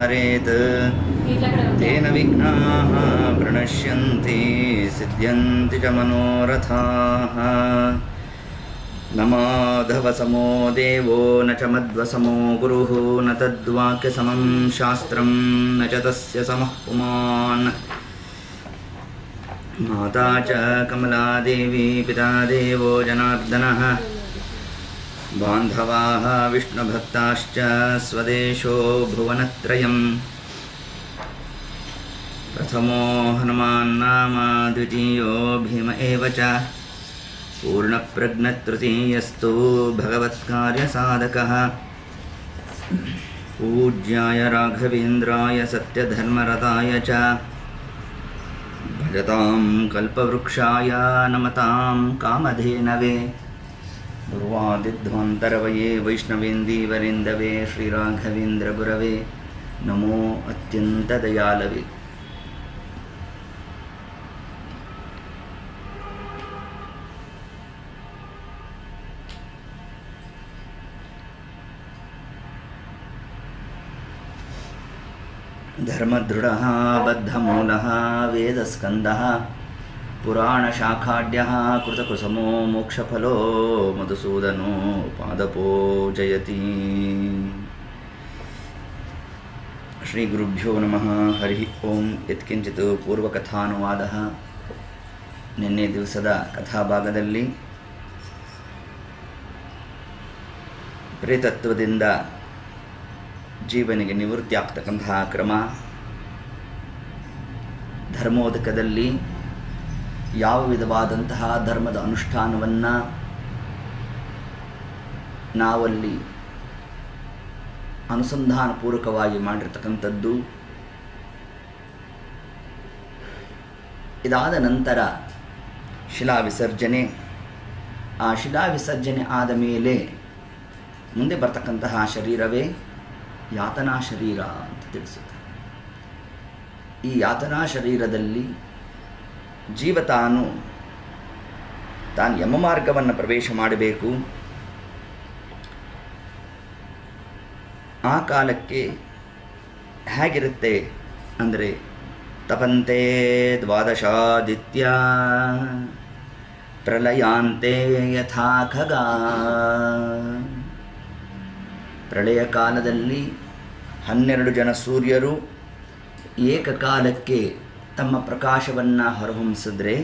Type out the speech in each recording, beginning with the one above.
हरेत् तेन विघ्नाः प्रणश्यन्ति सिद्ध्यन्ति च मनोरथाः। न माधवसमो देवो न च मध्वसमो गुरुः न तद्वाक्यसमं शास्त्रं न च तस्य समः पुमान्। माता च कमलादेवी पिता देवो जनार्दनः बान्धवाः विष्णुभक्ताश्च स्वदेशो भुवनत्रयम्। प्रथमो हनुमान् नाम द्वितीयो भीम एव च पूर्णप्रज्ञतृतीयस्तु भगवत्कार्यसाधकः। पूज्याय राघवेन्द्राय सत्यधर्मरताय च भजतां कल्पवृक्षाय नमतां कामधेनवे। ध्रुवादिध्वान्तरवये वैष्णवेन्दीवरिन्दवे श्रीराघवेन्द्रगुरवे नमो अत्यन्तदयालवे। धर्मदृढः बद्धमूलः वेदस्कन्धः पुराणशाखाढ्यः कृतकुसुमो मोक्षफलो मधुसूदनो पादपो जयति। ಶ್ರೀಗುರುಭ್ಯೋ ನಮಃ ಹರಿ ಓಂ. ಯತ್ಕಿಂಚಿತ್ ಪೂರ್ವಕಥಾನುವಾದಃ. ನಿನ್ನೆ ದಿವಸದ ಕಥಾಭಾಗದಲ್ಲಿ ಪ್ರೇತತ್ವದಿಂದ ಜೀವನಿಗೆ ನಿವೃತ್ತಿ ಆಗ್ತಕ್ಕಂತಹ ಕ್ರಮ, ಧರ್ಮೋದಕದಲ್ಲಿ ಯಾವ ವಿಧವಾದಂತಹ ಧರ್ಮದ ಅನುಷ್ಠಾನವನ್ನು ನಾವಲ್ಲಿ ಅನುಸಂಧಾನಪೂರ್ವಕವಾಗಿ ಮಾಡಿರ್ತಕ್ಕಂಥದ್ದು, ಇದಾದ ನಂತರ ಶಿಲಾವಿಸರ್ಜನೆ. ಆ ಶಿಲಾವಿಸರ್ಜನೆ ಆದ ಮೇಲೆ ಮುಂದೆ ಬರ್ತಕ್ಕಂತಹ ಶರೀರವೇ ಯಾತನಾ ಶರೀರ ಅಂತ ತಿಳಿಸುತ್ತೆ. ಈ ಯಾತನಾ ಶರೀರದಲ್ಲಿ ಜೀವ ತಾನು ಯಮ ಮಾರ್ಗವನ್ನು ಪ್ರವೇಶ ಮಾಡಬೇಕು. ಆ ಕಾಲಕ್ಕೆ ಹೇಗಿರುತ್ತೆ ಅಂದರೆ, ತಪಂತೆ ದ್ವಾದಶಾದಿತ್ಯ ಪ್ರಳಯಾಂತೆ ಯಥಾ ಖಗಾ. ಪ್ರಳಯ ಕಾಲದಲ್ಲಿ 12 ಜನ ಸೂರ್ಯರು ಏಕಕಾಲಕ್ಕೆ ತಮ್ಮ ಪ್ರಕಾಶವನ್ನು ಹೊರಹೊಮ್ಮಿಸಿದ್ರೆ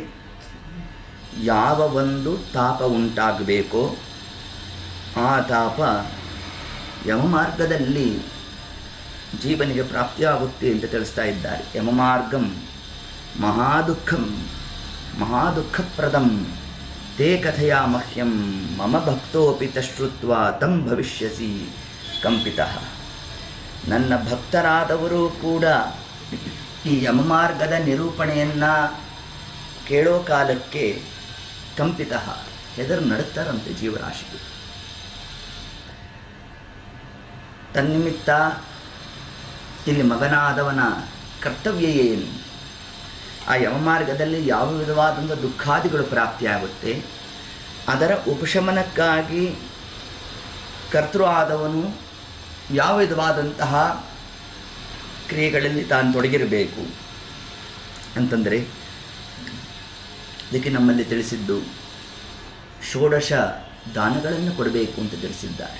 ಯಾವ ಒಂದು ತಾಪ ಉಂಟಾಗಬೇಕೋ ಆ ತಾಪ ಯಮಮಾರ್ಗದಲ್ಲಿ ಜೀವನಿಗೆ ಪ್ರಾಪ್ತಿಯಾಗುತ್ತೆ ಅಂತ ತಿಳಿಸ್ತಾ ಇದ್ದಾರೆ. ಯಮಮಾರ್ಗಂ ಮಹಾದುಃಖಪ್ರದಂ ತೇ ಕಥೆಯ ಮಹ್ಯಂ ಮಮ ಭಕ್ತೋಪಿ ತಶ್ರುತ್ವ ತಂ ಭವಿಷ್ಯಸಿ ಕಂಪಿತಃ. ನನ್ನ ಭಕ್ತರಾದವರು ಕೂಡ ಈ ಯಮಮಾರ್ಗದ ನಿರೂಪಣೆಯನ್ನು ಕೇಳೋ ಕಾಲಕ್ಕೆ ಕಂಪಿತಃ ಹೆದರು ನಡುತ್ತಾರಂತೆ ಜೀವರಾಶಿಗೆ. ತನ್ನಿಮಿತ್ತ ಇಲ್ಲಿ ಮಗನಾದವನ ಕರ್ತವ್ಯ ಏನು, ಆ ಯಮಮಾರ್ಗದಲ್ಲಿ ಯಾವ ವಿಧವಾದಂಥ ದುಃಖಾದಿಗಳು ಪ್ರಾಪ್ತಿಯಾಗುತ್ತೆ, ಅದರ ಉಪಶಮನಕ್ಕಾಗಿ ಕರ್ತೃ ಆದವನು ಯಾವ ವಿಧವಾದಂತಹ ಕ್ರಿಯೆಗಳಲ್ಲಿ ತಾನು ತೊಡಗಿರಬೇಕು ಅಂತಂದರೆ, ಇದಕ್ಕೆ ನಮ್ಮಲ್ಲಿ ತಿಳಿಸಿದ್ದು 16 ದಾನಗಳನ್ನು ಕೊಡಬೇಕು ಅಂತ ತಿಳಿಸಿದ್ದಾರೆ.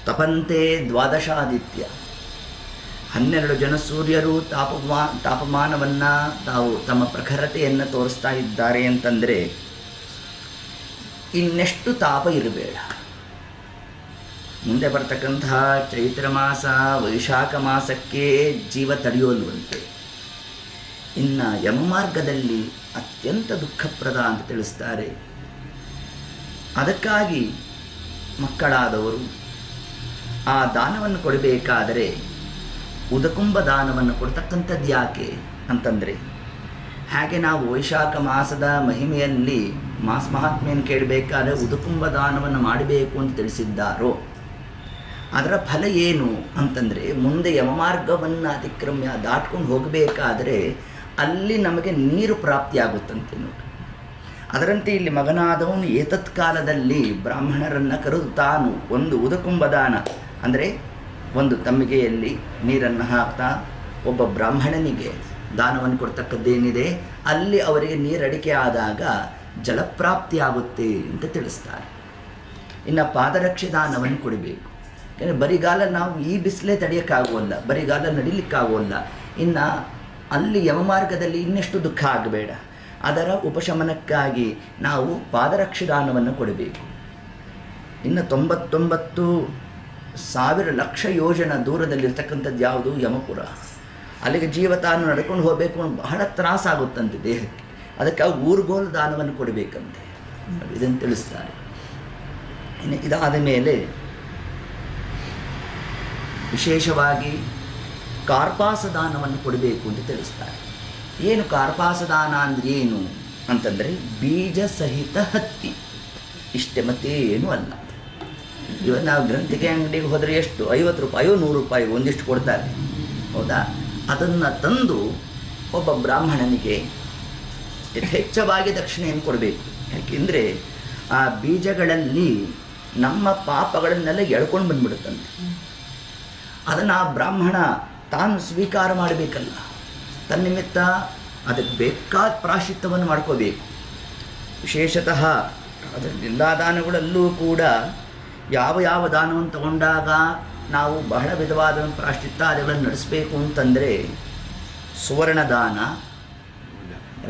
ತಪಂತೆ ದ್ವಾದಶಾದಿತ್ಯ, 12 ಜನ ಸೂರ್ಯರು ತಾಪಮಾನವನ್ನು ತಾವು ತಮ್ಮ ಪ್ರಖರತೆಯನ್ನು ತೋರಿಸ್ತಾ ಇದ್ದಾರೆ ಅಂತಂದರೆ ಇನ್ನೆಷ್ಟು ತಾಪ ಇರಬೇಡ. ಮುಂದೆ ಬರ್ತಕ್ಕಂತಹ ಚೈತ್ರ ಮಾಸ ವೈಶಾಖ ಮಾಸಕ್ಕೆ ಜೀವ ತಡೆಯೋಲ್ವಂತೆ. ಇನ್ನು ಯಮಮಾರ್ಗದಲ್ಲಿ ಅತ್ಯಂತ ದುಃಖಪ್ರದ ಅಂತ ತಿಳಿಸ್ತಾರೆ. ಅದಕ್ಕಾಗಿ ಮಕ್ಕಳಾದವರು ಆ ದಾನವನ್ನು ಕೊಡಬೇಕಾದರೆ ಉದಕುಂಭ ದಾನವನ್ನು ಕೊಡ್ತಕ್ಕಂಥದ್ದು ಯಾಕೆ ಅಂತಂದರೆ, ಹಾಗೆ ನಾವು ವೈಶಾಖ ಮಾಸದ ಮಹಿಮೆಯಲ್ಲಿ ಮಹಾತ್ಮೆಯನ್ನು ಕೇಳಬೇಕಾದ್ರೆ ಉದಕುಂಭ ದಾನವನ್ನು ಮಾಡಬೇಕು ಅಂತ ತಿಳಿಸಿದ್ದಾರೋ, ಅದರ ಫಲ ಏನು ಅಂತಂದರೆ, ಮುಂದೆ ಯಮಮಾರ್ಗವನ್ನು ಅತಿಕ್ರಮ್ಯ ದಾಟ್ಕೊಂಡು ಹೋಗಬೇಕಾದರೆ ಅಲ್ಲಿ ನಮಗೆ ನೀರು ಪ್ರಾಪ್ತಿಯಾಗುತ್ತಂತೆ ನೋಡಿ. ಅದರಂತೆ ಇಲ್ಲಿ ಮಗನಾದವನು ಏತತ್ ಕಾಲದಲ್ಲಿ ಬ್ರಾಹ್ಮಣರನ್ನು ಕರೆದು ತಾನು ಒಂದು ಉದಕುಂಭದಾನ ಅಂದರೆ ಒಂದು ತಮ್ಮಿಗೆಯಲ್ಲಿ ನೀರನ್ನು ಹಾಕ್ತಾ ಒಬ್ಬ ಬ್ರಾಹ್ಮಣನಿಗೆ ದಾನವನ್ನು ಕೊಡ್ತಕ್ಕದ್ದೇನಿದೆ, ಅಲ್ಲಿ ಅವರಿಗೆ ನೀರಡಿಕೆ ಆದಾಗ ಜಲಪ್ರಾಪ್ತಿಯಾಗುತ್ತೆ ಅಂತ ತಿಳಿಸ್ತಾರೆ. ಇನ್ನು ಪಾದರಕ್ಷೆ ದಾನವನ್ನು ಕೊಡಬೇಕು. ಯಾಕಂದರೆ ಬರಿಗಾಲ ನಾವು ಈ ಬಿಸಿಲೇ ತಡೆಯೋಕ್ಕಾಗೋಲ್ಲ, ಬರಿಗಾಲ ನಡಿಲಿಕ್ಕಾಗೋಲ್ಲ. ಇನ್ನು ಅಲ್ಲಿ ಯಮಮಾರ್ಗದಲ್ಲಿ ಇನ್ನೆಷ್ಟು ದುಃಖ ಆಗಬೇಡ, ಅದರ ಉಪಶಮನಕ್ಕಾಗಿ ನಾವು ಪಾದರಕ್ಷೆ ದಾನವನ್ನು ಕೊಡಬೇಕು. ಇನ್ನು 99,000 ಲಕ್ಷ ಯೋಜನ ದೂರದಲ್ಲಿರ್ತಕ್ಕಂಥದ್ದು ಯಾವುದು? ಯಮಪುರ. ಅಲ್ಲಿಗೆ ಜೀವ ತಾನು ನಡ್ಕೊಂಡು ಹೋಗಬೇಕು, ಬಹಳ ತ್ರಾಸಾಗುತ್ತಂತೆ ದೇಹಕ್ಕೆ. ಅದಕ್ಕೆ ಊರುಗೋಲು ದಾನವನ್ನು ಕೊಡಬೇಕಂತೆ, ಇದನ್ನು ತಿಳಿಸ್ತಾರೆ. ಇನ್ನು ಇದಾದ ಮೇಲೆ ವಿಶೇಷವಾಗಿ ಕಾರ್ಪಾಸ ದಾನವನ್ನು ಕೊಡಬೇಕು ಅಂತ ತಿಳಿಸ್ತಾರೆ. ಏನು ಕಾರ್ಪಾಸ ದಾನ ಅಂದರೆ ಏನು ಅಂತಂದರೆ ಬೀಜ ಸಹಿತ ಹತ್ತಿ, ಇಷ್ಟೇ ಮತ್ತೇನೂ ಅಲ್ಲ. ಇವತ್ತು ನಾವು ಗ್ರಂಥಿಗೆ ಅಂಗಡಿಗೆ ಹೋದರೆ ಎಷ್ಟು, 50 ರೂಪಾಯೋ 100 ರೂಪಾಯಿ ಒಂದಿಷ್ಟು ಕೊಡ್ತಾರೆ, ಹೌದಾ? ಅದನ್ನು ತಂದು ಒಬ್ಬ ಬ್ರಾಹ್ಮಣನಿಗೆ ಯಥೇಚ್ಛವಾಗಿ ದಕ್ಷಿಣೆಯನ್ನು ಕೊಡಬೇಕು. ಯಾಕೆಂದರೆ ಆ ಬೀಜಗಳಲ್ಲಿ ನಮ್ಮ ಪಾಪಗಳನ್ನೆಲ್ಲ ಎಳ್ಕೊಂಡು ಬಂದ್ಬಿಡುತ್ತಂತೆ. ಅದನ್ನು ಆ ಬ್ರಾಹ್ಮಣ ತಾನು ಸ್ವೀಕಾರ ಮಾಡಬೇಕಲ್ಲ, ತನ್ನಿಮಿತ್ತ ಅದಕ್ಕೆ ಬೇಕಾದ ಪ್ರಾಯಶ್ಚಿತ್ತವನ್ನು ಮಾಡ್ಕೋಬೇಕು. ವಿಶೇಷತಃ ಅದರ ದಾನಗಳಲ್ಲೂ ಕೂಡ ಯಾವ ದಾನವನ್ನು ತಗೊಂಡಾಗ ನಾವು ಬಹಳ ವಿಧವಾದ ಪ್ರಾಯಶ್ಚಿತ್ತಾದಿಗಳನ್ನು ನಡೆಸಬೇಕು ಅಂತಂದರೆ ಸುವರ್ಣ ದಾನ,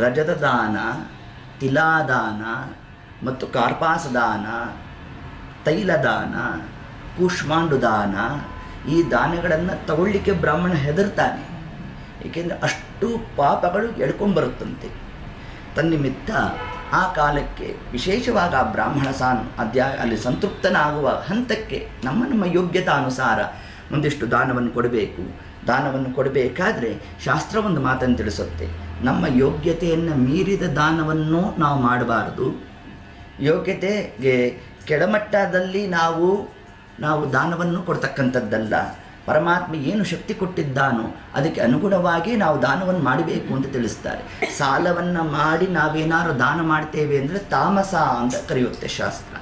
ರಜತ ದಾನ, ತಿಲಾದಾನ ಮತ್ತು ಕಾರ್ಪಾಸ ದಾನ, ತೈಲದಾನ, ಕೂಷ್ಮಾಂಡು ದಾನ, ಈ ದಾನಗಳನ್ನು ತಗೊಳ್ಳಿಕ್ಕೆ ಬ್ರಾಹ್ಮಣ ಹೆದರ್ತಾನೆ. ಏಕೆಂದರೆ ಅಷ್ಟು ಪಾಪಗಳು ಎಳ್ಕೊಂಬರುತ್ತಂತೆ. ತನ್ನಿಮಿತ್ತ ಆ ಕಾಲಕ್ಕೆ ವಿಶೇಷವಾಗಿ ಆ ಬ್ರಾಹ್ಮಣ ಅಲ್ಲಿ ಸಂತೃಪ್ತನಾಗುವ ಹಂತಕ್ಕೆ ನಮ್ಮ ಯೋಗ್ಯತಾನುಸಾರ ಒಂದಿಷ್ಟು ದಾನವನ್ನು ಕೊಡಬೇಕು. ದಾನವನ್ನು ಕೊಡಬೇಕಾದ್ರೆ ಶಾಸ್ತ್ರ ಒಂದು ಮಾತನ್ನು ತಿಳಿಸುತ್ತೆ, ನಮ್ಮ ಯೋಗ್ಯತೆಯನ್ನು ಮೀರಿದ ದಾನವನ್ನು ನಾವು ಮಾಡಬಾರ್ದು. ಯೋಗ್ಯತೆಗೆ ಕೆಳಮಟ್ಟದಲ್ಲಿ ನಾವು ದಾನವನ್ನು ಕೊಡ್ತಕ್ಕಂಥದ್ದಲ್ಲ. ಪರಮಾತ್ಮ ಏನು ಶಕ್ತಿ ಕೊಟ್ಟಿದ್ದಾನೋ ಅದಕ್ಕೆ ಅನುಗುಣವಾಗಿ ನಾವು ದಾನವನ್ನು ಮಾಡಬೇಕು ಅಂತ ತಿಳಿಸ್ತಾರೆ. ಸಾಲವನ್ನು ಮಾಡಿ ನಾವೇನಾದ್ರು ದಾನ ಮಾಡ್ತೇವೆ ಅಂದರೆ ತಾಮಸ ಅಂತ ಕರೆಯುತ್ತೆ ಶಾಸ್ತ್ರ,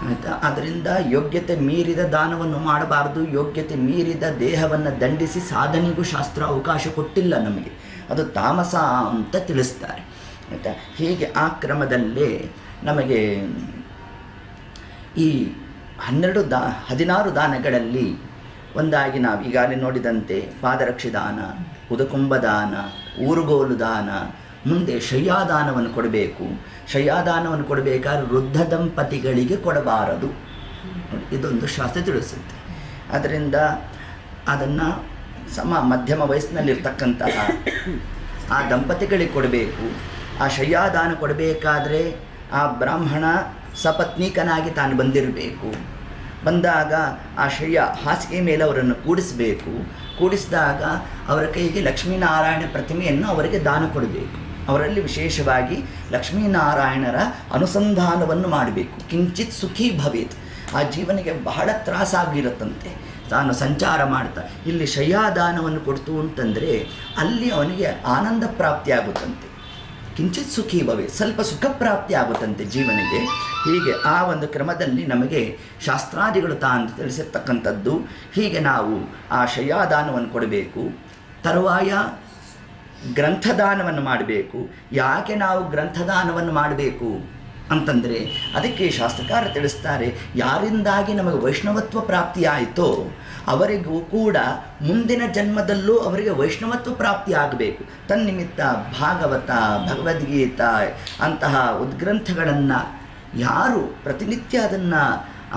ಆಯಿತಾ? ಅದರಿಂದ ಯೋಗ್ಯತೆ ಮೀರಿದ ದಾನವನ್ನು ಮಾಡಬಾರ್ದು. ಯೋಗ್ಯತೆ ಮೀರಿದ ದೇಹವನ್ನು ದಂಡಿಸಿ ಸಾಧನೆಗೂ ಶಾಸ್ತ್ರ ಅವಕಾಶ ಕೊಟ್ಟಿಲ್ಲ ನಮಗೆ, ಅದು ತಾಮಸ ಅಂತ ತಿಳಿಸ್ತಾರೆ, ಆಯಿತಾ? ಹೀಗೆ ಆ ಕ್ರಮದಲ್ಲೇ ನಮಗೆ ಈ 16 ದಾನಗಳಲ್ಲಿ ಒಂದಾಗಿ ನಾವು ಈಗಾಗಲೇ ನೋಡಿದಂತೆ ಪಾದರಕ್ಷೆ ದಾನ, ಉದಕುಂಭ ದಾನ, ಊರುಗೋಲು ದಾನ, ಮುಂದೆ ಶಯ್ಯಾದಾನವನ್ನು ಕೊಡಬೇಕು. ಶಯ್ಯಾದಾನವನ್ನು ಕೊಡಬೇಕಾದ್ರೆ ವೃದ್ಧ ದಂಪತಿಗಳಿಗೆ ಕೊಡಬಾರದು, ಇದೊಂದು ಶಾಸ್ತ್ರ ತಿಳಿಸುತ್ತೆ. ಅದರಿಂದ ಅದನ್ನು ಮಧ್ಯಮ ವಯಸ್ಸಿನಲ್ಲಿರ್ತಕ್ಕಂತಹ ಆ ದಂಪತಿಗಳಿಗೆ ಕೊಡಬೇಕು. ಆ ಶಯ್ಯಾದಾನ ಕೊಡಬೇಕಾದ್ರೆ ಆ ಬ್ರಾಹ್ಮಣ ಸಪತ್ನೀಕನಾಗಿ ತಾನು ಬಂದಿರಬೇಕು. ಬಂದಾಗ ಆ ಹಾಸಿಗೆ ಮೇಲೆ ಅವರನ್ನು ಕೂಡಿಸಬೇಕು. ಕೂಡಿಸಿದಾಗ ಅವರ ಕೈಗೆ ಲಕ್ಷ್ಮೀನಾರಾಯಣ ಪ್ರತಿಮೆಯನ್ನು ಅವರಿಗೆ ದಾನ ಕೊಡಬೇಕು. ಅವರಲ್ಲಿ ವಿಶೇಷವಾಗಿ ಲಕ್ಷ್ಮೀನಾರಾಯಣರ ಅನುಸಂಧಾನವನ್ನು ಮಾಡಬೇಕು. ಕಿಂಚಿತ್ ಸುಖಿ ಭವೇತ್. ಆ ಜೀವನಿಗೆ ಬಹಳ ತ್ರಾಸಾಗಿರುತ್ತಂತೆ ತಾನು ಸಂಚಾರ ಮಾಡ್ತಾ. ಇಲ್ಲಿ ಶಯ್ಯಾದಾನವನ್ನು ಕೊಡ್ತು ಅಂತಂದರೆ ಅಲ್ಲಿ ಅವನಿಗೆ ಆನಂದ ಪ್ರಾಪ್ತಿಯಾಗುತ್ತಂತೆ. ಕಿಂಚಿತ್ ಸುಖಿ ಭವೆ, ಸ್ವಲ್ಪ ಸುಖ ಪ್ರಾಪ್ತಿ ಆಗುತ್ತಂತೆ ಜೀವನಿಗೆ. ಹೀಗೆ ಆ ಒಂದು ಕ್ರಮದಲ್ಲಿ ನಮಗೆ ಶಾಸ್ತ್ರಾದಿಗಳು ತಾನು ತಿಳಿಸಿರ್ತಕ್ಕಂಥದ್ದು. ಹೀಗೆ ನಾವು ಆ ಶಯ್ಯಾದಾನವನ್ನು ಕೊಡಬೇಕು. ತರುವಾಯ ಗ್ರಂಥದಾನವನ್ನು ಮಾಡಬೇಕು. ಯಾಕೆ ನಾವು ಗ್ರಂಥದಾನವನ್ನು ಮಾಡಬೇಕು ಅಂತಂದರೆ ಅದಕ್ಕೆ ಶಾಸ್ತ್ರಕಾರ ತಿಳಿಸ್ತಾರೆ, ಯಾರಿಂದಾಗಿ ನಮಗೆ ವೈಷ್ಣವತ್ವ ಪ್ರಾಪ್ತಿಯಾಯಿತೋ ಅವರಿಗೂ ಕೂಡ ಮುಂದಿನ ಜನ್ಮದಲ್ಲೂ ಅವರಿಗೆ ವೈಷ್ಣವತ್ವ ಪ್ರಾಪ್ತಿ ಆಗಬೇಕು. ತನ್ನಿಮಿತ್ತ ಭಾಗವತ, ಭಗವದ್ಗೀತಾ ಅಂತಹ ಉದ್ಗ್ರಂಥಗಳನ್ನು ಯಾರು ಪ್ರತಿನಿತ್ಯ ಅದನ್ನು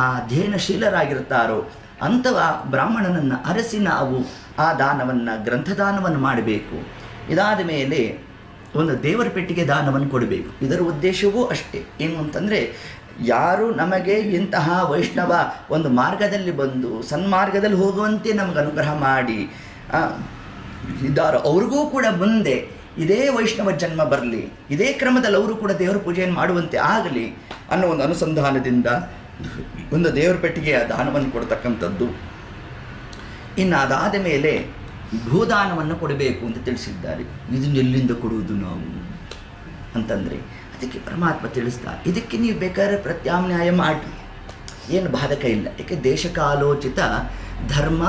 ಅಧ್ಯಯನಶೀಲರಾಗಿರ್ತಾರೋ ಅಂಥವ ಬ್ರಾಹ್ಮಣನನ್ನು ಅರಸಿ ನಾವು ಆ ದಾನವನ್ನು, ಗ್ರಂಥದಾನವನ್ನು ಮಾಡಬೇಕು. ಇದಾದ ಮೇಲೆ ಒಂದು ದೇವರ ಪೆಟ್ಟಿಗೆ ದಾನವನ್ನು ಕೊಡಬೇಕು. ಇದರ ಉದ್ದೇಶವೂ ಅಷ್ಟೇ. ಏನು ಅಂತಂದರೆ ಯಾರು ನಮಗೆ ಇಂತಹ ವೈಷ್ಣವ ಒಂದು ಮಾರ್ಗದಲ್ಲಿ ಬಂದು ಸನ್ಮಾರ್ಗದಲ್ಲಿ ಹೋಗುವಂತೆ ನಮಗೆ ಅನುಗ್ರಹ ಮಾಡಿ ಇದ್ದಾರೋ ಅವ್ರಿಗೂ ಕೂಡ ಮುಂದೆ ಇದೇ ವೈಷ್ಣವ ಜನ್ಮ ಬರಲಿ, ಇದೇ ಕ್ರಮದಲ್ಲಿ ಅವರು ಕೂಡ ದೇವರ ಪೂಜೆಯನ್ನು ಮಾಡುವಂತೆ ಆಗಲಿ ಅನ್ನೋ ಒಂದು ಅನುಸಂಧಾನದಿಂದ ಒಂದು ದೇವರ ಪೆಟ್ಟಿಗೆಯ ದಾನವನ್ನು ಕೊಡ್ತಕ್ಕಂಥದ್ದು. ಇನ್ನು ಅದಾದ ಮೇಲೆ ಭೂದಾನವನ್ನು ಕೊಡಬೇಕು ಅಂತ ತಿಳಿಸಿದ್ದಾರೆ. ಇದನ್ನು ಎಲ್ಲಿಂದ ಕೊಡುವುದು ನಾವು ಅಂತಂದರೆ ಅದಕ್ಕೆ ಪರಮಾತ್ಮ ತಿಳಿಸ್ತಾರೆ, ಇದಕ್ಕೆ ನೀವು ಬೇಕಾದ್ರೆ ಪ್ರತ್ಯಾಮ್ನಾಯ ಮಾಡಿ, ಏನು ಬಾಧಕ ಇಲ್ಲ. ಏಕೆ ದೇಶಕಾಲೋಚಿತ ಧರ್ಮ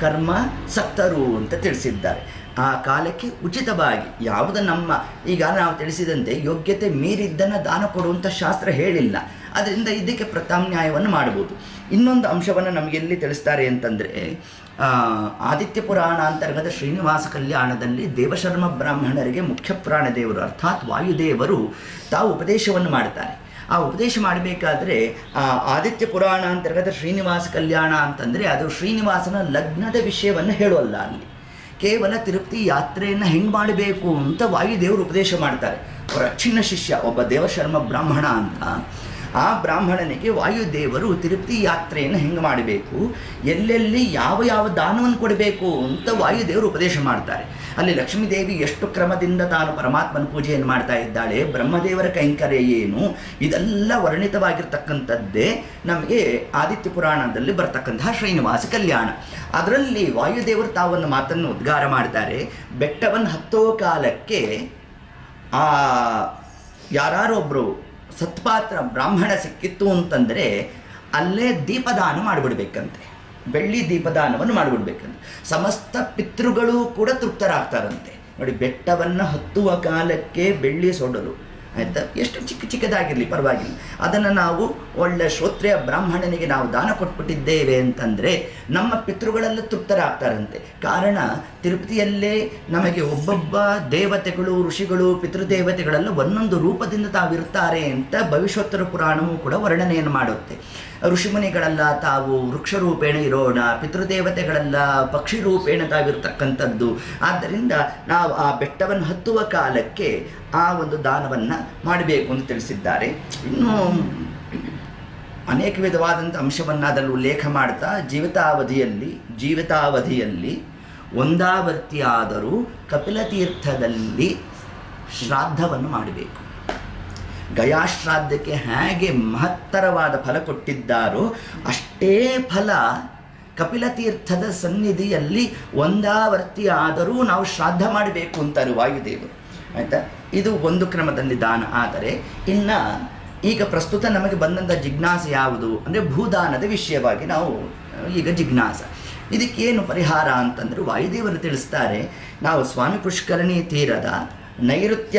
ಕರ್ಮ ಸಕ್ತರು ಅಂತ ತಿಳಿಸಿದ್ದಾರೆ. ಆ ಕಾಲಕ್ಕೆ ಉಚಿತವಾಗಿ ಯಾವುದು ನಮ್ಮ ಈಗ ನಾವು ತಿಳಿಸಿದಂತೆ ಯೋಗ್ಯತೆ ಮೀರಿದ್ದನ್ನು ದಾನ ಕೊಡುವಂಥ ಶಾಸ್ತ್ರ ಹೇಳಿಲ್ಲ. ಅದರಿಂದ ಇದಕ್ಕೆ ಪ್ರತ್ಯಾಮ್ನಾಯವನ್ನು ಮಾಡ್ಬೋದು. ಇನ್ನೊಂದು ಅಂಶವನ್ನು ನಮಗೆಲ್ಲಿ ತಿಳಿಸ್ತಾರೆ ಅಂತಂದರೆ, ಆದಿತ್ಯ ಪುರಾಣ ಅಂತರ್ಗತ ಶ್ರೀನಿವಾಸ ಕಲ್ಯಾಣದಲ್ಲಿ ದೇವಶರ್ಮ ಬ್ರಾಹ್ಮಣರಿಗೆ ಮುಖ್ಯ ಪ್ರಾಣದೇವರು ಅರ್ಥಾತ್ ವಾಯುದೇವರು ತಾವು ಉಪದೇಶವನ್ನು ಮಾಡ್ತಾರೆ. ಆ ಉಪದೇಶ ಮಾಡಬೇಕಾದ್ರೆ ಆದಿತ್ಯ ಪುರಾಣ ಅಂತರ್ಗತ ಶ್ರೀನಿವಾಸ ಕಲ್ಯಾಣ ಅಂತಂದರೆ ಅದು ಶ್ರೀನಿವಾಸನ ಲಗ್ನದ ವಿಷಯವನ್ನು ಹೇಳೋಲ್ಲ. ಅಲ್ಲಿ ಕೇವಲ ತಿರುಪತಿ ಯಾತ್ರೆಯನ್ನು ಹೆಂಗೆ ಮಾಡಬೇಕು ಅಂತ ವಾಯುದೇವರು ಉಪದೇಶ ಮಾಡ್ತಾರೆ. ಅವರ ಚಿನ್ನ ಶಿಷ್ಯ ಒಬ್ಬ ದೇವಶರ್ಮ ಬ್ರಾಹ್ಮಣ ಅಂತ, ಆ ಬ್ರಾಹ್ಮಣನಿಗೆ ವಾಯುದೇವರು ತಿರುಪತಿ ಯಾತ್ರೆಯನ್ನು ಹೆಂಗೆ ಮಾಡಬೇಕು, ಎಲ್ಲೆಲ್ಲಿ ಯಾವ ಯಾವ ದಾನವನ್ನು ಕೊಡಬೇಕು ಅಂತ ವಾಯುದೇವರು ಉಪದೇಶ ಮಾಡ್ತಾರೆ. ಅಲ್ಲಿ ಲಕ್ಷ್ಮೀದೇವಿ ಎಷ್ಟು ಕ್ರಮದಿಂದ ತಾನು ಪರಮಾತ್ಮನ ಪೂಜೆಯನ್ನು ಮಾಡ್ತಾ ಇದ್ದಾಳೆ, ಬ್ರಹ್ಮದೇವರ ಕೈಂಕರ್ಯ ಏನು, ಇದೆಲ್ಲ ವರ್ಣಿತವಾಗಿರ್ತಕ್ಕಂಥದ್ದೇ ನಮಗೆ ಆದಿತ್ಯ ಪುರಾಣದಲ್ಲಿ ಬರ್ತಕ್ಕಂತಹ ಶ್ರೀನಿವಾಸ ಕಲ್ಯಾಣ. ಅದರಲ್ಲಿ ವಾಯುದೇವರು ತಾವನ್ನು ಮಾತನ್ನು ಉದ್ಗಾರ ಮಾಡ್ತಾರೆ. ಬೆಟ್ಟವನ್ನು ಹತ್ತೋ ಕಾಲಕ್ಕೆ ಯಾರೊಬ್ಬರು ಸತ್ಪಾತ್ರ ಬ್ರಾಹ್ಮಣ ಸಿಕ್ಕಿತ್ತು ಅಂತಂದರೆ ಅಲ್ಲೇ ದೀಪದಾನ ಮಾಡಿಬಿಡ್ಬೇಕಂತೆ, ಬೆಳ್ಳಿ ದೀಪದಾನವನ್ನು ಮಾಡಿಬಿಡ್ಬೇಕಂತೆ. ಸಮಸ್ತ ಪಿತೃಗಳು ಕೂಡ ತೃಪ್ತರಾಗ್ತಾರಂತೆ. ನೋಡಿ, ಬೆಟ್ಟವನ್ನು ಹತ್ತುವ ಕಾಲಕ್ಕೆ ಬೆಳ್ಳಿ ಸೊಡಲು ಆಯಿತಾ, ಎಷ್ಟು ಚಿಕ್ಕದಾಗಿರಲಿ ಪರವಾಗಿಲ್ಲ, ಅದನ್ನು ನಾವು ಒಳ್ಳೆ ಶ್ರೋತ್ರಿಯ ಬ್ರಾಹ್ಮಣನಿಗೆ ನಾವು ದಾನ ಕೊಟ್ಬಿಟ್ಟಿದ್ದೇವೆ ಅಂತಂದರೆ ನಮ್ಮ ಪಿತೃಗಳೆಲ್ಲ ತೃಪ್ತರಾಗ್ತಾರಂತೆ. ಕಾರಣ ತಿರುಪತಿಯಲ್ಲೇ ನಮಗೆ ಒಬ್ಬೊಬ್ಬ ದೇವತೆಗಳು, ಋಷಿಗಳು, ಪಿತೃದೇವತೆಗಳೆಲ್ಲ ಒಂದೊಂದು ರೂಪದಿಂದ ತಾವಿರ್ತಾರೆ ಅಂತ ಭವಿಷ್ಯೋತ್ತರ ಪುರಾಣವೂ ಕೂಡ ವರ್ಣನೆಯನ್ನು ಮಾಡುತ್ತೆ. ಋಷಿಮುನಿಗಳೆಲ್ಲ ತಾವು ವೃಕ್ಷರೂಪೇಣ ಇರೋಣ, ಪಿತೃದೇವತೆಗಳೆಲ್ಲ ಪಕ್ಷಿ ರೂಪೇಣ ತಾವಿರ್ತಕ್ಕಂಥದ್ದು. ಆದ್ದರಿಂದ ನಾವು ಆ ಬೆಟ್ಟವನ್ನು ಹತ್ತುವ ಕಾಲಕ್ಕೆ ಆ ಒಂದು ದಾನವನ್ನು ಮಾಡಬೇಕು ಅಂತ ತಿಳಿಸಿದ್ದಾರೆ. ಇನ್ನೂ ಅನೇಕ ವಿಧವಾದಂಥ ಅಂಶವನ್ನು ಅದರಲ್ಲಿ ಉಲ್ಲೇಖ ಮಾಡ್ತಾ ಜೀವಿತಾವಧಿಯಲ್ಲಿ ಒಂದಾವರ್ತಿಯಾದರೂ ಕಪಿಲತೀರ್ಥದಲ್ಲಿ ಶ್ರಾದ್ದವನ್ನು ಮಾಡಬೇಕು. ಗಯಾಶ್ರಾದ್ದಕ್ಕೆ ಹೇಗೆ ಮಹತ್ತರವಾದ ಫಲ ಕೊಟ್ಟಿದ್ದಾರೋ ಅಷ್ಟೇ ಫಲ ಕಪಿಲತೀರ್ಥದ ಸನ್ನಿಧಿಯಲ್ಲಿ ಒಂದಾವರ್ತಿ ಆದರೂ ನಾವು ಶ್ರಾದ್ದ ಮಾಡಬೇಕು ಅಂತಾರೆ ವಾಯುದೇವರು. ಆಯಿತಾ, ಇದು ಒಂದು ಕ್ರಮದಲ್ಲಿ ದಾನ. ಆದರೆ ಇನ್ನು ಈಗ ಪ್ರಸ್ತುತ ನಮಗೆ ಬಂದಂಥ ಜಿಜ್ಞಾಸೆ ಯಾವುದು ಅಂದರೆ ಭೂದಾನದ ವಿಷಯವಾಗಿ ನಾವು ಈಗ ಜಿಜ್ಞಾಸ. ಇದಕ್ಕೇನು ಪರಿಹಾರ ಅಂತಂದರೆ ವಾಯುದೇವರು ತಿಳಿಸ್ತಾರೆ. ನಾವು ಸ್ವಾಮಿ ಪುಷ್ಕರಣಿ ತೀರದ ನೈಋತ್ಯ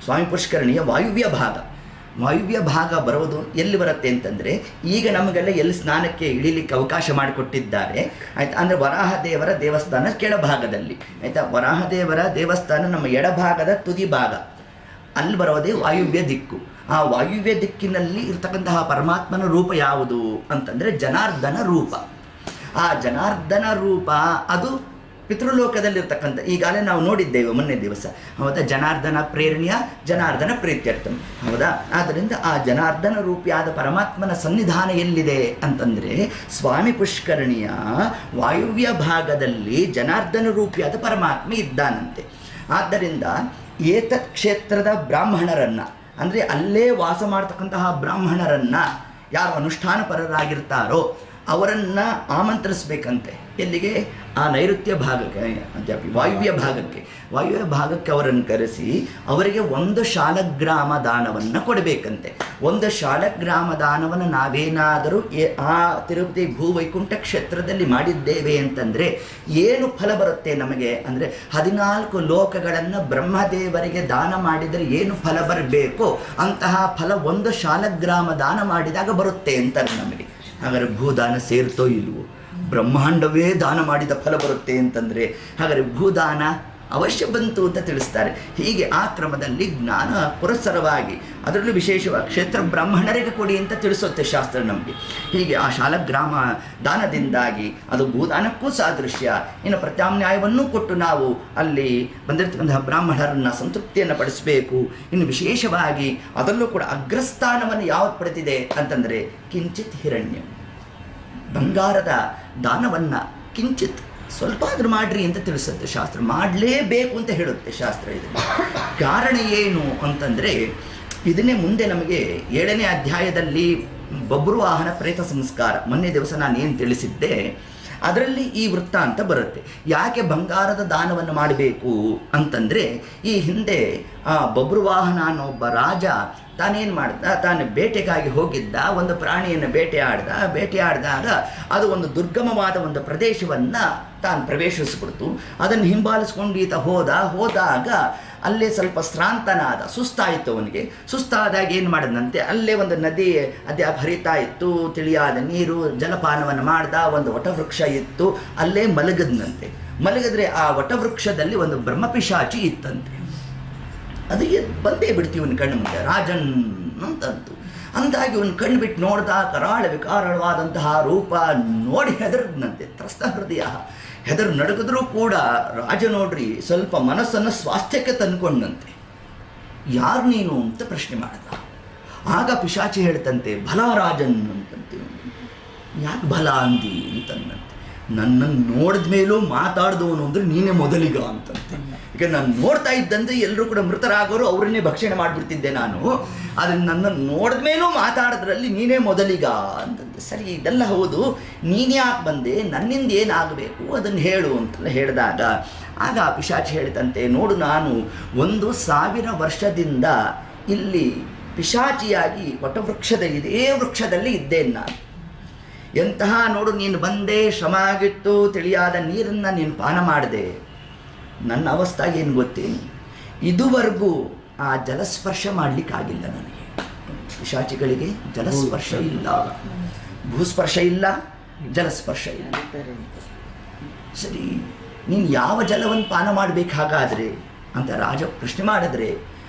ಸ್ವಾಮಿ ಪುಷ್ಕರಣಿಯ ವಾಯುವ್ಯ ಭಾಗ ಬರೋದು ಎಲ್ಲಿ ಬರುತ್ತೆ ಅಂತಂದರೆ, ಈಗ ನಮಗೆಲ್ಲ ಎಲ್ಲಿ ಸ್ನಾನಕ್ಕೆ ಇಳಿಲಿಕ್ಕೆ ಅವಕಾಶ ಮಾಡಿಕೊಟ್ಟಿದ್ದಾರೆ ಆಯಿತಾ, ಅಂದರೆ ವರಾಹದೇವರ ದೇವಸ್ಥಾನ ಕೆಳಭಾಗದಲ್ಲಿ ಆಯಿತಾ. ವರಾಹದೇವರ ದೇವಸ್ಥಾನ ನಮ್ಮ ಎಡಭಾಗದ ತುದಿ ಭಾಗ, ಅಲ್ಲಿ ಬರೋದೇ ವಾಯುವ್ಯ ದಿಕ್ಕು. ಆ ವಾಯುವ್ಯ ದಿಕ್ಕಿನಲ್ಲಿ ಇರ್ತಕ್ಕಂತಹ ಪರಮಾತ್ಮನ ರೂಪ ಯಾವುದು ಅಂತಂದರೆ ಜನಾರ್ದನ ರೂಪ. ಆ ಜನಾರ್ದನ ರೂಪ ಅದು ಪಿತೃಲೋಕದಲ್ಲಿರ್ತಕ್ಕಂಥ, ಈಗಾಗಲೇ ನಾವು ನೋಡಿದ್ದೇವೆ ಮೊನ್ನೆ ದಿವಸ, ಹೌದಾ, ಜನಾರ್ದನ ಪ್ರೇರಣೆಯ ಜನಾರ್ದನ ಪ್ರೀತ್ಯರ್ಥಂ, ಹೌದಾ. ಆದ್ದರಿಂದ ಆ ಜನಾರ್ದನ ರೂಪಿಯಾದ ಪರಮಾತ್ಮನ ಸನ್ನಿಧಾನ ಎಲ್ಲಿದೆ ಅಂತಂದರೆ ಸ್ವಾಮಿ ಪುಷ್ಕರಣಿಯ ವಾಯುವ್ಯ ಭಾಗದಲ್ಲಿ ಜನಾರ್ದನ ರೂಪಿಯಾದ ಪರಮಾತ್ಮ ಇದ್ದಾನಂತೆ. ಆದ್ದರಿಂದ ಏತತ್ ಕ್ಷೇತ್ರದ ಬ್ರಾಹ್ಮಣರನ್ನು, ಅಂದರೆ ಅಲ್ಲೇ ವಾಸ ಮಾಡ್ತಕ್ಕಂತಹ ಬ್ರಾಹ್ಮಣರನ್ನು ಯಾರು ಅನುಷ್ಠಾನಪರರಾಗಿರ್ತಾರೋ ಅವರನ್ನು ಆಮಂತ್ರಿಸಬೇಕಂತೆ. ಎಲ್ಲಿಗೆ? ಆ ನೈಋತ್ಯ ಭಾಗಕ್ಕೆ, ವಾಯುವ್ಯ ಭಾಗಕ್ಕೆ ಅವರನ್ನು ಕರೆಸಿ ಅವರಿಗೆ ಒಂದು ಶಾಲಗ್ರಾಮ ದಾನವನ್ನು ಕೊಡಬೇಕಂತೆ. ಒಂದು ಶಾಲಗ್ರಾಮ ದಾನವನ್ನು ನಾವೇನಾದರೂ ಆ ತಿರುಪತಿ ಭೂವೈಕುಂಠ ಕ್ಷೇತ್ರದಲ್ಲಿ ಮಾಡಿದ್ದೇವೆ ಅಂತಂದರೆ ಏನು ಫಲ ಬರುತ್ತೆ ನಮಗೆ ಅಂದರೆ 14 ಲೋಕಗಳನ್ನು ಬ್ರಹ್ಮದೇವರಿಗೆ ದಾನ ಮಾಡಿದರೆ ಏನು ಫಲ ಬರಬೇಕೋ ಅಂತಹ ಫಲ ಒಂದು ಶಾಲಗ್ರಾಮ ದಾನ ಮಾಡಿದಾಗ ಬರುತ್ತೆ ಅಂತಾರೆ ನಮಗೆ. ಹಾಗಾದರೆ ಭೂದಾನ ಸೇರ್ತೋ ಇಲ್ವೋ? ಬ್ರಹ್ಮಾಂಡವೇ ದಾನ ಮಾಡಿದ ಫಲ ಬರುತ್ತೆ ಅಂತಂದರೆ ಹಾಗಾದರೆ ಭೂದಾನ ಅವಶ್ಯ ಬಂತು ಅಂತ ತಿಳಿಸ್ತಾರೆ. ಹೀಗೆ ಆ ಕ್ರಮದಲ್ಲಿ ಜ್ಞಾನ ಪುರಸ್ಸರವಾಗಿ, ಅದರಲ್ಲೂ ವಿಶೇಷವಾಗಿ ಕ್ಷೇತ್ರ ಬ್ರಾಹ್ಮಣರಿಗೆ ಕೊಡಿ ಅಂತ ತಿಳಿಸುತ್ತೆ ಶಾಸ್ತ್ರ ನಮಗೆ. ಹೀಗೆ ಆ ಶಾಲಗ್ರಾಮ ದಾನದಿಂದಾಗಿ ಅದು ಭೂದಾನಕ್ಕೂ ಸಾದೃಶ್ಯ. ಇನ್ನು ಪ್ರತ್ಯಾಮ್ನಾಯವನ್ನೂ ಕೊಟ್ಟು ನಾವು ಅಲ್ಲಿ ಬಂದಿರತಕ್ಕಂತಹ ಬ್ರಾಹ್ಮಣರನ್ನು ಸಂತೃಪ್ತಿಯನ್ನು ಪಡಿಸಬೇಕು. ಇನ್ನು ವಿಶೇಷವಾಗಿ ಅದರಲ್ಲೂ ಕೂಡ ಅಗ್ರಸ್ಥಾನವನ್ನು ಯಾವುದು ಪಡೆದಿದೆ ಅಂತಂದರೆ ಕಿಂಚಿತ್ ಹಿರಣ್ಯ, ಬಂಗಾರದ ದಾನವನ್ನು ಕಿಂಚಿತ್ ಸ್ವಲ್ಪ ಆದರೂ ಮಾಡ್ರಿ ಅಂತ ತಿಳಿಸುತ್ತೆ ಶಾಸ್ತ್ರ. ಮಾಡಲೇಬೇಕು ಅಂತ ಹೇಳುತ್ತೆ ಶಾಸ್ತ್ರ. ಇದು ಕಾರಣ ಏನು ಅಂತಂದರೆ ಇದನ್ನೇ ಮುಂದೆ ನಮಗೆ 7ನೇ ಅಧ್ಯಾಯದಲ್ಲಿ ಬಬ್ರು ವಾಹನ ಪ್ರೇತ ಸಂಸ್ಕಾರ ಮೊನ್ನೆ ದಿವಸ ನಾನು ಏನು ತಿಳಿಸಿದ್ದೆ ಅದರಲ್ಲಿ ಈ ವೃತ್ತಾಂತ ಬರುತ್ತೆ. ಯಾಕೆ ಬಂಗಾರದ ದಾನವನ್ನು ಮಾಡಬೇಕು ಅಂತಂದರೆ ಈ ಹಿಂದೆ ಬಬ್ರುವಾಹನ ಅನ್ನೋ ಒಬ್ಬ ರಾಜ ತಾನೇನು ಮಾಡ್ದ, ತಾನು ಬೇಟೆಗಾಗಿ ಹೋಗಿದ್ದ, ಒಂದು ಪ್ರಾಣಿಯನ್ನು ಬೇಟೆಯಾಡಿದಾಗ ಅದು ಒಂದು ದುರ್ಗಮವಾದ ಒಂದು ಪ್ರದೇಶವನ್ನು ತಾನು ಪ್ರವೇಶಿಸ್ಬಿಡ್ತು. ಅದನ್ನು ಹಿಂಬಾಲಿಸ್ಕೊಂಡು ಈತ ಹೋದಾಗ ಅಲ್ಲೇ ಸ್ವಲ್ಪ ಶ್ರಾಂತನಾದ, ಸುಸ್ತಾಯಿತು ಅವನಿಗೆ. ಸುಸ್ತಾದಾಗ ಏನು ಮಾಡಿದಂತೆ, ಅಲ್ಲೇ ಒಂದು ನದಿ ಅದೇ ಹರಿತಾ ಇತ್ತು, ತಿಳಿಯಾದ ನೀರು, ಜಲಪಾನವನ್ನು ಮಾಡ್ದ. ಒಂದು ವಟವೃಕ್ಷ ಇತ್ತು, ಅಲ್ಲೇ ಮಲಗದ್ನಂತೆ. ಮಲಗಿದ್ರೆ ಆ ವಟವೃಕ್ಷದಲ್ಲಿ ಒಂದು ಬ್ರಹ್ಮಪಿಶಾಚಿ ಇತ್ತಂತೆ. ಅದು ಬಂದೇ ಬಿಡ್ತೀವಿ ಇವನ ಕಣ್ಣು ಮುಂದೆ, ರಾಜನ್ ಅಂತಂತು. ಅಂದಾಗಿ ಇವನು ಕಣ್ಣು ಬಿಟ್ಟು ನೋಡ್ದ, ಕರಾಳ ವಿಕಾರವಾದಂತಹ ರೂಪ ನೋಡಿ ಹೆದರ್ದಂತೆ. ತ್ರಸ್ತ ಹೃದಯ ಹೆದರು ನಡುಗಿದ್ರೂ ಕೂಡ ರಾಜ ನೋಡ್ರಿ ಸ್ವಲ್ಪ ಮನಸ್ಸನ್ನು ಸ್ವಾಸ್ಥ್ಯಕ್ಕೆ ತಂದುಕೊಂಡಂತೆ. ಯಾರು ನೀನು ಅಂತ ಪ್ರಶ್ನೆ ಮಾಡಿದ. ಆಗ ಪಿಶಾಚಿ ಹೇಳ್ತಂತೆ, ಬಲ ರಾಜನ್ ಅಂತಂತೆ. ಯಾಕೆ ಬಲ ಅಂದಿ ಅಂತಂದಂತೆ. ನನ್ನನ್ನು ನೋಡಿದ ಮೇಲೂ ಮಾತಾಡ್ದವನು ಅಂದರೆ ನೀನೇ ಮೊದಲಿಗ ಅಂತಂತೆ. ಈಗ ನಾನು ನೋಡ್ತಾ ಇದ್ದಂತೆ ಎಲ್ಲರೂ ಕೂಡ ಮೃತರಾಗೋರು, ಅವರನ್ನೇ ಭಕ್ಷಣೆ ಮಾಡಿಬಿಡ್ತಿದ್ದೆ ನಾನು. ಅದನ್ನು ನನ್ನನ್ನು ನೋಡಿದ ಮೇಲೂ ಮಾತಾಡೋದ್ರಲ್ಲಿ ನೀನೇ ಮೊದಲಿಗ ಅಂತಂತೆ. ಸರಿ, ಇದೆಲ್ಲ ಹೌದು, ನೀನು ಯಾಕೆ ಬಂದೆ, ನನ್ನಿಂದ ಏನಾಗಬೇಕು ಅದನ್ನು ಹೇಳು ಅಂತೆಲ್ಲ ಹೇಳಿದಾಗ ಆಗ ಆ ಪಿಶಾಚಿ ಹೇಳ್ತಂತೆ, ನೋಡು, ನಾನು 1000 ವರ್ಷದಿಂದ ಇಲ್ಲಿ ಪಿಶಾಚಿಯಾಗಿ ಇದೇ ವೃಕ್ಷದಲ್ಲಿ ಇದ್ದೇನೆ ನಾನು. ಎಂತಹ ನೋಡು, ನೀನು ಬಂದೆ, ಶ್ರಮ ಆಗಿತ್ತು, ತಿಳಿಯಾದ ನೀರನ್ನು ನೀನು ಪಾನ ಮಾಡಿದೆ. ನನ್ನ ಅವಸ್ಥೆ ಏನು ಗೊತ್ತೇನು, ಇದುವರೆಗೂ ಆ ಜಲಸ್ಪರ್ಶ ಮಾಡಲಿಕ್ಕಾಗಿಲ್ಲ ನನಗೆ. ಪಿಶಾಚಿಗಳಿಗೆ ಜಲಸ್ಪರ್ಶ ಇಲ್ಲ, ಭೂಸ್ಪರ್ಶ ಇಲ್ಲ, ಜಲಸ್ಪರ್ಶ ಇಲ್ಲ. ಸರಿ, ನೀನು ಯಾವ ಜಲವನ್ನು ಪಾನ ಮಾಡಬೇಕು ಹಾಗಾದರೆ ಅಂತ ರಾಜ ಪ್ರಶ್ನೆ ಮಾಡಿದ್ರೆ,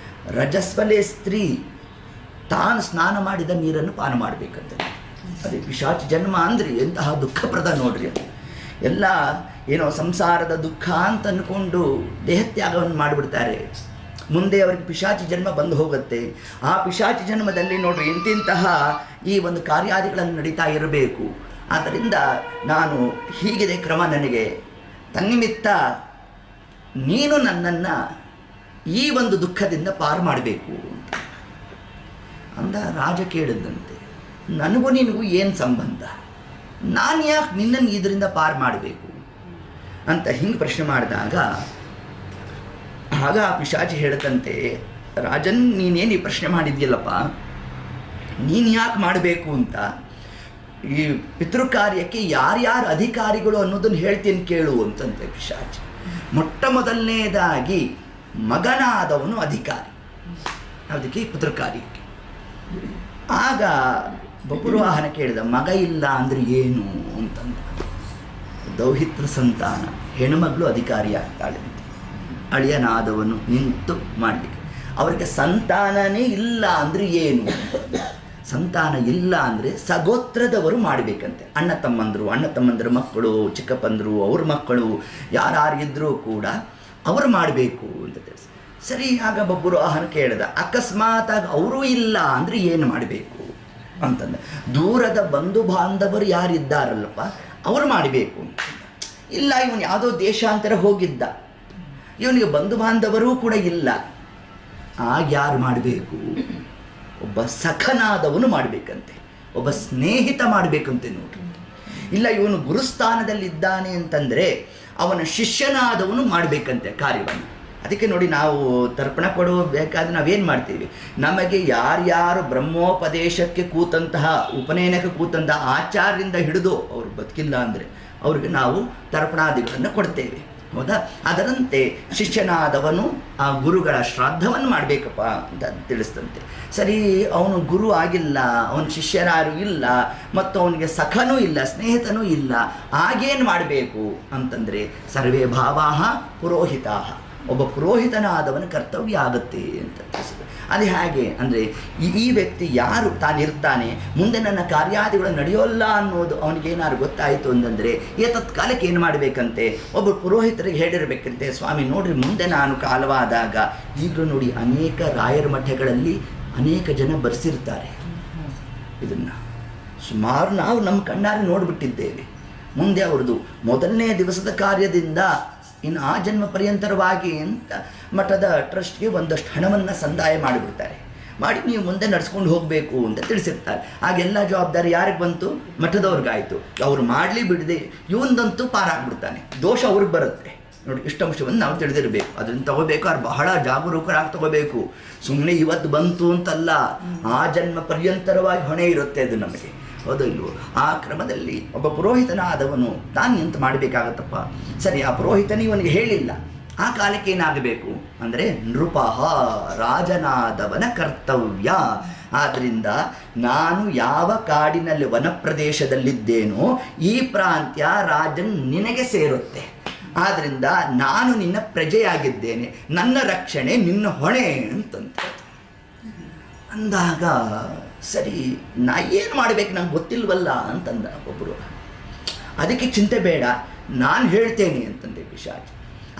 ರಜಸ್ವಲೆ ಸ್ತ್ರೀ ತಾನು ಸ್ನಾನ ಮಾಡಿದ ನೀರನ್ನು ಪಾನ ಮಾಡಬೇಕಂತ. ಅದೇ ಪಿಶಾಚಿ ಜನ್ಮ ಅಂದರೆ ಎಂತಹ ದುಃಖಪ್ರದ ನೋಡ್ರಿ. ಅದು ಎಲ್ಲ ಏನೋ ಸಂಸಾರದ ದುಃಖ ಅಂತ ಅಂದ್ಕೊಂಡು ದೇಹತ್ಯಾಗವನ್ನು ಮಾಡಿಬಿಡ್ತಾರೆ. ಮುಂದೆ ಅವರಿಗೆ ಪಿಶಾಚಿ ಜನ್ಮ ಬಂದು ಹೋಗುತ್ತೆ. ಆ ಪಿಶಾಚಿ ಜನ್ಮದಲ್ಲಿ ನೋಡ್ರಿ ಇಂತಿಂತಹ ಈ ಒಂದು ಕಾರ್ಯಾದಿಗಳನ್ನು ನಡೀತಾ ಇರಬೇಕು. ಆದ್ದರಿಂದ ನಾನು ಹೀಗಿದೆ ಕ್ರಮ ನನಗೆ, ತನ್ನಿಮಿತ್ತ ನೀನು ನನ್ನನ್ನು ಈ ಒಂದು ದುಃಖದಿಂದ ಪಾರು ಮಾಡಬೇಕು ಅಂದ. ರಾಜ ಕೇಳಿದಂತೆ, ನನಗೂ ನಿನಗೂ ಏನು ಸಂಬಂಧ, ನಾನು ಯಾಕೆ ನಿನ್ನನ್ನು ಇದರಿಂದ ಪಾರು ಮಾಡಬೇಕು ಅಂತ ಹಿಂಗೆ ಪ್ರಶ್ನೆ ಮಾಡಿದಾಗ ಆಗ ಆ ಪಿಶಾಚಿ ಹೇಳ್ತಂತೆ, ರಾಜನ್, ನೀನೇನು ಈ ಪ್ರಶ್ನೆ ಮಾಡಿದ್ಯಲ್ಲಪ್ಪ, ನೀನು ಯಾಕೆ ಮಾಡಬೇಕು ಅಂತ, ಈ ಪಿತೃಕಾರ್ಯಕ್ಕೆ ಯಾರ್ಯಾರು ಅಧಿಕಾರಿಗಳು ಅನ್ನೋದನ್ನು ಹೇಳ್ತೀನಿ ಕೇಳು ಅಂತಂತೆ ಪಿಶಾಚಿ. ಮೊಟ್ಟ ಮೊದಲನೇದಾಗಿ ಮಗನಾದವನು ಅಧಿಕಾರಿ ಅದಕ್ಕೆ ಪಿತೃಕಾರ್ಯಕ್ಕೆ. ಆಗ ಬಪುರುವಾಹನ ಕೇಳಿದ, ಮಗ ಇಲ್ಲ ಅಂದರೆ ಏನು ಅಂತಂದ. ದೌಹಿತ್ರ ಸಂತಾನ, ಹೆಣ್ಣುಮಗಳು ಅಧಿಕಾರಿಯಾಗ್ತಾಳೆ, ಅಳಿಯನಾದವನು ನಿಂತು ಮಾಡಲಿಕ್ಕೆ. ಅವರಿಗೆ ಸಂತಾನನೇ ಇಲ್ಲ ಅಂದರೆ ಏನು? ಸಂತಾನ ಇಲ್ಲ ಅಂದರೆ ಸಗೋತ್ರದವರು ಮಾಡಬೇಕಂತೆ. ಅಣ್ಣ ತಮ್ಮಂದರು ಮಕ್ಕಳು, ಚಿಕ್ಕಪ್ಪಂದರು, ಅವ್ರ ಮಕ್ಕಳು ಯಾರಿದ್ರೂ ಕೂಡ ಅವರು ಮಾಡಬೇಕು ಅಂತ ತಿಳಿಸಿ. ಸರಿ, ಆಗ ಬಪುರುವಾಹನ ಕೇಳಿದ, ಅಕಸ್ಮಾತಾಗಿ ಅವರೂ ಇಲ್ಲ ಅಂದರೆ ಏನು ಮಾಡಬೇಕು ಅಂತಂದ. ದೂರದ ಬಂಧು ಬಾಂಧವರು ಯಾರಿದ್ದಾರಲ್ಲಪ್ಪ ಅವರು ಮಾಡಬೇಕು ಅಂತ. ಇಲ್ಲ, ಇವನು ಯಾವುದೋ ದೇಶಾಂತರ ಹೋಗಿದ್ದ, ಇವನಿಗೆ ಬಂಧು ಬಾಂಧವರೂ ಕೂಡ ಇಲ್ಲ, ಆಗ ಯಾರು ಮಾಡಬೇಕು? ಒಬ್ಬ ಸಖನಾದವನು ಮಾಡಬೇಕಂತೆ, ಒಬ್ಬ ಸ್ನೇಹಿತ ಮಾಡಬೇಕಂತೆ ನೋಡ್ರಿ. ಇಲ್ಲ, ಇವನು ಗುರುಸ್ಥಾನದಲ್ಲಿದ್ದಾನೆ ಅಂತಂದರೆ ಅವನ ಶಿಷ್ಯನಾದವನು ಮಾಡಬೇಕಂತೆ ಕಾರ್ಯವನ್ನು. ಅದಕ್ಕೆ ನೋಡಿ, ನಾವು ತರ್ಪಣ ಕೊಡಬೇಕಾದ್ರೆ ನಾವೇನು ಮಾಡ್ತೀವಿ, ನಮಗೆ ಯಾರ್ಯಾರು ಬ್ರಹ್ಮೋಪದೇಶಕ್ಕೆ ಕೂತಂತಹ, ಉಪನಯನಕ್ಕೆ ಕೂತಂತಹ ಆಚಾರ್ಯರಿಂದ ಹಿಡಿದು ಅವರು ಬದುಕಿಲ್ಲ ಅಂದರೆ ಅವ್ರಿಗೆ ನಾವು ತರ್ಪಣಾದಿಗಳನ್ನು ಕೊಡ್ತೇವೆ, ಹೌದಾ? ಅದರಂತೆ ಶಿಷ್ಯನಾದವನು ಆ ಗುರುಗಳ ಶ್ರಾದ್ದವನ್ನು ಮಾಡಬೇಕಪ್ಪ ಅಂತ ತಿಳಿಸ್ತಂತೆ. ಸರಿ, ಅವನು ಗುರು ಆಗಿಲ್ಲ, ಅವನ ಶಿಷ್ಯರಾರು ಇಲ್ಲ, ಮತ್ತು ಅವನಿಗೆ ಸಖನೂ ಇಲ್ಲ, ಸ್ನೇಹಿತನೂ ಇಲ್ಲ, ಆಗೇನು ಮಾಡಬೇಕು ಅಂತಂದರೆ ಸರ್ವೇ ಭಾವಾಹ ಪುರೋಹಿತಾಹ, ಒಬ್ಬ ಪುರೋಹಿತನಾದವನ ಕರ್ತವ್ಯ ಆಗುತ್ತೆ ಅಂತ ತಿಳಿಸಿದೆ. ಅದು ಹೇಗೆ ಅಂದರೆ, ಈ ವ್ಯಕ್ತಿ ಯಾರು ತಾನಿರ್ತಾನೆ, ಮುಂದೆ ನನ್ನ ಕಾರ್ಯಾದಿಗಳು ನಡೆಯೋಲ್ಲ ಅನ್ನೋದು ಅವನಿಗೇನಾದ್ರು ಗೊತ್ತಾಯಿತು ಅಂತಂದರೆ ತತ್ಕಾಲಕ್ಕೆ ಏನು ಮಾಡಬೇಕಂತೆ, ಒಬ್ಬ ಪುರೋಹಿತರಿಗೆ ಹೇಳಿರಬೇಕಂತೆ, ಸ್ವಾಮಿ ನೋಡ್ರಿ, ಮುಂದೆ ನಾನು ಕಾಲವಾದಾಗ, ಈಗಲೂ ನೋಡಿ ಅನೇಕ ರಾಯರ ಮಠಗಳಲ್ಲಿ ಅನೇಕ ಜನ ಬರೆಸಿರ್ತಾರೆ ಇದನ್ನು, ಸುಮಾರು ನಾವು ನಮ್ಮ ಕಣ್ಣಾರೆ ನೋಡಿಬಿಟ್ಟಿದ್ದೇವೆ. ಮುಂದೆ ಅವ್ರದ್ದು ಮೊದಲನೇ ದಿವಸದ ಕಾರ್ಯದಿಂದ ಇನ್ನು ಆ ಜನ್ಮ ಪರ್ಯಂತರವಾಗಿ ಅಂತ ಮಠದ ಟ್ರಸ್ಟ್ಗೆ ಒಂದಷ್ಟು ಹಣವನ್ನು ಸಂದಾಯ ಮಾಡಿಬಿಡ್ತಾರೆ, ಮಾಡಿ ನೀವು ಮುಂದೆ ನಡೆಸ್ಕೊಂಡು ಹೋಗಬೇಕು ಅಂತ ತಿಳಿಸಿರ್ತಾರೆ. ಆಗೆಲ್ಲ ಜವಾಬ್ದಾರಿ ಯಾರಿಗೆ ಬಂತು? ಮಠದವ್ರಿಗಾಯಿತು. ಅವ್ರು ಮಾಡಲಿ ಬಿಡದೆ ಇವನದಂತೂ ಪಾರಾಗ್ಬಿಡ್ತಾನೆ, ದೋಷ ಅವ್ರಿಗೆ ಬರುತ್ತೆ. ನೋಡಿ, ಇಷ್ಟು ಅಂಶವನ್ನು ನಾವು ತಿಳಿದಿರಬೇಕು. ಅದನ್ನು ತಗೋಬೇಕಾದ್ರೆ ಬಹಳ ಜಾಗರೂಕರಾಗಿ ತಗೋಬೇಕು. ಸುಮ್ಮನೆ ಇವತ್ತು ಬಂತು ಅಂತಲ್ಲ, ಆ ಜನ್ಮ ಪರ್ಯಂತರವಾಗಿ ಹೊಣೆ ಇರುತ್ತೆ ಅದು ನಮಗೆ, ಹೌದು ಇಲ್ವೋ? ಆ ಕ್ರಮದಲ್ಲಿ ಒಬ್ಬ ಪುರೋಹಿತನಾದವನು ತಾನು ಎಂತ ಮಾಡಬೇಕಾಗತ್ತಪ್ಪ? ಸರಿ, ಆ ಪುರೋಹಿತನೇ ಇವನಿಗೆ ಹೇಳಿಲ್ಲ. ಆ ಕಾಲಕ್ಕೆ ಏನಾಗಬೇಕು ಅಂದರೆ ನೃಪಃ, ರಾಜನಾದವನ ಕರ್ತವ್ಯ. ಆದ್ದರಿಂದ ನಾನು ಯಾವ ಕಾಡಿನಲ್ಲಿ ವನಪ್ರದೇಶದಲ್ಲಿದ್ದೇನೋ ಈ ಪ್ರಾಂತ್ಯ ರಾಜನ್ ನಿನಗೆ ಸೇರುತ್ತೆ. ಆದ್ದರಿಂದ ನಾನು ನಿನ್ನ ಪ್ರಜೆಯಾಗಿದ್ದೇನೆ, ನನ್ನ ರಕ್ಷಣೆ ನಿನ್ನ ಹೊಣೆ ಅಂತಂತ ಅಂದಾಗ, ಸರಿ ನಾ ಏನು ಮಾಡಬೇಕು ನಂಗೆ ಗೊತ್ತಿಲ್ವಲ್ಲ ಅಂತಂದ ಒಬ್ಬರು. ಅದಕ್ಕೆ ಚಿಂತೆ ಬೇಡ, ನಾನು ಹೇಳ್ತೇನೆ ಅಂತಂದೆ ಪಿಶಾಚಿ.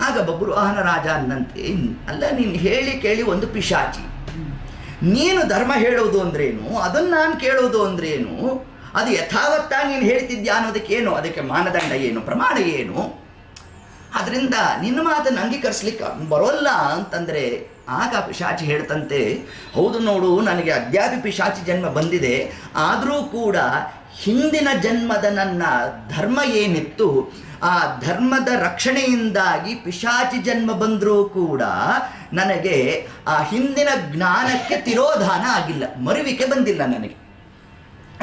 ಆಗ ಬಬ್ರುವಾಹನ ರಾಜ ಅನ್ನಂತೆ, ಅಲ್ಲ ನೀನು ಹೇಳಿ ಕೇಳಿ ಒಂದು ಪಿಶಾಚಿ, ನೀನು ಧರ್ಮ ಹೇಳೋದು ಅಂದ್ರೇನು, ಅದನ್ನು ನಾನು ಕೇಳೋದು ಅಂದ್ರೇನು, ಅದು ಯಥಾವತ್ತ ನೀನು ಹೇಳ್ತಿದ್ಯಾ ಅನ್ನೋದಕ್ಕೇನು, ಅದಕ್ಕೆ ಮಾನದಂಡ ಏನು, ಪ್ರಮಾಣ ಏನು? ಅದರಿಂದ ನಿನ್ನ ಮಾತನ್ನು ಅಂಗೀಕರಿಸ್ಲಿಕ್ಕೆ ಬರೋಲ್ಲ ಅಂತಂದರೆ ಆಗ ಪಿಶಾಚಿ ಹೇಳ್ತಂತೆ, ಹೌದು ನೋಡು, ನನಗೆ ಅದ್ಯಾಪಿ ಪಿಶಾಚಿ ಜನ್ಮ ಬಂದಿದೆ, ಆದರೂ ಕೂಡ ಹಿಂದಿನ ಜನ್ಮದ ನನ್ನ ಧರ್ಮ ಏನಿತ್ತು ಆ ಧರ್ಮದ ರಕ್ಷಣೆಯಿಂದಾಗಿ ಪಿಶಾಚಿ ಜನ್ಮ ಬಂದರೂ ಕೂಡ ನನಗೆ ಆ ಹಿಂದಿನ ಜ್ಞಾನಕ್ಕೆ ತಿರೋಧಾನ ಆಗಿಲ್ಲ, ಮರುವಿಕೆ ಬಂದಿಲ್ಲ ನನಗೆ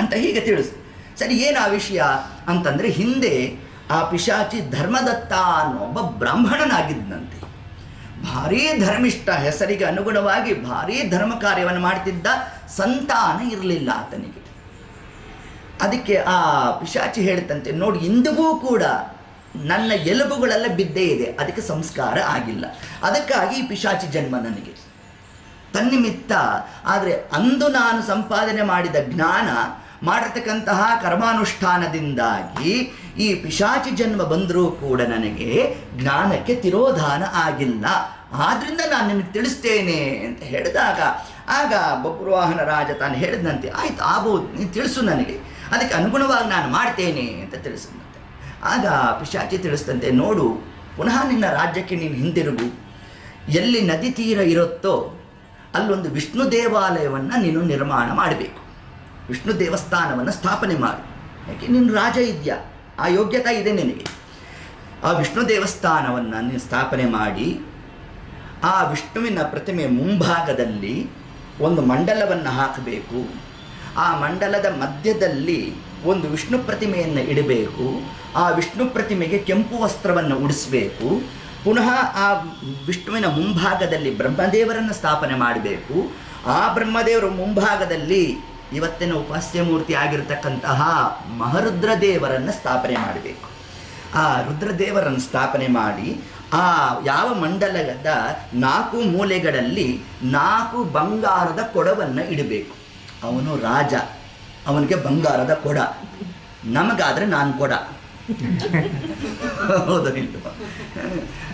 ಅಂತ ಹೀಗೆ ತಿಳಿಸು. ಸರಿ, ಏನು ಆ ವಿಷಯ ಅಂತಂದರೆ, ಹಿಂದೆ ಆ ಪಿಶಾಚಿ ಧರ್ಮದತ್ತ ಅನ್ನೋ ಒಬ್ಬ ಬ್ರಾಹ್ಮಣನಾಗಿದ್ದಂತೆ. ಭಾರೀ ಧರ್ಮಿಷ್ಠ, ಹೆಸರಿಗೆ ಅನುಗುಣವಾಗಿ ಭಾರೀ ಧರ್ಮ ಕಾರ್ಯವನ್ನು ಮಾಡ್ತಿದ್ದ, ಸಂತಾನ ಇರಲಿಲ್ಲ ಆತನಿಗೆ. ಅದಕ್ಕೆ ಆ ಪಿಶಾಚಿ ಹೇಳ್ತಂತೆ, ನೋಡಿ ಇಂದಿಗೂ ಕೂಡ ನನ್ನ ಎಲುಬುಗಳೆಲ್ಲ ಬಿದ್ದೇ ಇದೆ, ಅದಕ್ಕೆ ಸಂಸ್ಕಾರ ಆಗಿಲ್ಲ, ಅದಕ್ಕಾಗಿ ಈ ಪಿಶಾಚಿ ಜನ್ಮ ನನಗೆ ತನ್ನಿಮಿತ್ತ. ಆದರೆ ಅಂದು ನಾನು ಸಂಪಾದನೆ ಮಾಡಿದ ಜ್ಞಾನ, ಮಾಡಿರ್ತಕ್ಕಂತಹ ಕರ್ಮಾನುಷ್ಠಾನದಿಂದಾಗಿ ಈ ಪಿಶಾಚಿ ಜನ್ಮ ಬಂದರೂ ಕೂಡ ನನಗೆ ಜ್ಞಾನಕ್ಕೆ ತಿರೋಧಾನ ಆಗಿಲ್ಲ, ಆದ್ದರಿಂದ ನಾನು ನಿಮಗೆ ತಿಳಿಸ್ತೇನೆ ಅಂತ ಹೇಳಿದಾಗ, ಆಗ ಬಬ್ರುವಾಹನ ರಾಜ ತಾನು ಹೇಳಿದಂತೆ, ಆಯ್ತು ಆಗ್ಬೋದು, ನೀನು ತಿಳಿಸು ನನಗೆ, ಅದಕ್ಕೆ ಅನುಗುಣವಾಗಿ ನಾನು ಮಾಡ್ತೇನೆ ಅಂತ ತಿಳಿಸಿದಂತೆ. ಆಗ ಪಿಶಾಚಿ ತಿಳಿಸ್ತಂತೆ, ನೋಡು, ಪುನಃ ನಿನ್ನ ರಾಜ್ಯಕ್ಕೆ ನೀನು ಹಿಂದಿರುಗು, ಎಲ್ಲಿ ನದಿ ತೀರ ಇರುತ್ತೋ ಅಲ್ಲೊಂದು ವಿಷ್ಣು ದೇವಾಲಯವನ್ನು ನೀನು ನಿರ್ಮಾಣ ಮಾಡಬೇಕು, ವಿಷ್ಣು ದೇವಸ್ಥಾನವನ್ನು ಸ್ಥಾಪನೆ ಮಾಡು, ಯಾಕೆ ನೀನು ರಾಜ ಇದೆಯಾ, ಆ ಯೋಗ್ಯತೆ ಇದೆ ನಿನಗೆ. ಆ ವಿಷ್ಣು ದೇವಸ್ಥಾನವನ್ನು ನೀನು ಸ್ಥಾಪನೆ ಮಾಡಿ, ಆ ವಿಷ್ಣುವಿನ ಪ್ರತಿಮೆ ಮುಂಭಾಗದಲ್ಲಿ ಒಂದು ಮಂಡಲವನ್ನು ಹಾಕಬೇಕು, ಆ ಮಂಡಲದ ಮಧ್ಯದಲ್ಲಿ ಒಂದು ವಿಷ್ಣು ಪ್ರತಿಮೆಯನ್ನು ಇಡಬೇಕು, ಆ ವಿಷ್ಣು ಪ್ರತಿಮೆಗೆ ಕೆಂಪು ವಸ್ತ್ರವನ್ನು ಉಡಿಸಬೇಕು, ಪುನಃ ಆ ವಿಷ್ಣುವಿನ ಮುಂಭಾಗದಲ್ಲಿ ಬ್ರಹ್ಮದೇವರನ್ನು ಸ್ಥಾಪನೆ ಮಾಡಬೇಕು, ಆ ಬ್ರಹ್ಮದೇವರ ಮುಂಭಾಗದಲ್ಲಿ ಇವತ್ತಿನ ಉಪಾಸ್ಯ ಮೂರ್ತಿ ಆಗಿರತಕ್ಕಂತಹ ಮಹಾರುದ್ರದೇವರನ್ನು ಸ್ಥಾಪನೆ ಮಾಡಬೇಕು. ಆ ರುದ್ರದೇವರನ್ನು ಸ್ಥಾಪನೆ ಮಾಡಿ, ಆ ಯಾವ ಮಂಡಲದ 4 ಮೂಲೆಗಳಲ್ಲಿ 4 ಬಂಗಾರದ ಕೊಡವನ್ನು ಇಡಬೇಕು. ಅವನು ರಾಜ, ಅವನಿಗೆ ಬಂಗಾರದ ಕೊಡ, ನಮಗಾದರೆ ನಾನು ಕೊಡ, ಹೌದಲ್ಲ?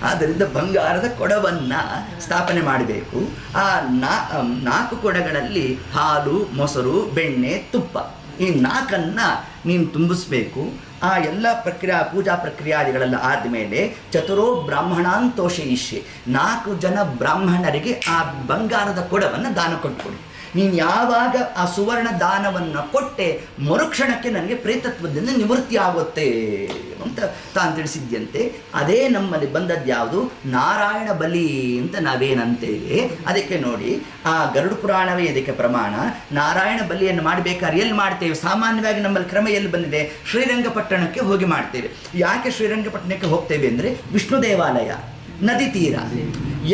ಆದ್ದರಿಂದ ಬಂಗಾರದ ಕೊಡವನ್ನು ಸ್ಥಾಪನೆ ಮಾಡಬೇಕು. ಆ 4 ಕೊಡಗಳಲ್ಲಿ ಹಾಲು, ಮೊಸರು, ಬೆಣ್ಣೆ, ತುಪ್ಪ, ಈ 4 ನೀನು ತುಂಬಿಸ್ಬೇಕು. ಆ ಎಲ್ಲ ಪೂಜಾ ಪ್ರಕ್ರಿಯಾದಿಗಳೆಲ್ಲ ಆದಮೇಲೆ ಚತುರೋ ಬ್ರಾಹ್ಮಣಾಂತೋಷಯಿಷ್ಯೆ, 4 ಜನ ಬ್ರಾಹ್ಮಣರಿಗೆ ಆ ಬಂಗಾರದ ಕೊಡವನ್ನು ದಾನ ಕೊಟ್ಕೊಡು. ನೀನು ಯಾವಾಗ ಆ ಸುವರ್ಣ ದಾನವನ್ನು ಕೊಟ್ಟೆ, ಮರುಕ್ಷಣಕ್ಕೆ ನನಗೆ ಪ್ರೇತತ್ವದಿಂದ ನಿವೃತ್ತಿ ಆಗುತ್ತೆ ಅಂತ ತಾನು ತಿಳಿಸಿದ್ಯಂತೆ. ಅದೇ ನಮ್ಮಲ್ಲಿ ಬಂದದ್ದು ಯಾವುದು, ನಾರಾಯಣ ಬಲಿ ಅಂತ ನಾವೇನಂತೇವೆ. ಅದಕ್ಕೆ ನೋಡಿ, ಆ ಗರುಡ ಪುರಾಣವೇ ಇದಕ್ಕೆ ಪ್ರಮಾಣ. ನಾರಾಯಣ ಬಲಿಯನ್ನು ಮಾಡಬೇಕಾದ್ರೆ ಎಲ್ಲಿ ಮಾಡ್ತೇವೆ? ಸಾಮಾನ್ಯವಾಗಿ ನಮ್ಮಲ್ಲಿ ಕ್ರಮ ಎಲ್ಲಿ ಬಂದಿದೆ? ಶ್ರೀರಂಗಪಟ್ಟಣಕ್ಕೆ ಹೋಗಿ ಮಾಡ್ತೇವೆ. ಯಾಕೆ ಶ್ರೀರಂಗಪಟ್ಟಣಕ್ಕೆ ಹೋಗ್ತೇವೆ ಅಂದರೆ, ವಿಷ್ಣು ದೇವಾಲಯ, ನದಿ ತೀರ,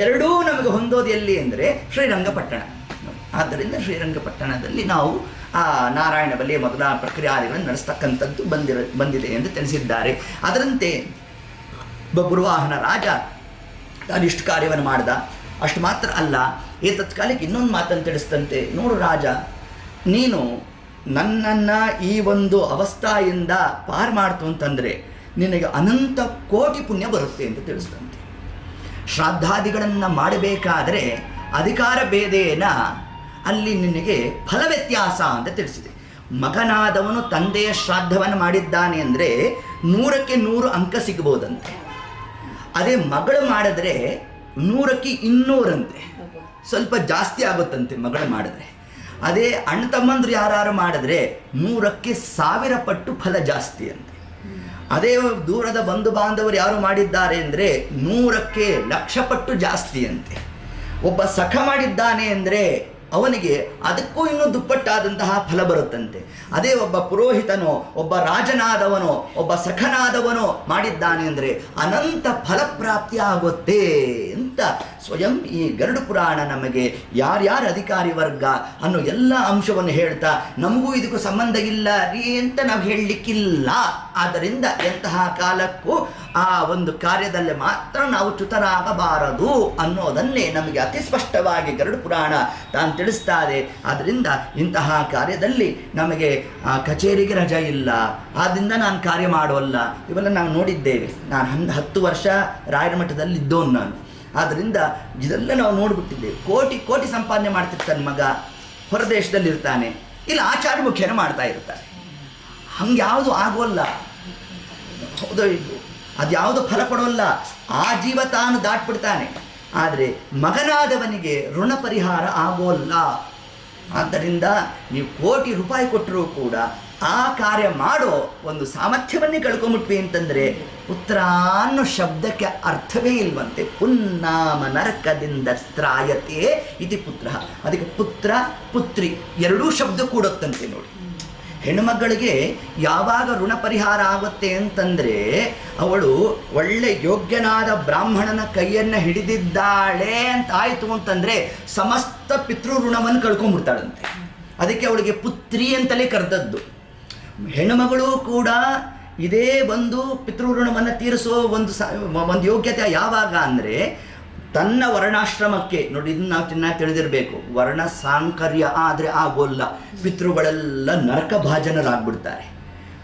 ಎರಡೂ ನಮಗೆ ಹೊಂದೋದು ಎಲ್ಲಿ ಅಂದರೆ ಶ್ರೀರಂಗಪಟ್ಟಣ. ಆದ್ದರಿಂದ ಶ್ರೀರಂಗಪಟ್ಟಣದಲ್ಲಿ ನಾವು ಆ ನಾರಾಯಣ ಬಲಿಯ ಮೊದಲ ಪ್ರಕ್ರಿಯೆಗಳನ್ನು ನಡೆಸ್ತಕ್ಕಂಥದ್ದು ಬಂದಿದೆ ಎಂದು ತಿಳಿಸಿದ್ದಾರೆ. ಅದರಂತೆ ಬಬ್ರುವಾಹನ ರಾಜ ತಾನಿಷ್ಟು ಕಾರ್ಯವನ್ನು ಮಾಡ್ದ. ಅಷ್ಟು ಮಾತ್ರ ಅಲ್ಲ, ಈ ತತ್ಕಾಲಕ್ಕೆ ಇನ್ನೊಂದು ಮಾತನ್ನು ತಿಳಿಸ್ತಂತೆ, ನೋಡು ರಾಜ, ನೀನು ನನ್ನನ್ನು ಈ ಒಂದು ಅವಸ್ಥೆಯಿಂದ ಪಾರು ಮಾಡ್ತು ಅಂತಂದರೆ ನಿನಗೆ ಅನಂತ ಕೋಟಿ ಪುಣ್ಯ ಬರುತ್ತೆ ಅಂತ ತಿಳಿಸ್ತಂತೆ. ಶ್ರಾದ್ದಾದಿಗಳನ್ನು ಮಾಡಬೇಕಾದರೆ ಅಧಿಕಾರ ಭೇದೇನ ಅಲ್ಲಿ ನಿನಗೆ ಫಲ ವ್ಯತ್ಯಾಸ ಅಂತ ತಿಳಿಸಿದೆ. ಮಗನಾದವನು ತಂದೆಯ ಶ್ರಾದ್ದವನ್ನು ಮಾಡಿದ್ದಾನೆ ಅಂದರೆ 100ಕ್ಕೆ 100 ಅಂಕ ಸಿಗ್ಬೋದಂತೆ. ಅದೇ ಮಗಳು ಮಾಡಿದ್ರೆ 100ಕ್ಕೆ 200 ಅಂತೆ, ಸ್ವಲ್ಪ ಜಾಸ್ತಿ ಆಗುತ್ತಂತೆ ಮಗಳು ಮಾಡಿದ್ರೆ. ಅದೇ ಅಣ್ಣ ತಮ್ಮಂದ್ರು ಯಾರು ಮಾಡಿದ್ರೆ 100ಕ್ಕೆ 1000 ಪಟ್ಟು ಫಲ ಜಾಸ್ತಿ ಅಂತೆ. ಅದೇ ದೂರದ ಬಂಧು ಬಾಂಧವರು ಯಾರು ಮಾಡಿದ್ದಾರೆ ಅಂದರೆ 100ಕ್ಕೆ 1,00,000 ಪಟ್ಟು ಜಾಸ್ತಿ ಅಂತೆ. ಒಬ್ಬ ಸಖ ಮಾಡಿದ್ದಾನೆ ಅಂದರೆ ಅವನಿಗೆ ಅದಕ್ಕೂ ಇನ್ನೂ ದುಪ್ಪಟ್ಟಾದಂತಹ ಫಲ ಬರುತ್ತಂತೆ. ಅದೇ ಒಬ್ಬ ಪುರೋಹಿತನೋ, ಒಬ್ಬ ರಾಜನಾದವನೋ, ಒಬ್ಬ ಸಖನಾದವನೋ ಮಾಡಿದ್ದಾನೆ ಅಂದರೆ ಅನಂತ ಫಲಪ್ರಾಪ್ತಿ ಆಗುತ್ತೆ ಅಂತ ಸ್ವಯಂ ಈ ಗರುಡ ಪುರಾಣ ನಮಗೆ ಯಾರ್ಯಾರ ಅಧಿಕಾರಿ ವರ್ಗ ಅನ್ನೋ ಎಲ್ಲ ಅಂಶವನ್ನು ಹೇಳ್ತಾ, ನಮಗೂ ಇದಕ್ಕೂ ಸಂಬಂಧ ಇಲ್ಲ ರೀ ಅಂತ ನಾವು ಹೇಳಲಿಕ್ಕಿಲ್ಲ. ಆದ್ದರಿಂದ ಎಂತಹ ಕಾಲಕ್ಕೂ ಆ ಒಂದು ಕಾರ್ಯದಲ್ಲಿ ಮಾತ್ರ ನಾವು ಚ್ಯುತರಾಗಬಾರದು ಅನ್ನೋದನ್ನೇ ನಮಗೆ ಅತಿ ಸ್ಪಷ್ಟವಾಗಿ ಗರುಡ ಪುರಾಣ ತಾನು ತಿಳಿಸ್ತಾರೆ. ಆದ್ದರಿಂದ ಇಂತಹ ಕಾರ್ಯದಲ್ಲಿ ನಮಗೆ ಕಚೇರಿಗೆ ರಜೆ ಇಲ್ಲ, ಆದ್ದರಿಂದ ನಾನು ಕಾರ್ಯ ಮಾಡೋಲ್ಲ, ಇವೆಲ್ಲ ನಾವು ನೋಡಿದ್ದೇವೆ. ನಾನು 10 ವರ್ಷ ರಾಯರ ಮಠದಲ್ಲಿ ಇದ್ದವನು ನಾನು. ಆದ್ದರಿಂದ ಇದೆಲ್ಲ ನಾವು ನೋಡಿಬಿಟ್ಟಿದ್ದೇವೆ. ಕೋಟಿ ಸಂಪಾದನೆ ಮಾಡ್ತಿರ್ತಾನೆ ಮಗ, ಹೊರದೇಶದಲ್ಲಿರ್ತಾನೆ, ಇಲ್ಲ ಆಚಾರ್ಯ ಮುಖೇನ ಮಾಡ್ತಾ ಇರ್ತಾರೆ. ಹಂಗೆ ಯಾವುದು ಆಗೋಲ್ಲ. ಹೌದೋ ಇದು ಅದು ಯಾವುದು ಫಲ ಕೊಡೋಲ್ಲ. ಆ ಜೀವ ತಾನು ದಾಟ್ಬಿಡ್ತಾನೆ. ಆದರೆ ಮಗನಾದವನಿಗೆ ಋಣ ಪರಿಹಾರ ಆಗೋಲ್ಲ. ಆದ್ದರಿಂದ ನೀವು ಕೋಟಿ ರೂಪಾಯಿ ಕೊಟ್ಟರೂ ಕೂಡ ಆ ಕಾರ್ಯ ಮಾಡೋ ಒಂದು ಸಾಮರ್ಥ್ಯವನ್ನೇ ಕಳ್ಕೊಂಬಿಟ್ವಿ ಅಂತಂದರೆ ಪುತ್ರ ಅನ್ನೋ ಶಬ್ದಕ್ಕೆ ಅರ್ಥವೇ ಇಲ್ವಂತೆ. ಪುನ್ನಾಮ ನರಕದಿಂದ ತ್ರಾಯತೆ ಇತಿ ಪುತ್ರ. ಅದಕ್ಕೆ ಪುತ್ರ ಪುತ್ರಿ ಎರಡೂ ಶಬ್ದ ಕೂಡುತ್ತಂತೆ ನೋಡಿ. ಹೆಣ್ಣುಮಗಳಿಗೆ ಯಾವಾಗ ಋಣ ಪರಿಹಾರ ಆಗುತ್ತೆ ಅಂತಂದರೆ ಅವಳು ಒಳ್ಳೆ ಯೋಗ್ಯನಾದ ಬ್ರಾಹ್ಮಣನ ಕೈಯನ್ನು ಹಿಡಿದಿದ್ದಾಳೆ ಅಂತ ಆಯಿತು ಅಂತಂದರೆ ಸಮಸ್ತ ಪಿತೃ ಋಣವನ್ನು ಕಳ್ಕೊಂಡ್ಬಿಡ್ತಾಳಂತೆ. ಅದಕ್ಕೆ ಅವಳಿಗೆ ಪುತ್ರಿ ಅಂತಲೇ ಕರೆದದ್ದು. ಹೆಣ್ಣುಮಗಳು ಕೂಡ ಇದೇ ಒಂದು ಪಿತೃ ಋಣವನ್ನು ತೀರಿಸೋ ಒಂದು ಯೋಗ್ಯತೆ ಯಾವಾಗ ಅಂದರೆ ತನ್ನ ವರ್ಣಾಶ್ರಮಕ್ಕೆ ನೋಡಿ. ಇದನ್ನು ನಾವು ಚೆನ್ನಾಗಿ ತಿಳಿದಿರಬೇಕು. ವರ್ಣ ಸಾಂಕರ್ಯ ಆದರೆ ಆಗೋಲ್ಲ. ಪಿತೃಗಳೆಲ್ಲ ನರಕ ಭಾಜನರಾಗ್ಬಿಡ್ತಾರೆ.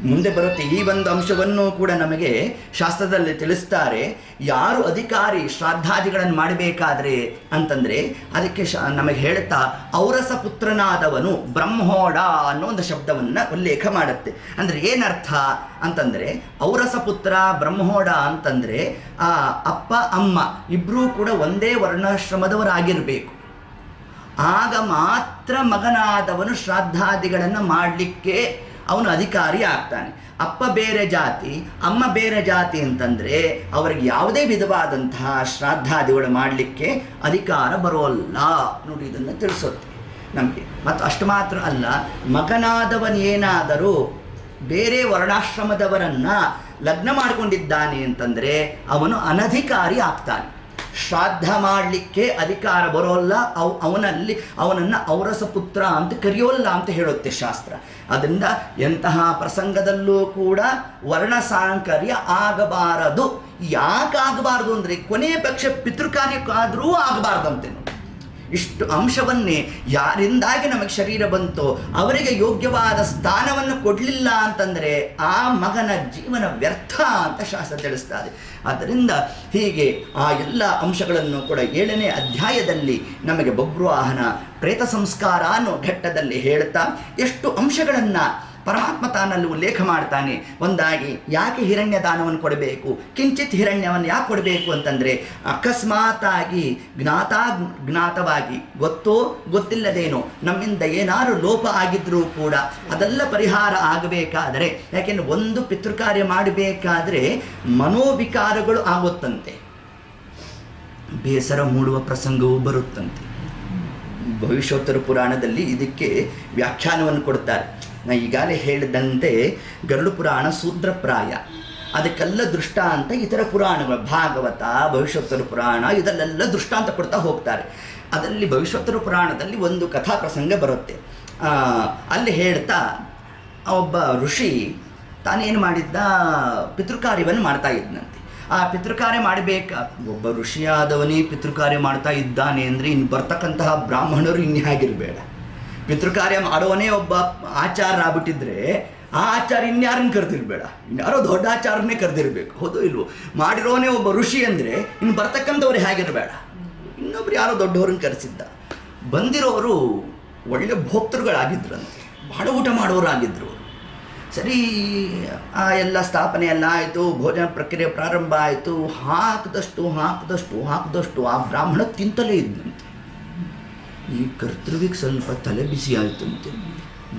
ಮುಂದೆ ಬರುತ್ತೆ ಈ ಒಂದು ಅಂಶವನ್ನು ಕೂಡ ನಮಗೆ ಶಾಸ್ತ್ರದಲ್ಲಿ ತಿಳಿಸ್ತಾರೆ. ಯಾರು ಅಧಿಕಾರಿ ಶ್ರಾದ್ದಾದಿಗಳನ್ನು ಮಾಡಬೇಕಾದ್ರೆ ಅಂತಂದರೆ ಅದಕ್ಕೆ ನಮಗೆ ಹೇಳ್ತಾ ಔರಸ ಪುತ್ರನಾದವನು ಬ್ರಹ್ಮೋಡ ಅನ್ನೋ ಒಂದು ಶಬ್ದವನ್ನು ಉಲ್ಲೇಖ ಮಾಡುತ್ತೆ. ಅಂದರೆ ಏನರ್ಥ ಅಂತಂದರೆ ಔರಸ ಪುತ್ರ ಬ್ರಹ್ಮೋಡ ಅಂತಂದರೆ ಆ ಅಪ್ಪ ಅಮ್ಮ ಇಬ್ಬರೂ ಕೂಡ ಒಂದೇ ವರ್ಣಾಶ್ರಮದವರಾಗಿರಬೇಕು. ಆಗ ಮಾತ್ರ ಮಗನಾದವನು ಶ್ರಾದ್ದಾದಿಗಳನ್ನು ಮಾಡಲಿಕ್ಕೆ ಅವನು ಅಧಿಕಾರಿ ಆಗ್ತಾನೆ. ಅಪ್ಪ ಬೇರೆ ಜಾತಿ ಅಮ್ಮ ಬೇರೆ ಜಾತಿ ಅಂತಂದರೆ ಅವರಿಗೆ ಯಾವುದೇ ವಿಧವಾದಂತಹ ಶ್ರಾದ್ದಾದಿಗಳು ಮಾಡಲಿಕ್ಕೆ ಅಧಿಕಾರ ಬರೋಲ್ಲ ನೋಡಿ. ಇದನ್ನು ತಿಳಿಸುತ್ತೆ ನಮಗೆ. ಮತ್ತು ಅಷ್ಟು ಮಾತ್ರ ಅಲ್ಲ, ಮಗನಾದವನೇನಾದರೂ ಬೇರೆ ವರ್ಣಾಶ್ರಮದವರನ್ನು ಲಗ್ನ ಮಾಡಿಕೊಂಡಿದ್ದಾನೆ ಅಂತಂದರೆ ಅವನು ಅನಧಿಕಾರಿ ಆಗ್ತಾನೆ. ಶ್ರಾದ್ದ ಮಾಡಲಿಕ್ಕೆ ಅಧಿಕಾರ ಬರೋಲ್ಲ. ಅವನನ್ನು ಔರಸ ಪುತ್ರ ಅಂತ ಕರೆಯೋಲ್ಲ ಅಂತ ಹೇಳುತ್ತೆ ಶಾಸ್ತ್ರ. ಅದರಿಂದ ಎಂತಹ ಪ್ರಸಂಗದಲ್ಲೂ ಕೂಡ ವರ್ಣ ಸಾಂಕರ್ಯ ಆಗಬಾರದು. ಯಾಕೆ ಆಗಬಾರ್ದು ಅಂದರೆ ಕೊನೆಯ ಪಕ್ಷ ಪಿತೃಕಾರ್ಯಕ್ಕಾದರೂ ಆಗಬಾರ್ದಂತೆ. ಇಷ್ಟು ಅಂಶವನ್ನೇ ಯಾರಿಂದಾಗಿ ನಮಗೆ ಶರೀರ ಬಂತೋ ಅವರಿಗೆ ಯೋಗ್ಯವಾದ ಸ್ಥಾನವನ್ನು ಕೊಡಲಿಲ್ಲ ಅಂತಂದರೆ ಆ ಮಗನ ಜೀವನ ವ್ಯರ್ಥ ಅಂತ ಶಾಸ್ತ್ರ ತಿಳಿಸ್ತಾರೆ. ಆದ್ದರಿಂದ ಹೀಗೆ ಆ ಎಲ್ಲ ಅಂಶಗಳನ್ನು ಕೂಡ 7ನೇ ಅಧ್ಯಾಯದಲ್ಲಿ ನಮಗೆ ಬಬ್ರುವಾಹನ ಪ್ರೇತ ಸಂಸ್ಕಾರ ಅನ್ನೋ ಘಟ್ಟದಲ್ಲಿ ಹೇಳ್ತಾ ಎಷ್ಟು ಅಂಶಗಳನ್ನು ಪರಮಾತ್ಮ ತಾನಲ್ಲಿ ಉಲ್ಲೇಖ ಮಾಡ್ತಾನೆ. ಒಂದಾಗಿ ಯಾಕೆ ಹಿರಣ್ಯ ದಾನವನ್ನು ಕೊಡಬೇಕು, ಕಿಂಚಿತ್ ಹಿರಣ್ಯವನ್ನು ಯಾಕೆ ಕೊಡಬೇಕು ಅಂತಂದರೆ ಅಕಸ್ಮಾತಾಗಿ ಜ್ಞಾತವಾಗಿ ಗೊತ್ತೋ ಗೊತ್ತಿಲ್ಲದೇನೋ ನಮ್ಮಿಂದ ಏನಾದರೂ ಲೋಪ ಆಗಿದ್ರೂ ಕೂಡ ಅದೆಲ್ಲ ಪರಿಹಾರ ಆಗಬೇಕಾದರೆ, ಯಾಕೆಂದರೆ ಒಂದು ಪಿತೃಕಾರ್ಯ ಮಾಡಬೇಕಾದ್ರೆ ಮನೋವಿಕಾರಗಳು ಆಗುತ್ತಂತೆ, ಬೇಸರ ಮೂಡುವ ಪ್ರಸಂಗವೂ ಬರುತ್ತಂತೆ. ಭವಿಷ್ಯೋತ್ತರ ಪುರಾಣದಲ್ಲಿ ಇದಕ್ಕೆ ವ್ಯಾಖ್ಯಾನವನ್ನು ಕೊಡ್ತಾರೆ. ನಾ ಈಗಾಗಲೇ ಹೇಳಿದಂತೆ ಗರುಡ ಪುರಾಣ ಶೂದ್ರಪ್ರಾಯ, ಅದಕ್ಕೆಲ್ಲ ದೃಷ್ಟಾಂತ ಇತರ ಪುರಾಣಗಳು ಭಾಗವತ, ಭವಿಷ್ಯೋತ್ತರ ಪುರಾಣ ಇದಲ್ಲೆಲ್ಲ ದೃಷ್ಟಾಂತ ಕೊಡ್ತಾ ಹೋಗ್ತಾರೆ. ಅದರಲ್ಲಿ ಭವಿಷ್ಯೋತ್ತರ ಪುರಾಣದಲ್ಲಿ ಒಂದು ಕಥಾ ಪ್ರಸಂಗ ಬರುತ್ತೆ. ಅಲ್ಲಿ ಹೇಳ್ತಾ ಒಬ್ಬ ಋಷಿ ತಾನೇನು ಮಾಡಿದ್ದ, ಪಿತೃಕಾರ್ಯವನ್ನು ಮಾಡ್ತಾ ಇದ್ದಂತೆ. ಆ ಪಿತೃಕಾರ್ಯ ಒಬ್ಬ ಋಷಿಯಾದವನೇ ಪಿತೃಕಾರ್ಯ ಮಾಡ್ತಾ ಇದ್ದಾನೆ ಅಂದರೆ ಇನ್ನು ಬರ್ತಕ್ಕಂತಹ ಬ್ರಾಹ್ಮಣರು ಇನ್ಯಾಗಿರಬೇಡ. ಪಿತೃಕಾರ್ಯ ಮಾಡೋವನೇ ಒಬ್ಬ ಆಚಾರ ಆಗ್ಬಿಟ್ಟಿದ್ರೆ ಆ ಆಚಾರ ಇನ್ಯಾರನ್ನು ಕರೆದಿರಬೇಡ, ಇನ್ಯಾರೋ ದೊಡ್ಡ ಆಚಾರನ್ನೇ ಕರೆದಿರಬೇಕು. ಹೌದು ಇಲ್ವೋ? ಮಾಡಿರೋನೇ ಒಬ್ಬ ಋಷಿ ಅಂದರೆ ಇನ್ನು ಬರ್ತಕ್ಕಂಥವ್ರು ಹೇಗಿರಬೇಡ, ಇನ್ನೊಬ್ರು ಯಾರೋ ದೊಡ್ಡವ್ರನ್ನ ಕರೆಸಿದ್ದ. ಬಂದಿರೋರು ಒಳ್ಳೆ ಭೋಕ್ತೃಗಳಾಗಿದ್ರಂತೆ, ಬಹಳ ಊಟ ಮಾಡೋರಾಗಿದ್ದರು. ಸರಿ, ಆ ಎಲ್ಲ ಸ್ಥಾಪನೆ ಎಲ್ಲ ಆಯಿತು, ಭೋಜನ ಪ್ರಕ್ರಿಯೆ ಪ್ರಾರಂಭ ಆಯಿತು. ಹಾಕಿದಷ್ಟು ಆ ಬ್ರಾಹ್ಮಣ ತಿಂತಲೇ ಇದ್ದಂತೆ. ಈ ಕರ್ತೃವಿಗೆ ಸ್ವಲ್ಪ ತಲೆ ಬಿಸಿ ಆಯಿತಂತೆ.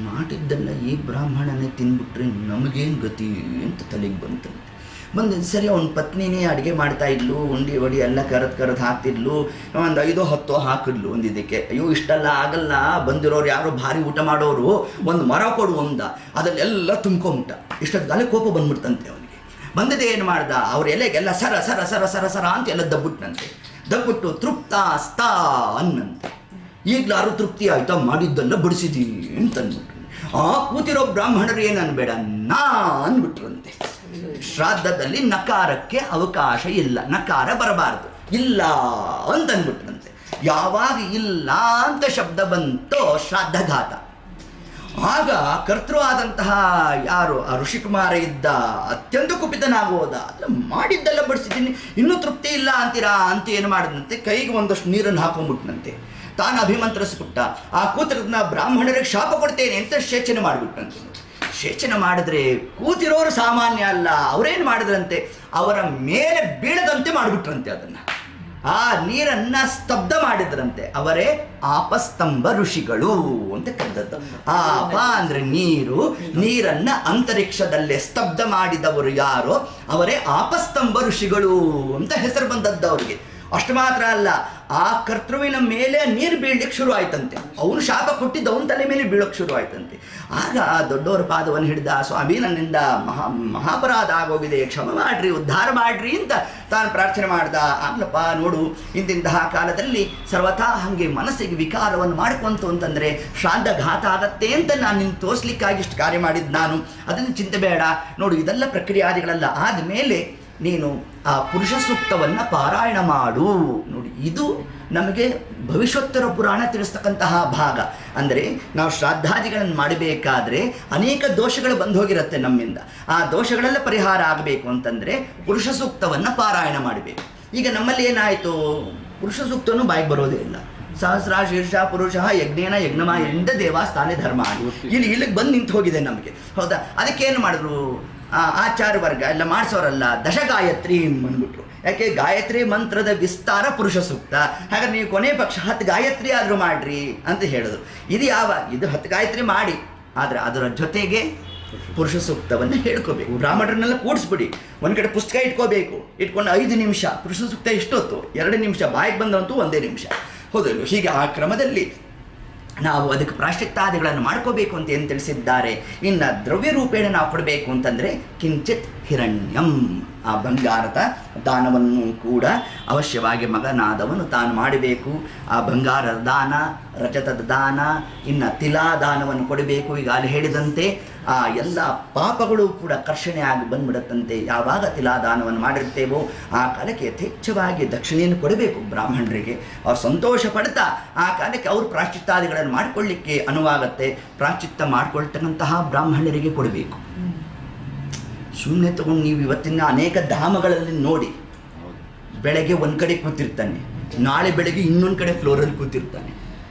ಮಾಡಿದ್ದೆಲ್ಲ ಈ ಬ್ರಾಹ್ಮಣನೇ ತಿಂದ್ಬಿಟ್ರೆ ನಮಗೇನು ಗತಿ ಅಂತ ತಲೆಗೆ ಬಂತಂತೆ. ಬಂದು ಸರಿ ಅವನ ಪತ್ನಿನೇ ಅಡುಗೆ ಮಾಡ್ತಾ ಇದ್ಲು, ಉಂಡಿ ಒಡಿ ಎಲ್ಲ ಕರೆದು ಹಾಕ್ತಿದ್ಲು, ಒಂದು 5-10 ಹಾಕಿದ್ಲು ಒಂದು ಇದಕ್ಕೆ. ಅಯ್ಯೋ ಇಷ್ಟೆಲ್ಲ ಆಗಲ್ಲ, ಬಂದಿರೋರು ಯಾರೋ ಭಾರಿ ಊಟ ಮಾಡೋರು, ಒಂದು ಮರ ಕೊಡು ಅಂದ, ಅದಲ್ಲೆಲ್ಲ ತುಂಬ್ಕೊಂಬಿಟ್ಟ. ಇಷ್ಟೊತ್ತಿಗೆ ಕೋಪ ಬಂದ್ಬಿಡ್ತಂತೆ ಅವನಿಗೆ. ಬಂದದೇ ಏನು ಮಾಡ್ದ, ಅವ್ರ ಎಲೆಗೆಲ್ಲ ಸರ ಸರ ಸರ ಸರ ಸರ ಅಂತ ಎಲ್ಲ ದಬ್ಬಿಟ್ನಂತೆ. ದಬ್ಬಿಟ್ಟು ತೃಪ್ತ ಸ್ತಾ ಅನ್ನಂತೆ. ಈಗಲಾರು ತೃಪ್ತಿ ಆಯ್ತಾ, ಮಾಡಿದ್ದೆಲ್ಲ ಬಡಿಸಿದೀನಿ ಅಂತ ಅಂದ್ಬಿಟ್ರು. ಆ ಕೂತಿರೋ ಬ್ರಾಹ್ಮಣರು ಏನು ಅನ್ಬೇಡ, ನಾ ಅಂದ್ಬಿಟ್ರಂತೆ. ಶ್ರಾದ್ದದಲ್ಲಿ ನಕಾರಕ್ಕೆ ಅವಕಾಶ ಇಲ್ಲ, ನಕಾರ ಬರಬಾರದು, ಇಲ್ಲ ಅಂತ ಅಂದ್ಬಿಟ್ರಂತೆ. ಯಾವಾಗ ಇಲ್ಲ ಅಂತ ಶಬ್ದ ಬಂತೋ ಶ್ರಾದ್ದಘಾತ. ಆಗ ಕರ್ತೃ ಆದಂತಹ ಯಾರು ಆ ಋಷಿಕುಮಾರ ಇದ್ದ ಅತ್ಯಂತ ಕುಪಿತನಾಗೋದ. ಅಲ್ಲ ಮಾಡಿದ್ದೆಲ್ಲ ಬಡಿಸಿದ್ದೀನಿ, ಇನ್ನೂ ತೃಪ್ತಿ ಇಲ್ಲ ಅಂತೀರಾ ಅಂತ ಏನು ಮಾಡಿದಂತೆ, ಕೈಗೆ ಒಂದಷ್ಟು ನೀರನ್ನು ಹಾಕೊಂಡ್ಬಿಟ್ನಂತೆ. ತಾನು ಅಭಿಮಂತ್ರಿಸ್ಬಿಟ್ಟ. ಆ ಕೂತಿರೋದನ್ನ ಬ್ರಾಹ್ಮಣರಿಗೆ ಶಾಪ ಕೊಡ್ತೇನೆ ಅಂತ ಶೇಚನೆ ಮಾಡಿಬಿಟ್ಟಂತೆ. ಶೇಚನೆ ಮಾಡಿದ್ರೆ ಕೂತಿರೋರು ಸಾಮಾನ್ಯ ಅಲ್ಲ, ಅವರೇನು ಮಾಡಿದ್ರಂತೆ, ಅವರ ಮೇಲೆ ಬೀಳದಂತೆ ಮಾಡಿಬಿಟ್ರಂತೆ. ಅದನ್ನು ಆ ನೀರನ್ನು ಸ್ತಬ್ಧ ಮಾಡಿದ್ರಂತೆ. ಅವರೇ ಆಪಸ್ತಂಭ ಋಷಿಗಳು ಅಂತ ಕರೆದದ್ದು. ಆಪ ಅಂದರೆ ನೀರು, ನೀರನ್ನು ಅಂತರಿಕ್ಷದಲ್ಲೇ ಸ್ತಬ್ಧ ಮಾಡಿದವರು ಯಾರೋ ಅವರೇ ಆಪಸ್ತಂಭ ಋಷಿಗಳು ಅಂತ ಹೆಸರು ಬಂದದ್ದು ಅವರಿಗೆ. ಅಷ್ಟು ಮಾತ್ರ ಅಲ್ಲ, ಆ ಕರ್ತೃವಿನ ಮೇಲೆ ನೀರು ಬೀಳಲಿಕ್ಕೆ ಶುರು ಆಯ್ತಂತೆ. ಅವನು ಶಾಪ ಕೊಟ್ಟಿದ್ದು ಅವನ ತಲೆ ಮೇಲೆ ಬೀಳೋಕ್ಕೆ ಶುರು ಆಯ್ತಂತೆ. ಆಗ ದೊಡ್ಡವರ ಪಾದವನ್ನು ಹಿಡಿದ, ಸ್ವಾಮಿ ನನ್ನಿಂದ ಮಹಾಪರಾಧ ಆಗೋಗಿದೆ, ಕ್ಷಮ ಮಾಡ್ರಿ, ಉದ್ಧಾರ ಮಾಡ್ರಿ ಅಂತ ತಾನು ಪ್ರಾರ್ಥನೆ ಮಾಡ್ದ. ಆಗ್ಲಪ್ಪ ನೋಡು, ಇಂತಿಂತಹ ಕಾಲದಲ್ಲಿ ಸರ್ವಥಾ ಹಾಗೆ ಮನಸ್ಸಿಗೆ ವಿಕಾರವನ್ನು ಮಾಡ್ಕೊಂತು ಅಂತಂದರೆ ಶ್ರಾದ್ದಘಾತ ಆಗತ್ತೆ ಅಂತ ನಾನು ನಿನ್ನ ತೋರಿಸ್ಲಿಕ್ಕಾಗಿ ಇಷ್ಟು ಕಾರ್ಯ ಮಾಡಿದ್ದು ನಾನು. ಅದನ್ನು ಚಿಂತೆ ಬೇಡ ನೋಡು, ಇದೆಲ್ಲ ಪ್ರಕ್ರಿಯಾದಿಗಳೆಲ್ಲ ಆದಮೇಲೆ ನೀನು ಆ ಪುರುಷ ಸೂಕ್ತವನ್ನು ಪಾರಾಯಣ ಮಾಡು. ನೋಡಿ, ಇದು ನಮಗೆ ಭವಿಷ್ಯೋತ್ತರ ಪುರಾಣ ತಿಳಿಸ್ತಕ್ಕಂತಹ ಭಾಗ. ಅಂದರೆ ನಾವು ಶ್ರಾದ್ದಾದಿಗಳನ್ನು ಮಾಡಬೇಕಾದ್ರೆ ಅನೇಕ ದೋಷಗಳು ಬಂದು ಹೋಗಿರುತ್ತೆ ನಮ್ಮಿಂದ. ಆ ದೋಷಗಳೆಲ್ಲ ಪರಿಹಾರ ಆಗಬೇಕು ಅಂತಂದರೆ ಪುರುಷ ಸೂಕ್ತವನ್ನು ಪಾರಾಯಣ ಮಾಡಬೇಕು. ಈಗ ನಮ್ಮಲ್ಲಿ ಏನಾಯಿತು, ಪುರುಷ ಸೂಕ್ತನೂ ಬಾಯಿಗೆ ಬರೋದೇ ಇಲ್ಲ. ಸಹಸ್ರ ಶೀರ್ಷ ಪುರುಷ ಯಜ್ಞೇನ ಯಜ್ಞಮ ಎಂದ ದೇವಸ್ಥಾನೇ ಧರ್ಮ ಇಲ್ಲಿಗೆ ಬಂದು ನಿಂತು ಹೋಗಿದೆ ನಮಗೆ. ಹೌದಾ? ಅದಕ್ಕೇನು ಮಾಡಿದ್ರು ಆಚಾರ್ಯ ವರ್ಗ ಎಲ್ಲ ಮಾಡಿಸೋರಲ್ಲ, ದಶಗಾಯತ್ರಿ ಅಂದ್ಬಿಟ್ರು. ಯಾಕೆ, ಗಾಯತ್ರಿ ಮಂತ್ರದ ವಿಸ್ತಾರ ಪುರುಷ ಸೂಕ್ತ. ಹಾಗಾದ್ರೆ ನೀವು ಕೊನೆ ಪಕ್ಷ 10 ಗಾಯತ್ರಿ ಆದರೂ ಮಾಡ್ರಿ ಅಂತ ಹೇಳಿದ್ರು. ಇದು 10 ಗಾಯತ್ರಿ ಮಾಡಿ, ಆದರೆ ಅದರ ಜೊತೆಗೆ ಪುರುಷ ಸೂಕ್ತವನ್ನು ಹೇಳ್ಕೋಬೇಕು. ಬ್ರಾಹ್ಮಣರನ್ನೆಲ್ಲ ಕೂಡಿಸ್ಬಿಡಿ, ಒಂದು ಕಡೆ ಪುಸ್ತಕ ಇಟ್ಕೋಬೇಕು. ಇಟ್ಕೊಂಡು 5 ನಿಮಿಷ ಪುರುಷ ಸೂಕ್ತ ಎಷ್ಟೊತ್ತು, 2 ನಿಮಿಷ, ಬಾಯಿಗೆ ಬಂದಂತೂ 1 ನಿಮಿಷ. ಹೌದಲ್ಲ? ಹೀಗೆ ಆ ಕ್ರಮದಲ್ಲಿ ನಾವು ಅದಕ್ಕೆ ಪ್ರಾಶ್ಚಿತ್ತಾದಿಗಳನ್ನು ಮಾಡ್ಕೋಬೇಕು ಅಂತ ಏನು ತಿಳಿಸಿದ್ದಾರೆ. ಇನ್ನು ದ್ರವ್ಯ ರೂಪೇಣ ನಾವು ಕೊಡಬೇಕು ಅಂತಂದರೆ ಕಿಂಚಿತ್ ಹಿರಣ್ಯಂ, ಆ ಬಂಗಾರದ ದಾನವನ್ನು ಕೂಡ ಅವಶ್ಯವಾಗಿ ಮಗನಾದವನು ತಾನು ಮಾಡಬೇಕು. ಆ ಬಂಗಾರದ ದಾನ, ರಜತದ ದಾನ, ಇನ್ನು ತಿಲಾದಾನವನ್ನು ಕೊಡಬೇಕು. ಈಗ ಅಲ್ಲಿ ಹೇಳಿದಂತೆ ಆ ಎಲ್ಲ ಪಾಪಗಳು ಕೂಡ ಕರ್ಷಣೆ ಆಗಿ ಬಂದ್ಬಿಡುತ್ತಂತೆ. ಯಾವಾಗ ತಿಲಾದಾನವನ್ನು ಮಾಡಿರ್ತೇವೋ ಆ ಕಾಲಕ್ಕೆ ಯಥೇಚ್ಛವಾಗಿ ದಕ್ಷಿಣೆಯನ್ನು ಕೊಡಬೇಕು ಬ್ರಾಹ್ಮಣರಿಗೆ. ಅವ್ರು ಸಂತೋಷ ಪಡ್ತಾ ಆ ಕಾಲಕ್ಕೆ ಅವರು ಪ್ರಾಶ್ಚಿತ್ತಾದಿಗಳನ್ನು ಮಾಡಿಕೊಳ್ಳಿಕ್ಕೆ ಅನುವಾಗತ್ತೆ. ಪ್ರಾಶ್ಚಿತ್ತ ಮಾಡಿಕೊಳ್ತಕ್ಕಂತಹ ಬ್ರಾಹ್ಮಣರಿಗೆ ಕೊಡಬೇಕು. ಸುಮ್ಮನೆ ತಗೊಂಡು ನೀವು ಇವತ್ತಿನ ಅನೇಕ ಧಾಮಗಳಲ್ಲಿ ನೋಡಿ, ಬೆಳಗ್ಗೆ ಒಂದು ಕಡೆ ಕೂತಿರ್ತಾನೆ, ನಾಳೆ ಬೆಳಗ್ಗೆ ಇನ್ನೊಂದು ಕಡೆ ಫ್ಲೋರಲ್ಲಿ ಕೂತಿರ್ತಾನೆ.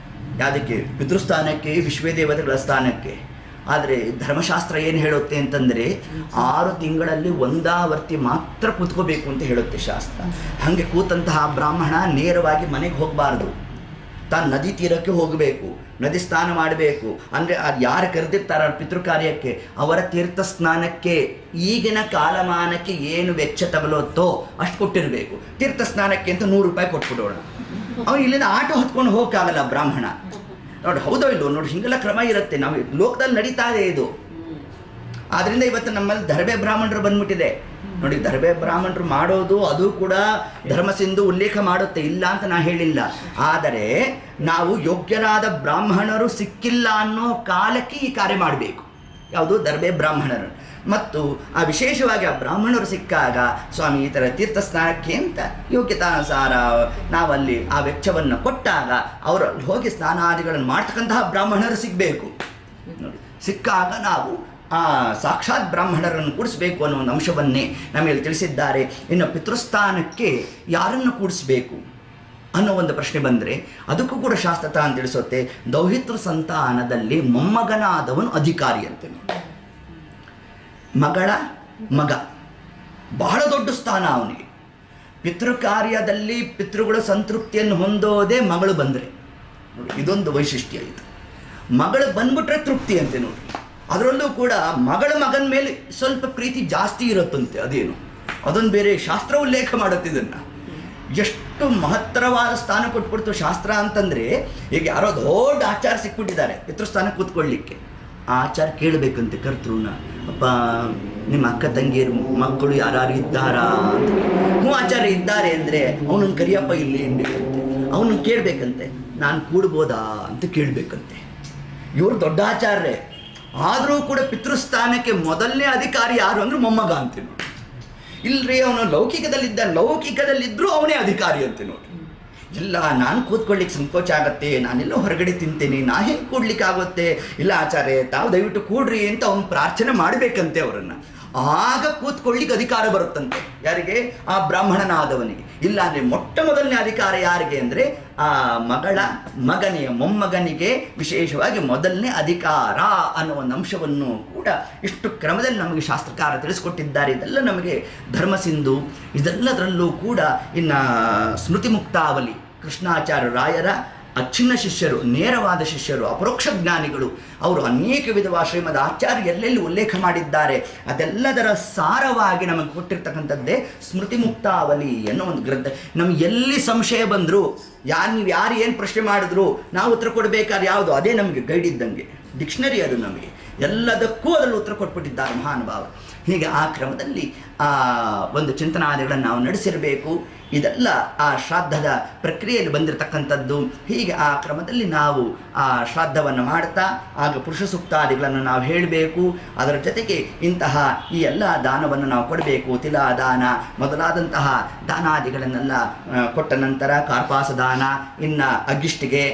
ಯಾವುದಕ್ಕೆ? ಪಿತೃಸ್ಥಾನಕ್ಕೆ, ವಿಶ್ವದೇವತೆಗಳ ಸ್ಥಾನಕ್ಕೆ. ಆದರೆ ಧರ್ಮಶಾಸ್ತ್ರ ಏನು ಹೇಳುತ್ತೆ ಅಂತಂದರೆ 6 ತಿಂಗಳಲ್ಲಿ ಒಂದಾವರ್ತಿ ಮಾತ್ರ ಕೂತ್ಕೋಬೇಕು ಅಂತ ಹೇಳುತ್ತೆ ಶಾಸ್ತ್ರ. ಹಾಗೆ ಕೂತಂತಹ ಬ್ರಾಹ್ಮಣ ನೇರವಾಗಿ ಮನೆಗೆ ಹೋಗಬಾರ್ದು, ತಾನು ನದಿ ತೀರಕ್ಕೆ ಹೋಗಬೇಕು, ನದಿ ಸ್ನಾನ ಮಾಡಬೇಕು. ಅಂದರೆ ಅದು ಯಾರು ಕರೆದಿರ್ತಾರ ಪಿತೃ ಕಾರ್ಯಕ್ಕೆ ಅವರ ತೀರ್ಥ ಸ್ನಾನಕ್ಕೆ ಈಗಿನ ಕಾಲಮಾನಕ್ಕೆ ಏನು ವೆಚ್ಚ ತಗಲುತ್ತೋ ಅಷ್ಟು ಕೊಟ್ಟಿರಬೇಕು. ತೀರ್ಥ ಸ್ನಾನಕ್ಕೆ ಅಂತ 100 ರೂಪಾಯಿ ಕೊಟ್ಬಿಡೋಣ. ಅವನು ಇಲ್ಲಿಂದ ಆಟೋ ಹೊತ್ಕೊಂಡು ಹೋಗೋಕ್ಕಾಗಲ್ಲ ಬ್ರಾಹ್ಮಣ. ನೋಡಿ, ಹೌದೋ ಇಲ್ಲೋ ನೋಡಿ, ಹಿಂಗೆಲ್ಲ ಕ್ರಮ ಇರುತ್ತೆ. ನಾವು ಲೋಕದಲ್ಲಿ ನಡೀತಾ ಇದೆ ಇದು. ಆದ್ದರಿಂದ ಇವತ್ತು ನಮ್ಮಲ್ಲಿ ದರ್ಬೆ ಬ್ರಾಹ್ಮಣರು ಬಂದ್ಬಿಟ್ಟಿದೆ ನೋಡಿ. ದರ್ಬೆ ಬ್ರಾಹ್ಮಣರು ಮಾಡೋದು ಅದು ಕೂಡ ಧರ್ಮಸಿಂಧು ಉಲ್ಲೇಖ ಮಾಡುತ್ತೆ, ಇಲ್ಲ ಅಂತ ನಾ ಹೇಳಿಲ್ಲ. ಆದರೆ ನಾವು ಯೋಗ್ಯರಾದ ಬ್ರಾಹ್ಮಣರು ಸಿಕ್ಕಿಲ್ಲ ಅನ್ನೋ ಕಾಲಕ್ಕೆ ಈ ಕಾರ್ಯ ಮಾಡಬೇಕು. ಯಾವುದು? ದರ್ಬೆ ಬ್ರಾಹ್ಮಣರು. ಮತ್ತು ಆ ವಿಶೇಷವಾಗಿ ಆ ಬ್ರಾಹ್ಮಣರು ಸಿಕ್ಕಾಗ ಸ್ವಾಮಿ ಈ ಥರ ತೀರ್ಥ ಸ್ನಾನಕ್ಕೆ ಅಂತ ಯೋಗ್ಯತಾನುಸಾರ ನಾವಲ್ಲಿ ಆ ವೆಚ್ಚವನ್ನು ಕೊಟ್ಟಾಗ ಅವರು ಹೋಗಿ ಸ್ನಾನಾದಿಗಳನ್ನು ಮಾಡ್ತಕ್ಕಂತಹ ಬ್ರಾಹ್ಮಣರು ಸಿಗಬೇಕು ನೋಡಿ. ಸಿಕ್ಕಾಗ ನಾವು ಆ ಸಾಕ್ಷಾತ್ ಬ್ರಾಹ್ಮಣರನ್ನು ಕೂಡಿಸ್ಬೇಕು ಅನ್ನೋ ಒಂದು ಅಂಶವನ್ನೇ ನಮಗೆ ತಿಳಿಸಿದ್ದಾರೆ. ಇನ್ನು ಪಿತೃಸ್ಥಾನಕ್ಕೆ ಯಾರನ್ನು ಕೂಡಿಸ್ಬೇಕು ಅನ್ನೋ ಒಂದು ಪ್ರಶ್ನೆ ಬಂದರೆ ಅದಕ್ಕೂ ಕೂಡ ಶಾಸ್ತ್ರ ಅಂತ ತಿಳಿಸುತ್ತೆ. ದೌಹಿತೃ ಸಂತಾನದಲ್ಲಿ ಮೊಮ್ಮಗನಾದವನು ಅಧಿಕಾರಿ ಅಂತ. ಮಗಳ ಮಗ ಬಹಳ ದೊಡ್ಡ ಸ್ಥಾನ ಅವನಿಗೆ. ಪಿತೃ ಕಾರ್ಯದಲ್ಲಿ ಪಿತೃಗಳ ಸಂತೃಪ್ತಿಯನ್ನು ಹೊಂದೋದೇ ಮಗಳು ಬಂದರೆ, ಇದೊಂದು ವೈಶಿಷ್ಟ್ಯ ಇದು. ಮಗಳು ಬಂದ್ಬಿಟ್ರೆ ತೃಪ್ತಿ ಅಂತೆ ನೋಡಿ. ಅದರಲ್ಲೂ ಕೂಡ ಮಗನ ಮೇಲೆ ಸ್ವಲ್ಪ ಪ್ರೀತಿ ಜಾಸ್ತಿ ಇರುತ್ತಂತೆ. ಅದೇನು ಅದೊಂದು ಬೇರೆ ಶಾಸ್ತ್ರ ಉಲ್ಲೇಖ ಮಾಡುತ್ತೆ ಇದನ್ನು. ಎಷ್ಟು ಮಹತ್ತರವಾದ ಸ್ಥಾನ ಕೊಟ್ಬಿಡ್ತು ಶಾಸ್ತ್ರ ಅಂತಂದರೆ, ಈಗ ಯಾರೋ ದೊಡ್ಡ ಆಚಾರ ಸಿಕ್ಬಿಟ್ಟಿದ್ದಾರೆ ಪಿತೃಸ್ಥಾನಕ್ಕೆ ಕೂತ್ಕೊಳ್ಳಿಕ್ಕೆ. ಆ ಆಚಾರ ಕೇಳಬೇಕಂತೆ ಕರ್ತೃನ, ಅಪ್ಪ ನಿಮ್ಮ ಅಕ್ಕ ತಂಗಿಯರು ಮಕ್ಕಳು ಯಾರು ಇದ್ದಾರಾ ಅಂತ. ಹ್ಞೂ ಆಚಾರ್ಯ ಇದ್ದಾರೆ ಅಂದರೆ ಅವನನ್ನು ಕರಿಯಪ್ಪ ಇಲ್ಲಿ ಅನ್ಬೇಕಂತೆ. ಅವನನ್ನು ಕೇಳಬೇಕಂತೆ, ನಾನು ಕೂಡ್ಬೋದಾ ಅಂತ ಕೇಳಬೇಕಂತೆ. ಇವರು ದೊಡ್ಡ ಆಚಾರ್ಯರೇ, ಆದರೂ ಕೂಡ ಪಿತೃಸ್ಥಾನಕ್ಕೆ ಮೊದಲನೇ ಅಧಿಕಾರಿ ಯಾರು ಅಂದರೆ ಮೊಮ್ಮಗ ಅಂತೆ ನೋಡಿ. ಇಲ್ಲರಿ ಅವನು ಲೌಕಿಕದಲ್ಲಿದ್ದರೂ ಅವನೇ ಅಧಿಕಾರಿ ಅಂತೆ ನೋಡಿ. ಇಲ್ಲ ನಾನು ಕೂತ್ಕೊಳ್ಳಿಕ್ಕೆ ಸಂಕೋಚ ಆಗತ್ತೆ, ನಾನೆಲ್ಲೋ ಹೊರಗಡೆ ತಿಂತೇನೆ, ನಾ ಹೆಂಗೆ ಕೂಡ್ಲಿಕ್ಕೆ ಆಗುತ್ತೆ, ಇಲ್ಲ ಆಚಾರ್ಯ ತಾವು ದಯವಿಟ್ಟು ಕೂಡ್ರಿ ಅಂತ ಅವನು ಪ್ರಾರ್ಥನೆ ಮಾಡಬೇಕಂತೆ ಅವರನ್ನು. ಆಗ ಕೂತ್ಕೊಳ್ಳಿಕ್ಕೆ ಅಧಿಕಾರ ಬರುತ್ತಂತೆ. ಯಾರಿಗೆ? ಆ ಬ್ರಾಹ್ಮಣನಾದವನಿಗೆ. ಇಲ್ಲ ಅಂದರೆ ಮೊಟ್ಟ ಮೊದಲನೇ ಅಧಿಕಾರ ಯಾರಿಗೆ ಅಂದರೆ ಆ ಮೊಮ್ಮಗನಿಗೆ ವಿಶೇಷವಾಗಿ ಮೊದಲನೇ ಅಧಿಕಾರ ಅನ್ನೋ ಒಂದು ಅಂಶವನ್ನು ಕೂಡ ಇಷ್ಟು ಕ್ರಮದಲ್ಲಿ ನಮಗೆ ಶಾಸ್ತ್ರಕಾರ ತಿಳಿಸ್ಕೊಟ್ಟಿದ್ದಾರೆ. ಇದೆಲ್ಲ ನಮಗೆ ಧರ್ಮಸಿಂಧು, ಇದೆಲ್ಲದರಲ್ಲೂ ಕೂಡ ಇನ್ನು ಸ್ಮೃತಿ ಮುಕ್ತಾವಲಿ ಕೃಷ್ಣಾಚಾರ್ಯ ರಾಯರ ಅಚ್ಛಿನ್ನ ಶಿಷ್ಯರು, ನೇರವಾದ ಶಿಷ್ಯರು, ಅಪರೋಕ್ಷ ಜ್ಞಾನಿಗಳು, ಅವರು ಅನೇಕ ವಿಧವಾದ ಶ್ರೀಮದ್ ಆಚಾರ್ಯ ಎಲ್ಲೆಲ್ಲಿ ಉಲ್ಲೇಖ ಮಾಡಿದ್ದಾರೆ ಅದೆಲ್ಲದರ ಸಾರವಾಗಿ ನಮಗೆ ಕೊಟ್ಟಿರ್ತಕ್ಕಂಥದ್ದೇ ಸ್ಮೃತಿ ಮುಕ್ತಾವಲಿ ಅನ್ನೋ ಒಂದು ಗ್ರಂಥ. ನಮ್ಗೆ ಎಲ್ಲಿ ಸಂಶಯ ಬಂದರೂ ನೀವು ಯಾರು ಏನು ಪ್ರಶ್ನೆ ಮಾಡಿದ್ರು ನಾವು ಉತ್ತರ ಕೊಡಬೇಕಾದ್ರೆ ಯಾವುದು ಅದೇ ನಮಗೆ ಗೈಡ್ ಇದ್ದಂಗೆ, ಡಿಕ್ಷನರಿ ಅದು ನಮಗೆ ಎಲ್ಲದಕ್ಕೂ ಅದರಲ್ಲಿ ಉತ್ತರ ಕೊಟ್ಬಿಟ್ಟಿದ್ದಾರೆ ಮಹಾನುಭಾವ. ಹೀಗೆ ಆ ಕ್ರಮದಲ್ಲಿ ಒಂದು ಚಿಂತನಾದಿಗಳನ್ನು ನಾವು ನಡೆಸಿರಬೇಕು. ಇದೆಲ್ಲ ಆ ಶ್ರಾದ್ದದ ಪ್ರಕ್ರಿಯೆಯಲ್ಲಿ ಬಂದಿರತಕ್ಕಂಥದ್ದು. ಹೀಗೆ ಆ ಕ್ರಮದಲ್ಲಿ ನಾವು ಆ ಶ್ರಾದ್ದವನ್ನು ಮಾಡ್ತಾ ಆಗ ಪುರುಷ ಸೂಕ್ತಾದಿಗಳನ್ನು ನಾವು ಹೇಳಬೇಕು. ಅದರ ಜೊತೆಗೆ ಇಂತಹ ಈ ಎಲ್ಲ ದಾನವನ್ನು ನಾವು ಕೊಡಬೇಕು. ತಿಲಾದಾನ ಮೊದಲಾದಂತಹ ದಾನಾದಿಗಳನ್ನೆಲ್ಲ ಕೊಟ್ಟ ನಂತರ ಕಾರ್ಪಾಸ ದಾನ, ಇನ್ನು ಅಗ್ಗಿಷ್ಟಿಗೆ,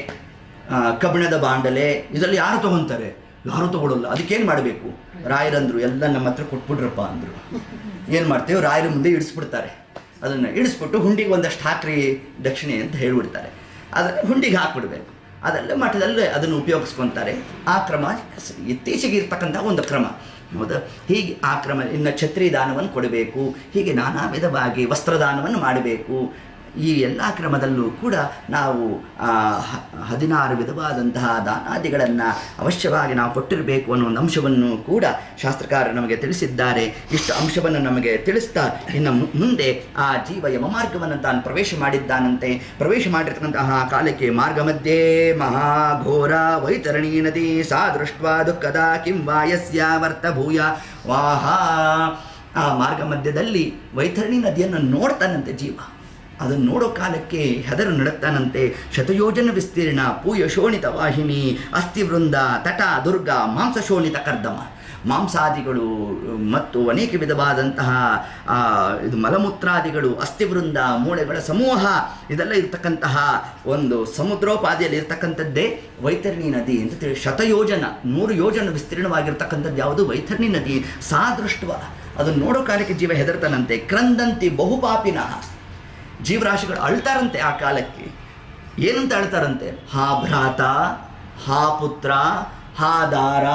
ಕಬ್ಬಿಣದ ಬಾಂಡಲೆ, ಇದರಲ್ಲಿ ಯಾರು ತೊಗೊತಾರೆ? ಯಾರು ತೊಗೊಳ್ಳಲ್ಲ. ಅದಕ್ಕೇನು ಮಾಡಬೇಕು? ರಾಯರಂದರು ಎಲ್ಲ ನಮ್ಮ ಹತ್ರ ಕೊಟ್ಬಿಡ್ರಪ್ಪ ಅಂದರು. ಏನು ಮಾಡ್ತೇವೆ? ರಾಯರ ಮುಂದೆ ಇಡಿಸ್ಬಿಡ್ತಾರೆ. ಅದನ್ನು ಇಡಿಸ್ಬಿಟ್ಟು ಹುಂಡಿಗೆ ಒಂದಷ್ಟು ಹಾಕ್ರಿ ದಕ್ಷಿಣೆ ಅಂತ ಹೇಳಿಬಿಡ್ತಾರೆ. ಅದನ್ನು ಹುಂಡಿಗೆ ಹಾಕ್ಬಿಡ್ಬೇಕು. ಅದೆಲ್ಲ ಮಠದಲ್ಲಿ ಅದನ್ನು ಉಪಯೋಗಿಸ್ಕೊತಾರೆ. ಆ ಕ್ರಮ ಇತ್ತೀಚೆಗೆ ಇರ್ತಕ್ಕಂಥ ಒಂದು ಕ್ರಮ. ಹೌದಾ? ಹೀಗೆ ಆ ಕ್ರಮ. ಇನ್ನು ಛತ್ರಿ ದಾನವನ್ನು ಕೊಡಬೇಕು. ಹೀಗೆ ನಾನಾ ವಿಧವಾಗಿ ವಸ್ತ್ರದಾನವನ್ನು ಮಾಡಬೇಕು. ಈ ಎಲ್ಲ ಕ್ರಮದಲ್ಲೂ ಕೂಡ ನಾವು 16 ವಿಧವಾದಂತಹ ದಾನಾದಿಗಳನ್ನು ಅವಶ್ಯವಾಗಿ ನಾವು ಕೊಟ್ಟಿರಬೇಕು ಅನ್ನೋ ಒಂದು ಅಂಶವನ್ನು ಕೂಡ ಶಾಸ್ತ್ರಕಾರರು ನಮಗೆ ತಿಳಿಸಿದ್ದಾರೆ. ಇಷ್ಟು ಅಂಶವನ್ನು ನಮಗೆ ತಿಳಿಸ್ತಾ ಇನ್ನು ಮುಂದೆ ಆ ಜೀವ ಯಮ ಮಾರ್ಗವನ್ನು ತಾನು ಪ್ರವೇಶ ಮಾಡಿದ್ದಾನಂತೆ. ಪ್ರವೇಶ ಮಾಡಿರ್ತಕ್ಕಂತಹ ಕಾಲಕ್ಕೆ ಮಾರ್ಗ ಮಧ್ಯೆ ಮಹಾಘೋರ ವೈತರಣಿ ನದಿ ಸಾ ದೃಷ್ಟ ದುಃಖದ ಕಿಂ ವಾಯಸ್ಯ ವರ್ತ ಭೂಯ ವಾಹ. ಆ ಮಾರ್ಗ ಮಧ್ಯದಲ್ಲಿ ವೈತರಣಿ ನದಿಯನ್ನು ನೋಡ್ತಾನಂತೆ ಜೀವ. ಅದನ್ನು ನೋಡೋ ಕಾಲಕ್ಕೆ ಹೆದರು ನಡುತ್ತಾನಂತೆ. ಶತಯೋಜನ ವಿಸ್ತೀರ್ಣ ಪೂಯ ಶೋಣಿತ ವಾಹಿನಿ ಅಸ್ಥಿವೃಂದ ತಟ ದುರ್ಗ ಮಾಂಸಶೋಣಿತ ಕರ್ದಮ. ಮಾಂಸಾದಿಗಳು ಮತ್ತು ಅನೇಕ ವಿಧವಾದಂತಹ ಇದು ಮಲಮೂತ್ರಾದಿಗಳು, ಅಸ್ಥಿವೃಂದ, ಮೂಳೆಗಳ ಸಮೂಹ, ಇದೆಲ್ಲ ಇರ್ತಕ್ಕಂತಹ ಒಂದು ಸಮುದ್ರೋಪಾದಿಯಲ್ಲಿ ಇರ್ತಕ್ಕಂಥದ್ದೇ ವೈತರಣಿ ನದಿ ಅಂತ ತಿಳಿ. ಶತಯೋಜನ 100 ಯೋಜನ ವಿಸ್ತೀರ್ಣವಾಗಿರ್ತಕ್ಕಂಥದ್ದು ಯಾವುದು? ವೈತರಣಿ ನದಿ. ಸಾದೃಷ್ಟ ಅದನ್ನು ನೋಡೋ ಕಾಲಕ್ಕೆ ಜೀವ ಹೆದರ್ತಾನಂತೆ. ಕ್ರಂದಂತಿ ಬಹುಪಾಪಿನಃ. ಜೀವರಾಶಿಗಳು ಅಳ್ತಾರಂತೆ ಆ ಕಾಲಕ್ಕೆ. ಏನಂತ ಅಳ್ತಾರಂತೆ? ಹಾ ಭ್ರಾತ, ಹಾ ಪುತ್ರ, ಹಾ ದಾರ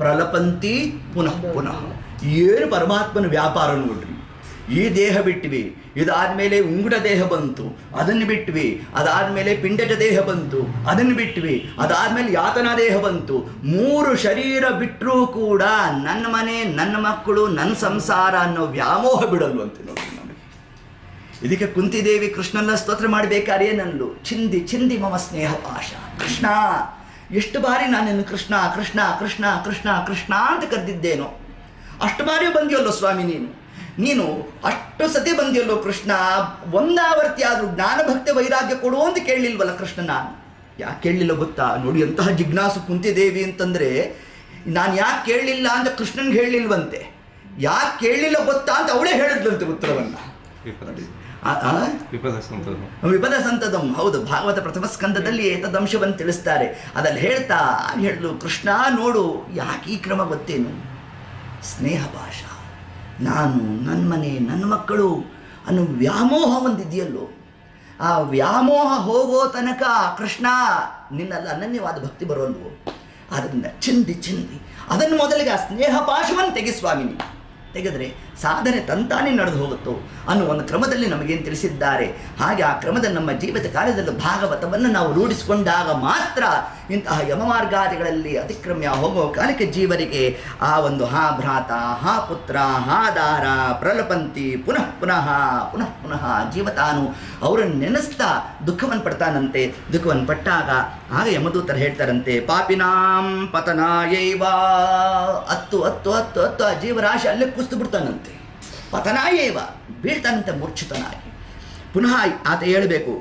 ಪ್ರಲಪಂತಿ ಪುನಃ ಪುನಃ. ಏನು ಪರಮಾತ್ಮನ ವ್ಯಾಪಾರ ನೋಡ್ರಿ. ಈ ದೇಹ ಬಿಟ್ವಿ, ಇದಾದಮೇಲೆ ಉಂಗುಟ ದೇಹ ಬಂತು, ಅದನ್ನು ಬಿಟ್ವಿ. ಅದಾದಮೇಲೆ ಪಿಂಡಜ ದೇಹ ಬಂತು, ಅದನ್ನು ಬಿಟ್ವಿ. ಅದಾದಮೇಲೆ ಯಾತನಾ ದೇಹ ಬಂತು. 3 ಶರೀರ ಬಿಟ್ಟರೂ ಕೂಡ ನನ್ನ ಮನೆ, ನನ್ನ ಮಕ್ಕಳು, ನನ್ನ ಸಂಸಾರ ಅನ್ನೋ ವ್ಯಾಮೋಹ ಬಿಡಲ್ವಂತೆ ನೋಡಿ ನಮಗೆ. ಇದಕ್ಕೆ ಕುಂತಿದೇವಿ ಕೃಷ್ಣನ ಸ್ತೋತ್ರ ಮಾಡಬೇಕಾದ್ರೆ ಏನಂದ್ಲು? ಚಿಂದಿ ಚಿಂದಿ ಮಮ ಸ್ನೇಹ ಪಾಶ. ಕೃಷ್ಣ, ಎಷ್ಟು ಬಾರಿ ನಾನಿನ್ನು ಕೃಷ್ಣ ಕೃಷ್ಣ ಕೃಷ್ಣ ಕೃಷ್ಣ ಕೃಷ್ಣ ಅಂತ ಕರೆದಿದ್ದೇನೋ, ಅಷ್ಟು ಬಾರಿ ಬಂದಿಯಲ್ಲೋ ಸ್ವಾಮಿ ನೀನು ಅಷ್ಟು ಸತಿ ಬಂದಿಯಲ್ಲೋ ಕೃಷ್ಣ. ಒಂದಾವರ್ತಿ ಆದರೂ ಜ್ಞಾನಭಕ್ತಿ ವೈರಾಗ್ಯ ಕೊಡು ಅಂತ ಕೇಳಲಿಲ್ವಲ್ಲ ಕೃಷ್ಣ. ನಾನು ಯಾಕೆ ಕೇಳಲಿಲ್ಲ ಗೊತ್ತಾ? ನೋಡಿ ಎಂತಹ ಜಿಜ್ಞಾಸು ಕುಂತಿದೇವಿ ಅಂತಂದರೆ, ನಾನು ಯಾಕೆ ಕೇಳಲಿಲ್ಲ ಅಂತ ಕೃಷ್ಣನ್ಗೆ ಹೇಳಲಿಲ್ವಂತೆ. ಯಾಕೆ ಕೇಳಲಿಲ್ಲ ಗೊತ್ತಾ ಅಂತ ಅವಳೇ ಹೇಳಿದ್ಲಂತೆ ಉತ್ತರವನ್ನು. ವಿಪದ ಸಂತದಂ. ಹೌದು, ಭಾಗವತ ಪ್ರಥಮ ಸ್ಕಂದದಲ್ಲಿ ಏತದಂಶವನ್ನು ತಿಳಿಸ್ತಾರೆ. ಅದಲ್ಲಿ ಹೇಳ್ತಾ ಹೇಳಲು, ಕೃಷ್ಣ ನೋಡು, ಯಾಕೆ ಈ ಕ್ರಮ ಗೊತ್ತೇನು? ಸ್ನೇಹ ಭಾಷ. ನಾನು, ನನ್ನ ಮನೆ, ನನ್ನ ಮಕ್ಕಳು ಅನ್ನೋ ವ್ಯಾಮೋಹ ಒಂದಿದೆಯಲ್ಲೋ, ಆ ವ್ಯಾಮೋಹ ಹೋಗೋ ತನಕ ಕೃಷ್ಣ ನಿನ್ನಲ್ಲಿ ಅನನ್ಯವಾದ ಭಕ್ತಿ ಬರೋಲ್ವೋ. ಆದ್ದರಿಂದ ಚಿಂದಿ ಚಿಂದಿ ಅದನ್ನು ಮೊದಲಿಗೆ ಆ ಸ್ನೇಹ ಪಾಶವನ್ನು ತೆಗೆಸ್ವಾಮಿನಿ. ತೆಗೆದ್ರೆ ಸಾಧನೆ ತಂತಾನೇ ನಡೆದು ಹೋಗುತ್ತೋ ಅನ್ನೋ ಒಂದು ಕ್ರಮದಲ್ಲಿ ನಮಗೇನು ತಿಳಿಸಿದ್ದಾರೆ. ಹಾಗೆ ಆ ಕ್ರಮದಲ್ಲಿ ನಮ್ಮ ಜೀವಿತ ಕಾಲದಲ್ಲಿ ಭಾಗವತವನ್ನು ನಾವು ರೂಢಿಸಿಕೊಂಡಾಗ ಮಾತ್ರ ಇಂತಹ ಯಮಮಾರ್ಗಾದಿಗಳಲ್ಲಿ ಅತಿಕ್ರಮ್ಯ ಹೋಗುವ ಕಾಲಕ್ಕೆ ಜೀವರಿಗೆ ಆ ಒಂದು ಹಾ ಭ್ರಾತ, ಹಾ ಪುತ್ರ, ಹಾ ದಾರ ಪ್ರಲಪಂತಿ ಪುನಃ ಪುನಃ ಪುನಃ ಪುನಃ ಜೀವ ತಾನು ಅವರನ್ನು ನೆನೆಸ್ತಾ ದುಃಖವನ್ನು ಪಡ್ತಾನಂತೆ. ದುಃಖವನ್ನು ಪಟ್ಟಾಗ ಆಗ ಯಮದೂತರು ಹೇಳ್ತಾರಂತೆ, ಪಾಪಿನಾಂ ಪತನಾಯೈವ, ಹತ್ತು ಹತ್ತು ಹತ್ತು ಹತ್ತು ಆ ಜೀವರಾಶಿ ಅಲ್ಲೇ ಕುಸ್ತು ಬಿಡ್ತಾನಂತೆ. ಪತನಾಯೇವ, ಬೀಳ್ತಾನಂತೆ ಮೂರ್ಛಿತನಾಗಿ. ಪುನಃ ಆತ ಹೇಳಬೇಕು.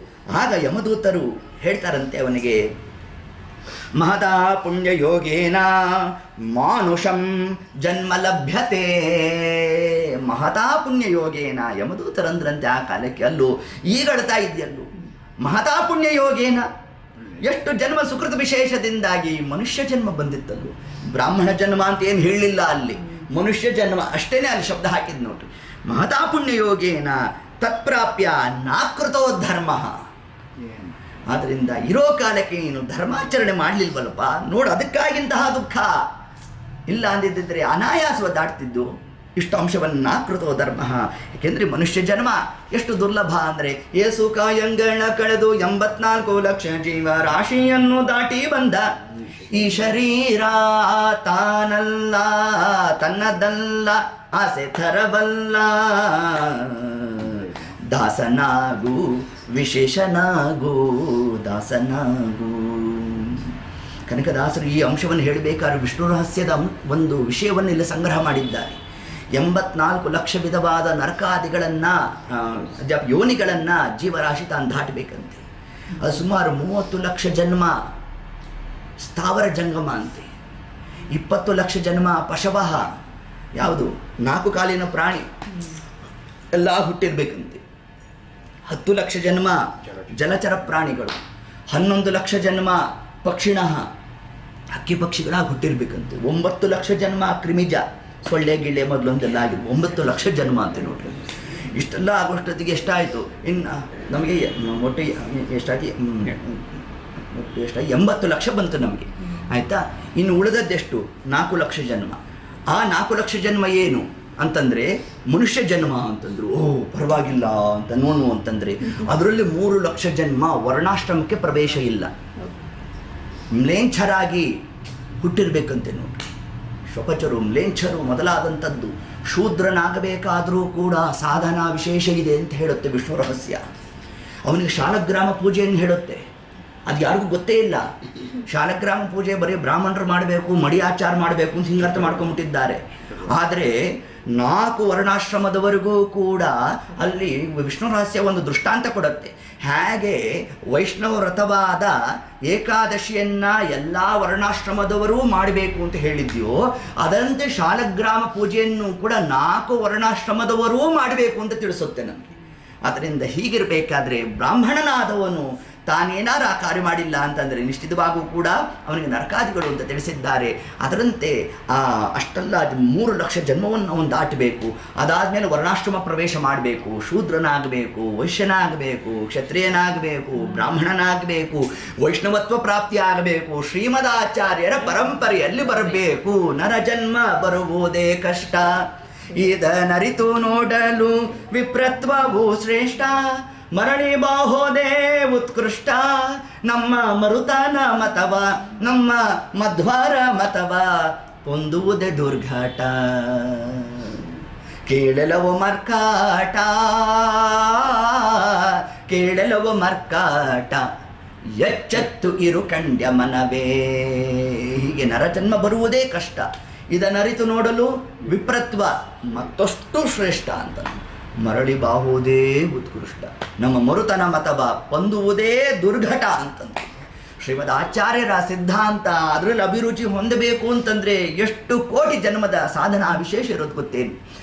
ಆಗ ಯಮದೂತರು ಹೇಳ್ತಾರಂತೆ ಅವನಿಗೆ, ಮಹತಾ ಪುಣ್ಯ ಯೋಗೇನ ಮಾನುಷಂ ಜನ್ಮ ಲಭ್ಯತೆ. ಮಹತಾ ಪುಣ್ಯ ಯೋಗೇನ, ಯಮದೂತರಂದ್ರಂತೆ ಆ ಕಾಲಕ್ಕೆ ಅಲ್ಲೂ ಈಗಳ್ತಾ ಇದೆಯಲ್ಲೂ. ಮಹತಾ ಪುಣ್ಯ ಯೋಗೇನ, ಎಷ್ಟು ಜನ್ಮ ಸುಕೃತ ವಿಶೇಷದಿಂದಾಗಿ ಮನುಷ್ಯ ಜನ್ಮ ಬಂದಿತ್ತಲ್ಲೂ. ಬ್ರಾಹ್ಮಣ ಜನ್ಮ ಅಂತ ಏನು ಹೇಳಲಿಲ್ಲ ಅಲ್ಲಿ, ಮನುಷ್ಯ ಜನ್ಮ ಅಷ್ಟೇ ಅಲ್ಲಿ ಶಬ್ದ ಹಾಕಿದ್ ನೋಡ್ರಿ. ಮಹತಾ ಪುಣ್ಯ ಯೋಗೇನ ತತ್ಪ್ರಾಪ್ಯ ನಾಕೃತೋ ಧರ್ಮ. ಆದ್ದರಿಂದ ಇರೋ ಕಾಲಕ್ಕೆ ನೀನು ಧರ್ಮಾಚರಣೆ ಮಾಡಲಿಲ್ವಲ್ಲಪ್ಪ, ನೋಡು ಅದಕ್ಕಾಗಿಂತಹ ದುಃಖ. ಇಲ್ಲ ಅಂದಿದ್ದರೆ ಅನಾಯಾಸವ ದಾಟ್ತಿದ್ದು. ಇಷ್ಟು ಅಂಶವನ್ನು ನಾಕೃತೋ ಧರ್ಮ. ಏಕೆಂದರೆ ಮನುಷ್ಯ ಜನ್ಮ ಎಷ್ಟು ದುರ್ಲಭ ಅಂದರೆ, ಏಸು ಕಾಯಂಗಳ ಕಳೆದು 84 ಲಕ್ಷ ಜೀವ ರಾಶಿಯನ್ನು ದಾಟಿ ಬಂದ ಈ ಶರೀರ ತಾನಲ್ಲ, ತನ್ನದಲ್ಲ, ಆಸೆ ಥರವಲ್ಲ. ದಾಸನಾಗು ವಿಶೇಷನಾಗು, ದಾಸನಾಗು. ಕನಕದಾಸರು ಈ ಅಂಶವನ್ನು ಹೇಳಬೇಕಾದ್ರೆ ವಿಷ್ಣು ರಹಸ್ಯದ ಒಂದು ವಿಷಯವನ್ನು ಇಲ್ಲಿ ಸಂಗ್ರಹ ಮಾಡಿದ್ದಾರೆ. 84 ಲಕ್ಷ ವಿಧವಾದ ನರಕಾದಿಗಳನ್ನು, ಯೋನಿಗಳನ್ನು ಜೀವರಾಶಿ ತಾನು ದಾಟಬೇಕಂತೆ. ಅದು ಸುಮಾರು 30 ಲಕ್ಷ ಜನ್ಮ ಸ್ಥಾವರ ಜಂಗಮ ಅಂತೆ, 20 ಲಕ್ಷ ಜನ್ಮ ಪಶವಃ, ಯಾವುದು 4 ಕಾಲಿನ ಪ್ರಾಣಿ ಎಲ್ಲ ಹುಟ್ಟಿರ್ಬೇಕಂತೆ. 10 ಲಕ್ಷ ಜನ್ಮ ಜಲಚರ ಪ್ರಾಣಿಗಳು, 11 ಲಕ್ಷ ಜನ್ಮ ಪಕ್ಷಿಣಃ, ಹಕ್ಕಿ ಪಕ್ಷಿಗಳಾಗಿ ಹುಟ್ಟಿರ್ಬೇಕಂತೆ. 9 ಲಕ್ಷ ಜನ್ಮ ಕ್ರಿಮಿಜ, ಸೊಳ್ಳೆ ಗಿಳ್ಳೆ ಮೊದಲೊಂದೆಲ್ಲ ಆಗಿದೆ. 9 ಲಕ್ಷ ಜನ್ಮ ಅಂತ ನೋಡ್ರಿ. ಇಷ್ಟೆಲ್ಲ ಆಗೋಷ್ಟೊತ್ತಿಗೆ ಎಷ್ಟಾಯಿತು? ಇನ್ನು ನಮಗೆ ಒಟ್ಟು ಎಷ್ಟಾಗಿ 80 ಲಕ್ಷ ಬಂತು ನಮಗೆ, ಆಯಿತಾ. ಇನ್ನು ಉಳಿದದ್ದೆಷ್ಟು? 4 ಲಕ್ಷ ಜನ್ಮ. ಆ 4 ಲಕ್ಷ ಜನ್ಮ ಏನು ಅಂತಂದರೆ ಮನುಷ್ಯ ಜನ್ಮ ಅಂತಂದರು. ಪರವಾಗಿಲ್ಲ ಅಂತ ನೋನು ಅಂತಂದರೆ ಅದರಲ್ಲಿ 3 ಲಕ್ಷ ಜನ್ಮ ವರ್ಣಾಶ್ರಮಕ್ಕೆ ಪ್ರವೇಶ ಇಲ್ಲ, ಮ್ಲೇಂಛರಾಗಿ ಹುಟ್ಟಿರ್ಬೇಕಂತೆ ನೋಡ್ರಿ. ಶ್ವಪಚರು, ಮ್ಲೇಂಛರು ಮೊದಲಾದಂಥದ್ದು. ಶೂದ್ರನಾಗಬೇಕಾದರೂ ಕೂಡ ಸಾಧನಾ ವಿಶೇಷ ಇದೆ ಅಂತ ಹೇಳುತ್ತೆ ವಿಷ್ಣು ರಹಸ್ಯ. ಅವನಿಗೆ ಶಾಲಗ್ರಾಮ ಪೂಜೆಯನ್ನು ಹೇಳುತ್ತೆ. ಅದು ಯಾರಿಗೂ ಗೊತ್ತೇ ಇಲ್ಲ. ಶಾಲಗ್ರಾಮ ಪೂಜೆ ಬರೀ ಬ್ರಾಹ್ಮಣರು ಮಾಡಬೇಕು, ಮಡಿ ಆಚಾರ ಮಾಡಬೇಕು ಅಂತ ಹಿಂಗರ್ಥ ಮಾಡ್ಕೊಂಡ್ಬಿಟ್ಟಿದ್ದಾರೆ. ಆದರೆ 4 ವರ್ಣಾಶ್ರಮದವರೆಗೂ ಕೂಡ ಅಲ್ಲಿ ವಿಷ್ಣು ರಹಸ್ಯ ಒಂದು ದೃಷ್ಟಾಂತ ಕೊಡುತ್ತೆ. ಹೇಗೆ ವೈಷ್ಣವ ವ್ರತವಾದ ಏಕಾದಶಿಯನ್ನು ಎಲ್ಲ ವರ್ಣಾಶ್ರಮದವರೂ ಮಾಡಬೇಕು ಅಂತ ಹೇಳಿದ್ಯೋ, ಅದರಂತೆ ಶಾಲಗ್ರಾಮ ಪೂಜೆಯನ್ನು ಕೂಡ 4 ವರ್ಣಾಶ್ರಮದವರೂ ಮಾಡಬೇಕು ಅಂತ ತಿಳಿಸುತ್ತೆ ನಮಗೆ. ಅದರಿಂದ ಹೀಗಿರಬೇಕಾದ್ರೆ ಬ್ರಾಹ್ಮಣನಾದವನು ತಾನೇನಾರು ಆ ಕಾರ್ಯ ಮಾಡಿಲ್ಲ ಅಂತಂದರೆ ನಿಶ್ಚಿತವಾಗೂ ಕೂಡ ಅವನಿಗೆ ನರಕಾದಿಗಳು ಅಂತ ತಿಳಿಸಿದ್ದಾರೆ. ಅದರಂತೆ ಅಷ್ಟೆಲ್ಲ 3 ಲಕ್ಷ ಜನ್ಮವನ್ನು ಅವನು ದಾಟಬೇಕು. ಅದಾದಮೇಲೆ ವರ್ಣಾಶ್ರಮ ಪ್ರವೇಶ ಮಾಡಬೇಕು, ಶೂದ್ರನಾಗಬೇಕು, ವೈಶ್ಯನಾಗಬೇಕು, ಕ್ಷತ್ರಿಯನಾಗಬೇಕು, ಬ್ರಾಹ್ಮಣನಾಗಬೇಕು, ವೈಷ್ಣವತ್ವ ಪ್ರಾಪ್ತಿ ಆಗಬೇಕು, ಶ್ರೀಮದಾಚಾರ್ಯರ ಪರಂಪರೆಯಲ್ಲಿ ಬರಬೇಕು. ನರಜನ್ಮ ಬರುವುದೇ ಕಷ್ಟ, ಇದನರಿತು ನೋಡಲು ವಿಪ್ರತ್ವವು ಶ್ರೇಷ್ಠ. ಮರಳಿ ಬಾಹೋದೇ ಉತ್ಕೃಷ್ಟ, ನಮ್ಮ ಮರುತನ ಮತವ, ನಮ್ಮ ಮಧ್ವಾರ ಮತವ ಹೊಂದುವುದೇ ದುರ್ಘಟ. ಕೇಳಲವು ಮರ್ಕಾಟ, ಕೇಳಲವು ಮರ್ಕಾಟ, ಎಚ್ಚೆತ್ತು ಇರು ಕಂಡ್ಯ ಮನವೇ. ಹೀಗೆ ನರಜನ್ಮ ಬರುವುದೇ ಕಷ್ಟ, ಇದನ್ನರಿತು ನೋಡಲು ವಿಪ್ರತ್ವ ಮತ್ತಷ್ಟು ಶ್ರೇಷ್ಠ ಅಂತ. ಮರಳಿ ಬಾಹುವುದೇ ಉತ್ಕೃಷ್ಟ, ನಮ್ಮ ಮರುತನ ಮತವ ಹೊಂದುವುದೇ ದುರ್ಘಟ ಅಂತಂದು ಶ್ರೀಮದ್ ಆಚಾರ್ಯರ ಸಿದ್ಧಾಂತ. ಅದರಲ್ಲಿ ಅಭಿರುಚಿ ಹೊಂದಬೇಕು ಅಂತಂದರೆ ಎಷ್ಟು ಕೋಟಿ ಜನ್ಮದ ಸಾಧನಾ ವಿಶೇಷ ಇರೋದು ಗೊತ್ತೇನು.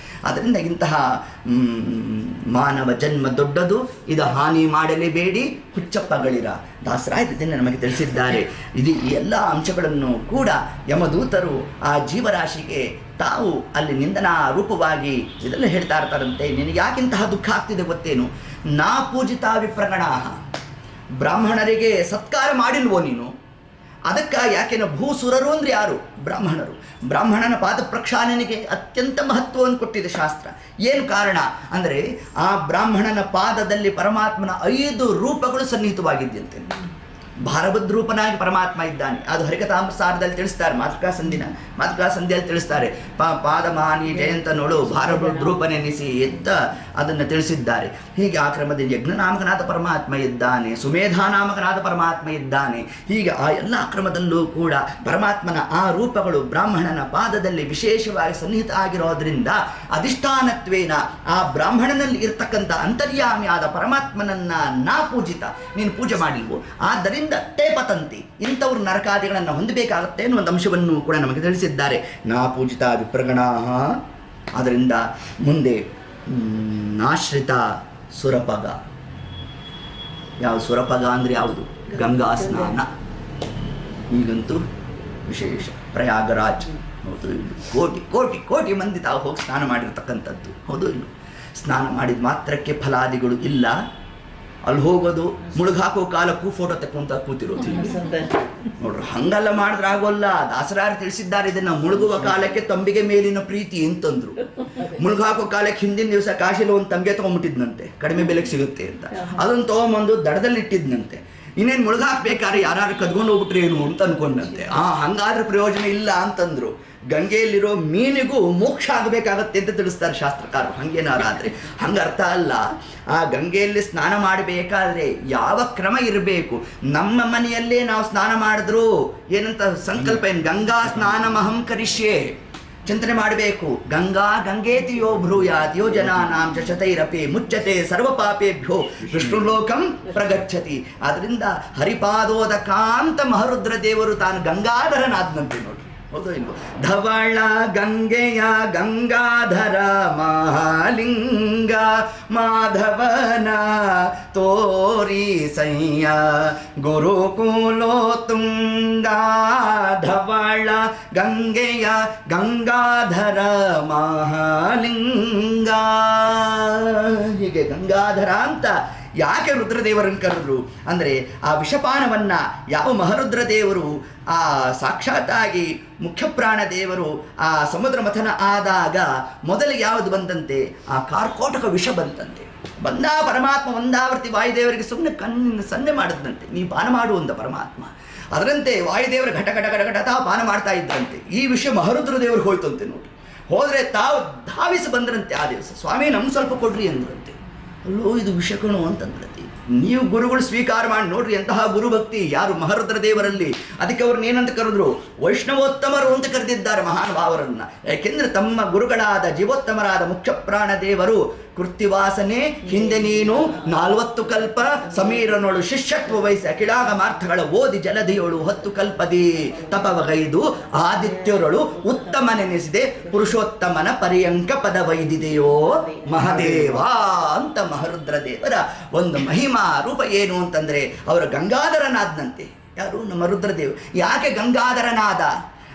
ಅದರಿಂದ ಇಂತಹ ಮಾನವ ಜನ್ಮ ದೊಡ್ಡದು, ಇದು ಹಾನಿ ಮಾಡಲೇಬೇಡಿ ಹುಚ್ಚಪ್ಪಗಳಿರ ದಾಸರಾಯದಿಂದ ನಮಗೆ ತಿಳಿಸಿದ್ದಾರೆ. ಇದು ಈ ಎಲ್ಲ ಅಂಶಗಳನ್ನು ಕೂಡ ಯಮದೂತರು ಆ ಜೀವರಾಶಿಗೆ ತಾವು ಅಲ್ಲಿ ನಿಂದನಾ ರೂಪವಾಗಿ ಇದೆಲ್ಲ ಹೇಳ್ತಾ ಇರ್ತಾರಂತೆ. ನಿನಗೆ ಯಾಕಿಂತಹ ದುಃಖ ಆಗ್ತಿದೆ ಗೊತ್ತೇನು? ನಾ ಪೂಜಿತ ವಿಪ್ರಗಣಾಹ, ಬ್ರಾಹ್ಮಣರಿಗೆ ಸತ್ಕಾರ ಮಾಡಿಲ್ವೋ ನೀನು? ಅದಕ್ಕಾಗಿ ಯಾಕೆನ ಭೂಸುರರು ಅಂದರೆ ಯಾರು? ಬ್ರಾಹ್ಮಣರು. ಬ್ರಾಹ್ಮಣನ ಪಾದ ಪ್ರಕ್ಷಾಳನೆಗೆ ಅತ್ಯಂತ ಮಹತ್ವವನ್ನು ಕೊಟ್ಟಿದೆ ಶಾಸ್ತ್ರ. ಏನು ಕಾರಣ ಅಂದರೆ ಆ ಬ್ರಾಹ್ಮಣನ ಪಾದದಲ್ಲಿ ಪರಮಾತ್ಮನ 5 ರೂಪಗಳು ಸನ್ನಿಹಿತವಾಗಿದ್ದಂತೆ. ಭಾರಭದ್ರೂಪನಾಗಿ ಪರಮಾತ್ಮ ಇದ್ದಾನೆ. ಅದು ಹರಿಕಥಾಮೃತಸಾರದಲ್ಲಿ ತಿಳಿಸ್ತಾರೆ. ಮಾತೃಕಾ ಸಂಧಿಯಲ್ಲಿ ತಿಳಿಸ್ತಾರೆ. ಪಾದಮಾನಿ ಜಯಂತನೋಳು ಭಾರಭದ್ರೂಪನೆನಿಸಿ ಎತ್ತ ಅದನ್ನು ತಿಳಿಸಿದ್ದಾರೆ. ಹೀಗೆ ಆ ಕ್ರಮದಲ್ಲಿ ಯಜ್ಞನಾಮಕನಾದ ಪರಮಾತ್ಮ ಇದ್ದಾನೆ, ಸುಮೇಧಾನಾಮಕನಾದ ಪರಮಾತ್ಮ ಇದ್ದಾನೆ. ಹೀಗೆ ಆ ಎಲ್ಲ ಕ್ರಮದಲ್ಲೂ ಕೂಡ ಪರಮಾತ್ಮನ ಆ ರೂಪಗಳು ಬ್ರಾಹ್ಮಣನ ಪಾದದಲ್ಲಿ ವಿಶೇಷವಾಗಿ ಸನ್ನಿಹಿತ ಆಗಿರೋದ್ರಿಂದ ಅಧಿಷ್ಠಾನತ್ವೇನ ಆ ಬ್ರಾಹ್ಮಣನಲ್ಲಿ ಇರ್ತಕ್ಕಂಥ ಅಂತರ್ಯಾಮಿಯಾದ ಪರಮಾತ್ಮನನ್ನ ನಾ ಪೂಜಿತ, ನೀನು ಪೂಜೆ ಮಾಡಿಲ್ವು, ಆದ್ದರಿಂದ ತೇಪತಂತಿ, ಇಂಥವ್ರು ನರಕಾದಿಗಳನ್ನು ಹೊಂದಬೇಕಾಗತ್ತೆ ಅನ್ನೋ ಒಂದು ಅಂಶವನ್ನು ಕೂಡ ನಮಗೆ ತಿಳಿಸಿದ್ದಾರೆ. ನಾ ಪೂಜಿತ ವಿಪ್ರಗಣಾ. ಅದರಿಂದ ಮುಂದೆ ನಾಶ್ರಿತ ಸುರಪಗ. ಯಾವ ಸುರಪಗ ಅಂದರೆ ಯಾವುದು? ಗಂಗಾ ಸ್ನಾನ. ಈಗಂತೂ ವಿಶೇಷ ಪ್ರಯಾಗರಾಜ್, ಹೌದು ಇಲ್ಲ, ಕೋಟಿ ಕೋಟಿ ಕೋಟಿ ಮಂದಿ ತಾವು ಹೋಗಿ ಸ್ನಾನ ಮಾಡಿರ್ತಕ್ಕಂಥದ್ದು, ಹೌದು ಇಲ್ಲ. ಸ್ನಾನ ಮಾಡಿದ ಮಾತ್ರಕ್ಕೆ ಫಲಾದಿಗಳು ಇಲ್ಲ. ಅಲ್ಲಿ ಹೋಗೋದು ಮುಳುಗಾಕೋ ಕಾಲಕ್ಕೂ ಫೋಟೋ ತಕ್ಕೊಂತ ಕೂತಿರೋದು ನೋಡ್ರಿ. ಹಂಗೆಲ್ಲ ಮಾಡಿದ್ರೆ ಆಗೋಲ್ಲ. ದಾಸರಾರು ತಿಳಿಸಿದ್ದಾರೆ ಇದನ್ನು. ಮುಳುಗುವ ಕಾಲಕ್ಕೆ ತಂಬಿಗೆ ಮೇಲಿನ ಪ್ರೀತಿ ಅಂತಂದ್ರು. ಮುಳುಗಾಕೋ ಕಾಲಕ್ಕೆ ಹಿಂದಿನ ದಿವಸ ಕಾಶಿಲಿ ಒಂದು ತಂಬಿಗೆ ತೊಗೊಂಬಿಟ್ಟಿದ್ನಂತೆ, ಕಡಿಮೆ ಬೆಲೆಗೆ ಸಿಗುತ್ತೆ ಅಂತ. ಅದನ್ನು ತೊಗೊಂಬಂದು ದಡದಲ್ಲಿ ಇಟ್ಟಿದ್ನಂತೆ. ಇನ್ನೇನು ಮುಳುಗಾಕ್ಬೇಕಾದ್ರೆ ಯಾರು ಕದ್ಕೊಂಡು ಹೋಗ್ಬಿಟ್ರೆ ಏನು ಅಂತ ಅನ್ಕೊಂಡಂತೆ. ಹಂಗಾದ್ರೆ ಪ್ರಯೋಜನ ಇಲ್ಲ ಅಂತಂದ್ರು. ಗಂಗೆಯಲ್ಲಿರೋ ಮೀನಿಗೂ ಮೋಕ್ಷ ಆಗಬೇಕಾಗತ್ತೆ ಅಂತ ತಿಳಿಸ್ತಾರೆ ಶಾಸ್ತ್ರಕಾರರು. ಹಂಗೇನಾರಾದರೆ ಹಂಗೆ ಅರ್ಥ ಅಲ್ಲ. ಆ ಗಂಗೆಯಲ್ಲಿ ಸ್ನಾನ ಮಾಡಬೇಕಾದ್ರೆ ಯಾವ ಕ್ರಮ ಇರಬೇಕು? ನಮ್ಮ ಮನೆಯಲ್ಲೇ ನಾವು ಸ್ನಾನ ಮಾಡಿದ್ರು ಏನಂತ ಸಂಕಲ್ಪ ಏನು? ಗಂಗಾ ಸ್ನಾನ ಮಹಂ ಕರಿಷ್ಯೆ ಚಿಂತನೆ ಮಾಡಬೇಕು. ಗಂಗಾ ಗಂಗೇತಿಯೋ ಭ್ರೂಯಾತ್ ಯೋ ಜನಾನಾಂ ಶತೈರಪಿ ಮುಚ್ಚತೆ ಸರ್ವಪಾಪೇಭ್ಯೋ ವಿಷ್ಣುಲೋಕಂ ಪ್ರಗಚ್ಚತಿ. ಆದ್ದರಿಂದ ಹರಿಪಾದೋದಕಾಂತ ಮಹರುದ್ರ ದೇವರು ತಾನು ಗಂಗಾಧರನಾದ್ನಂತೆ ನೋಡಿ, ಹೌದು ಇಲ್ವೋ? ಧವಳ ಗಂಗೆಯ ಗಂಗಾಧರ ಮಹಾಲಿಂಗ ಮಾಧವನ ತೋರಿ ಸಯ್ಯ ಗುರುಕುಲೋ ತುಂಗ. ಧವಳ ಗಂಗೆಯ ಗಂಗಾಧರ ಮಹಾಲಿಂಗ. ಹೀಗೆ ಗಂಗಾಧರ ಅಂತ ಯಾಕೆ ರುದ್ರದೇವರನ್ನು ಕರೆದ್ರು ಅಂದರೆ ಆ ವಿಷಪಾನವನ್ನು ಯಾವ ಮಹರುದ್ರದೇವರು ಆ ಸಾಕ್ಷಾತ್ತಾಗಿ ಮುಖ್ಯಪ್ರಾಣ ದೇವರು ಆ ಸಮುದ್ರ ಮಥನ ಆದಾಗ ಮೊದಲಿಗೆ ಯಾವುದು ಬಂದಂತೆ? ಆ ಕಾರ್ಕೋಟಕ ವಿಷ ಬಂತಂತೆ. ಬಂದ ಪರಮಾತ್ಮ ಒಂದಾವರ್ತಿ ವಾಯುದೇವರಿಗೆ ಸುಮ್ಮನೆ ಸನ್ನೆ ಮಾಡಿದಂತೆ, ನೀ ಪಾನ ಮಾಡುವಂತ ಪರಮಾತ್ಮ. ಅದರಂತೆ ವಾಯುದೇವರು ಘಟ ಘಟ ಘಟ ಘಟ ತಾವು ಪಾನ ಮಾಡ್ತಾ ಇದ್ರಂತೆ. ಈ ವಿಷಯ ಮಹರುದ್ರ ದೇವ್ರಿಗೆ ಹೋಯ್ತಂತೆ ನೋಡಿ. ಹೋದರೆ ತಾವು ಧಾವಿಸಿ ಬಂದ್ರಂತೆ ಆ ದಿವಸ. ಸ್ವಾಮಿ ನಮ್ಗೆ ಸ್ವಲ್ಪ ಕೊಡ್ರಿ ಅಂದ್ರಂತೆ. ಅಲ್ಲೋ ಇದು ವಿಷಕಣು ಅಂತಂದ್ರತಿ. ನೀವು ಗುರುಗಳು ಸ್ವೀಕಾರ ಮಾಡಿ ನೋಡ್ರಿ ಎಂತಹ ಗುರುಭಕ್ತಿ ಯಾರು ಮಹರುದ್ರ ದೇವರಲ್ಲಿ. ಅದಕ್ಕೆ ಅವ್ರನ್ನ ಏನಂತ ಕರೆದ್ರು? ವೈಷ್ಣವೋತ್ತಮರು ಅಂತ ಕರೆದಿದ್ದಾರೆ ಮಹಾನುಭಾವರನ್ನ. ಯಾಕೆಂದ್ರೆ ತಮ್ಮ ಗುರುಗಳಾದ ಜೀವೋತ್ತಮರಾದ ಮುಖ್ಯಪ್ರಾಣ ದೇವರು ಕೃತ್ಯವಾಸನೆ ಹಿಂದೆ ನೀನು 40 ಕಲ್ಪ ಸಮೀರನೊಳು ಶಿಷ್ಯತ್ವ ವಹಿಸಿ ಅಖಿಳಾಗಮಾರ್ಥಗಳ ಓದಿ ಜಲಧಿಯೋಳು 10 ಕಲ್ಪದಿ ತಪವಗೈದು ಆದಿತ್ಯರೊಳು ಉತ್ತಮನೆನಿಸಿದೆ ಪುರುಷೋತ್ತಮನ ಪರ್ಯಂಕ ಪದವೈದಿದೆಯೋ ಮಹದೇವ ಅಂತ ಮಹರುದ್ರ ದೇವರ ಒಂದು ಮಹಿಮಾ ರೂಪ ಏನು ಅಂತಂದ್ರೆ ಅವರು ಗಂಗಾಧರನಾದ್ನಂತೆ. ಯಾರು? ನಮ್ಮ ರುದ್ರದೇವ್. ಯಾಕೆ ಗಂಗಾಧರನಾದ?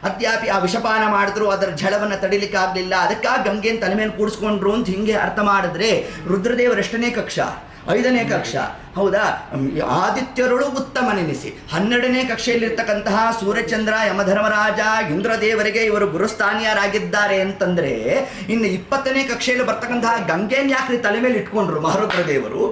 ಅತ್ಯಾಪಿ ಆ ವಿಷಪಾನ ಮಾಡಿದ್ರು, ಅದರ ಝಳವನ್ನು ತಡಿಲಿಕ್ಕಾಗಲಿಲ್ಲ, ಅದಕ್ಕಾಗಿ ಗಂಗೆಯನ್ನು ತಲೆ ಮೇಲೆ ಕೂಡಿಸ್ಕೊಂಡ್ರು ಅಂತ ಹಿಂಗೆ ಅರ್ಥ ಮಾಡಿದ್ರೆ ರುದ್ರದೇವರು ಎಷ್ಟನೇ ಕಕ್ಷ? 5ನೇ ಕಕ್ಷ, ಹೌದಾ? ಆದಿತ್ಯರುಳು ಉತ್ತಮನೆನಿಸಿ 12ನೇ ಕಕ್ಷೆಯಲ್ಲಿರ್ತಕ್ಕಂತಹ ಸೂರ್ಯಚಂದ್ರ ಯಮಧರ್ಮರಾಜ ಇಂದ್ರದೇವರಿಗೆ ಇವರು ಗುರುಸ್ಥಾನೀಯರಾಗಿದ್ದಾರೆ ಅಂತಂದ್ರೆ ಇನ್ನು 20ನೇ ಕಕ್ಷೆಯಲ್ಲಿ ಬರ್ತಕ್ಕಂತಹ ಗಂಗೆಯನ್ನು ಯಾಕ್ರಿ ತಲೆ ಮೇಲೆ ಇಟ್ಕೊಂಡ್ರು ಮಹರುದ್ರ ದೇವರು?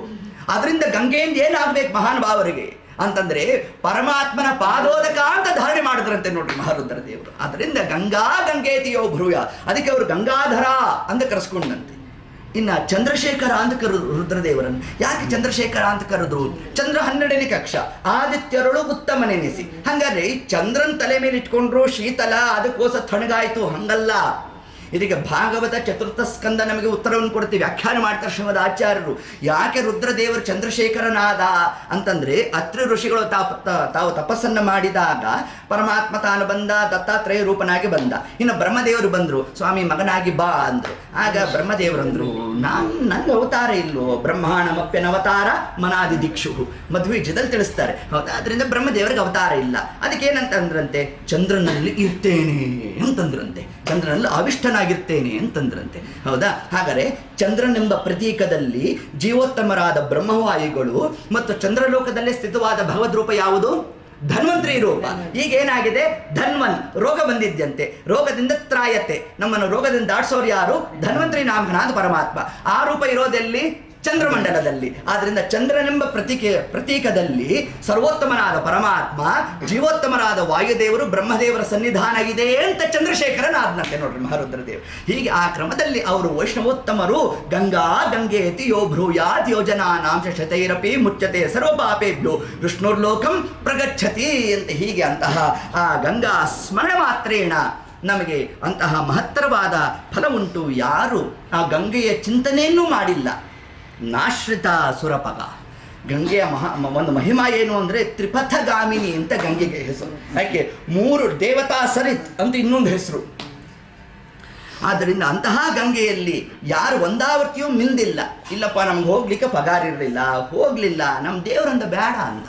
ಅದರಿಂದ ಗಂಗೆಯಿಂದ ಏನಾಗಬೇಕು ಮಹಾನುಭಾವರಿಗೆ ಅಂತಂದ್ರೆ ಪರಮಾತ್ಮನ ಪಾದೋದಕ ಅಂತ ಧಾರಣೆ ಮಾಡಿದ್ರಂತೆ ನೋಡ್ರಿ ಮಹಾರುದ್ರ ದೇವರು. ಅದರಿಂದ ಗಂಗಾ ಗಂಗೇತಿಯೋ ಭ್ರೂಯ, ಅದಕ್ಕೆ ಅವರು ಗಂಗಾಧರ ಅಂತ ಕರೆಸ್ಕೊಂಡಂತೆ. ಇನ್ನು ಚಂದ್ರಶೇಖರ ಅಂತ ಕರೆದ್ರು ರುದ್ರದೇವರನ್ನು. ಯಾಕೆ ಚಂದ್ರಶೇಖರ ಅಂತ ಕರೆದ್ರು? ಚಂದ್ರ 12ನೇ ಕಕ್ಷ, ಆದಿತ್ಯರೊಳು ಉತ್ತಮನೆನಿಸಿ. ಹಂಗಾದ್ರೆ ಚಂದ್ರನ್ ತಲೆ ಮೇಲೆ ಇಟ್ಕೊಂಡ್ರು ಶೀತಲ, ಅದಕ್ಕೋಸ್ಕರ ತಣ್ಣಗಾಯ್ತು, ಹಂಗಲ್ಲ. ಇದಕ್ಕೆ ಭಾಗವತ 4th ಸ್ಕಂದ ನಮಗೆ ಉತ್ತರವನ್ನು ಕೊಡ್ತೀವಿ. ವ್ಯಾಖ್ಯಾನ ಮಾಡ್ತಾರೆ ಶ್ರೀಮದ್ ಆಚಾರ್ಯರು. ಯಾಕೆ ರುದ್ರದೇವರು ಚಂದ್ರಶೇಖರನಾದ ಅಂತಂದ್ರೆ ಅತ್ರಿ ಋಷಿಗಳು ತಾವು ತಪಸ್ಸನ್ನು ಮಾಡಿದಾಗ ಪರಮಾತ್ಮ ತಾನು ಬಂದ, ದತ್ತಾತ್ರೇಯ ರೂಪನಾಗಿ ಬಂದ. ಇನ್ನು ಬ್ರಹ್ಮದೇವರು ಬಂದರು, ಸ್ವಾಮಿ ಮಗನಾಗಿ ಬಾ ಅಂದರು. ಆಗ ಬ್ರಹ್ಮದೇವರಂದ್ರು, ನನ್ನ ಅವತಾರ ಇಲ್ಲೋ, ಬ್ರಹ್ಮಾಣಮಪ್ಯನವತಾರ ಮನಾದಿ ದಿಕ್ಷು ಮಧ್ವೀಜದಲ್ಲಿ ತಿಳಿಸ್ತಾರೆ. ಹೌದಾ? ಅದರಿಂದ ಬ್ರಹ್ಮದೇವರಿಗೆ ಅವತಾರ ಇಲ್ಲ. ಅದಕ್ಕೇನಂತಂದ್ರಂತೆ? ಚಂದ್ರನಲ್ಲಿ ಇರ್ತೇನೆ ಅಂತಂದ್ರಂತೆ, ಚಂದ್ರನಲ್ಲಿ ಅವಿಷ್ಟನಾಗಿರ್ತೇನೆ ಅಂತಂದ್ರಂತೆ. ಹೌದಾ? ಹಾಗಾದರೆ ಚಂದ್ರನೆಂಬ ಪ್ರತೀಕದಲ್ಲಿ ಜೀವೋತ್ತಮರಾದ ಬ್ರಹ್ಮವಾಯುಗಳು ಮತ್ತು ಚಂದ್ರಲೋಕದಲ್ಲೇ ಸ್ಥಿತವಾದ ಭಗವದ್ರೂಪ ಯಾವುದು? ಧನ್ವಂತರಿ ರೂಪ. ಈಗ ಏನಾಗಿದೆ, ಧನ್ವನ್ ರೋಗ ಬಂದಿದ್ದಂತೆ, ರೋಗದಿಂದ ತ್ರಾಯತೆ, ನಮ್ಮನ್ನು ರೋಗದಿಂದ ದಾಟಿಸೋರು ಯಾರು? ಧನ್ವಂತರಿ ನಾಮಕನಾದ ಪರಮಾತ್ಮ. ಆ ರೂಪ ಇರೋದೆಲ್ಲಿ? ಚಂದ್ರಮಂಡಲದಲ್ಲಿ. ಆದ್ರಿಂದ ಚಂದ್ರನೆಂಬ ಪ್ರತೀಕದಲ್ಲಿ ಸರ್ವೋತ್ತಮನಾದ ಪರಮಾತ್ಮ, ಜೀವೋತ್ತಮರಾದ ವಾಯುದೇವರು, ಬ್ರಹ್ಮದೇವರ ಸನ್ನಿಧಾನ ಇದೆ ಅಂತ ಚಂದ್ರಶೇಖರನಾದ್ನಂತೆ ನೋಡ್ರಿ ಮಹಾರುದ್ರದೇವ್. ಹೀಗೆ ಆ ಕ್ರಮದಲ್ಲಿ ಅವರು ವೈಷ್ಣವೋತ್ತಮರು. ಗಂಗಾ ಗಂಗೇತಿ ಯೋ ಭ್ರೂಯಾತ್ ಯೋಜನಾನಾಂ ಶತೈರಪಿ ಮುಚ್ಚತೆ ಸರ್ವಪಾಪೇಭ್ಯೋ ವಿಷ್ಣುರ್ಲೋಕಂ ಪ್ರಗಚ್ಚತಿ ಅಂತ. ಹೀಗೆ ಅಂತಹ ಆ ಗಂಗಾ ಸ್ಮರಣ ಮಾತ್ರೇಣ ನಮಗೆ ಅಂತಹ ಮಹತ್ತರವಾದ ಫಲ ಉಂಟು. ಯಾರು ಆ ಗಂಗೆಯ ಚಿಂತನೆಯನ್ನೂ ಮಾಡಿಲ್ಲ, ನಾಶ್ರಿತ ಸುರಪಗ. ಗಂಗೆಯ ಒಂದು ಮಹಿಮಾ ಏನು ಅಂದರೆ ತ್ರಿಪಥಗಾಮಿನಿ ಅಂತ ಗಂಗೆಗೆ ಹೆಸರು. ಯಾಕೆ? 3 ದೇವತಾ ಸರಿತ್ ಅಂತ ಇನ್ನೊಂದು ಹೆಸರು. ಆದ್ದರಿಂದ ಅಂತಹ ಗಂಗೆಯಲ್ಲಿ ಯಾರು ಒಂದಾವರ್ತಿಯೂ ಮಿಂದಿಲ್ಲ. ಇಲ್ಲಪ್ಪ ನಮ್ಗೆ ಹೋಗ್ಲಿಕ್ಕೆ ಪಗಾರಿರಲಿಲ್ಲ, ಹೋಗಲಿಲ್ಲ, ನಮ್ಮ ದೇವರಂದ ಬೇಡ ಅಂದ.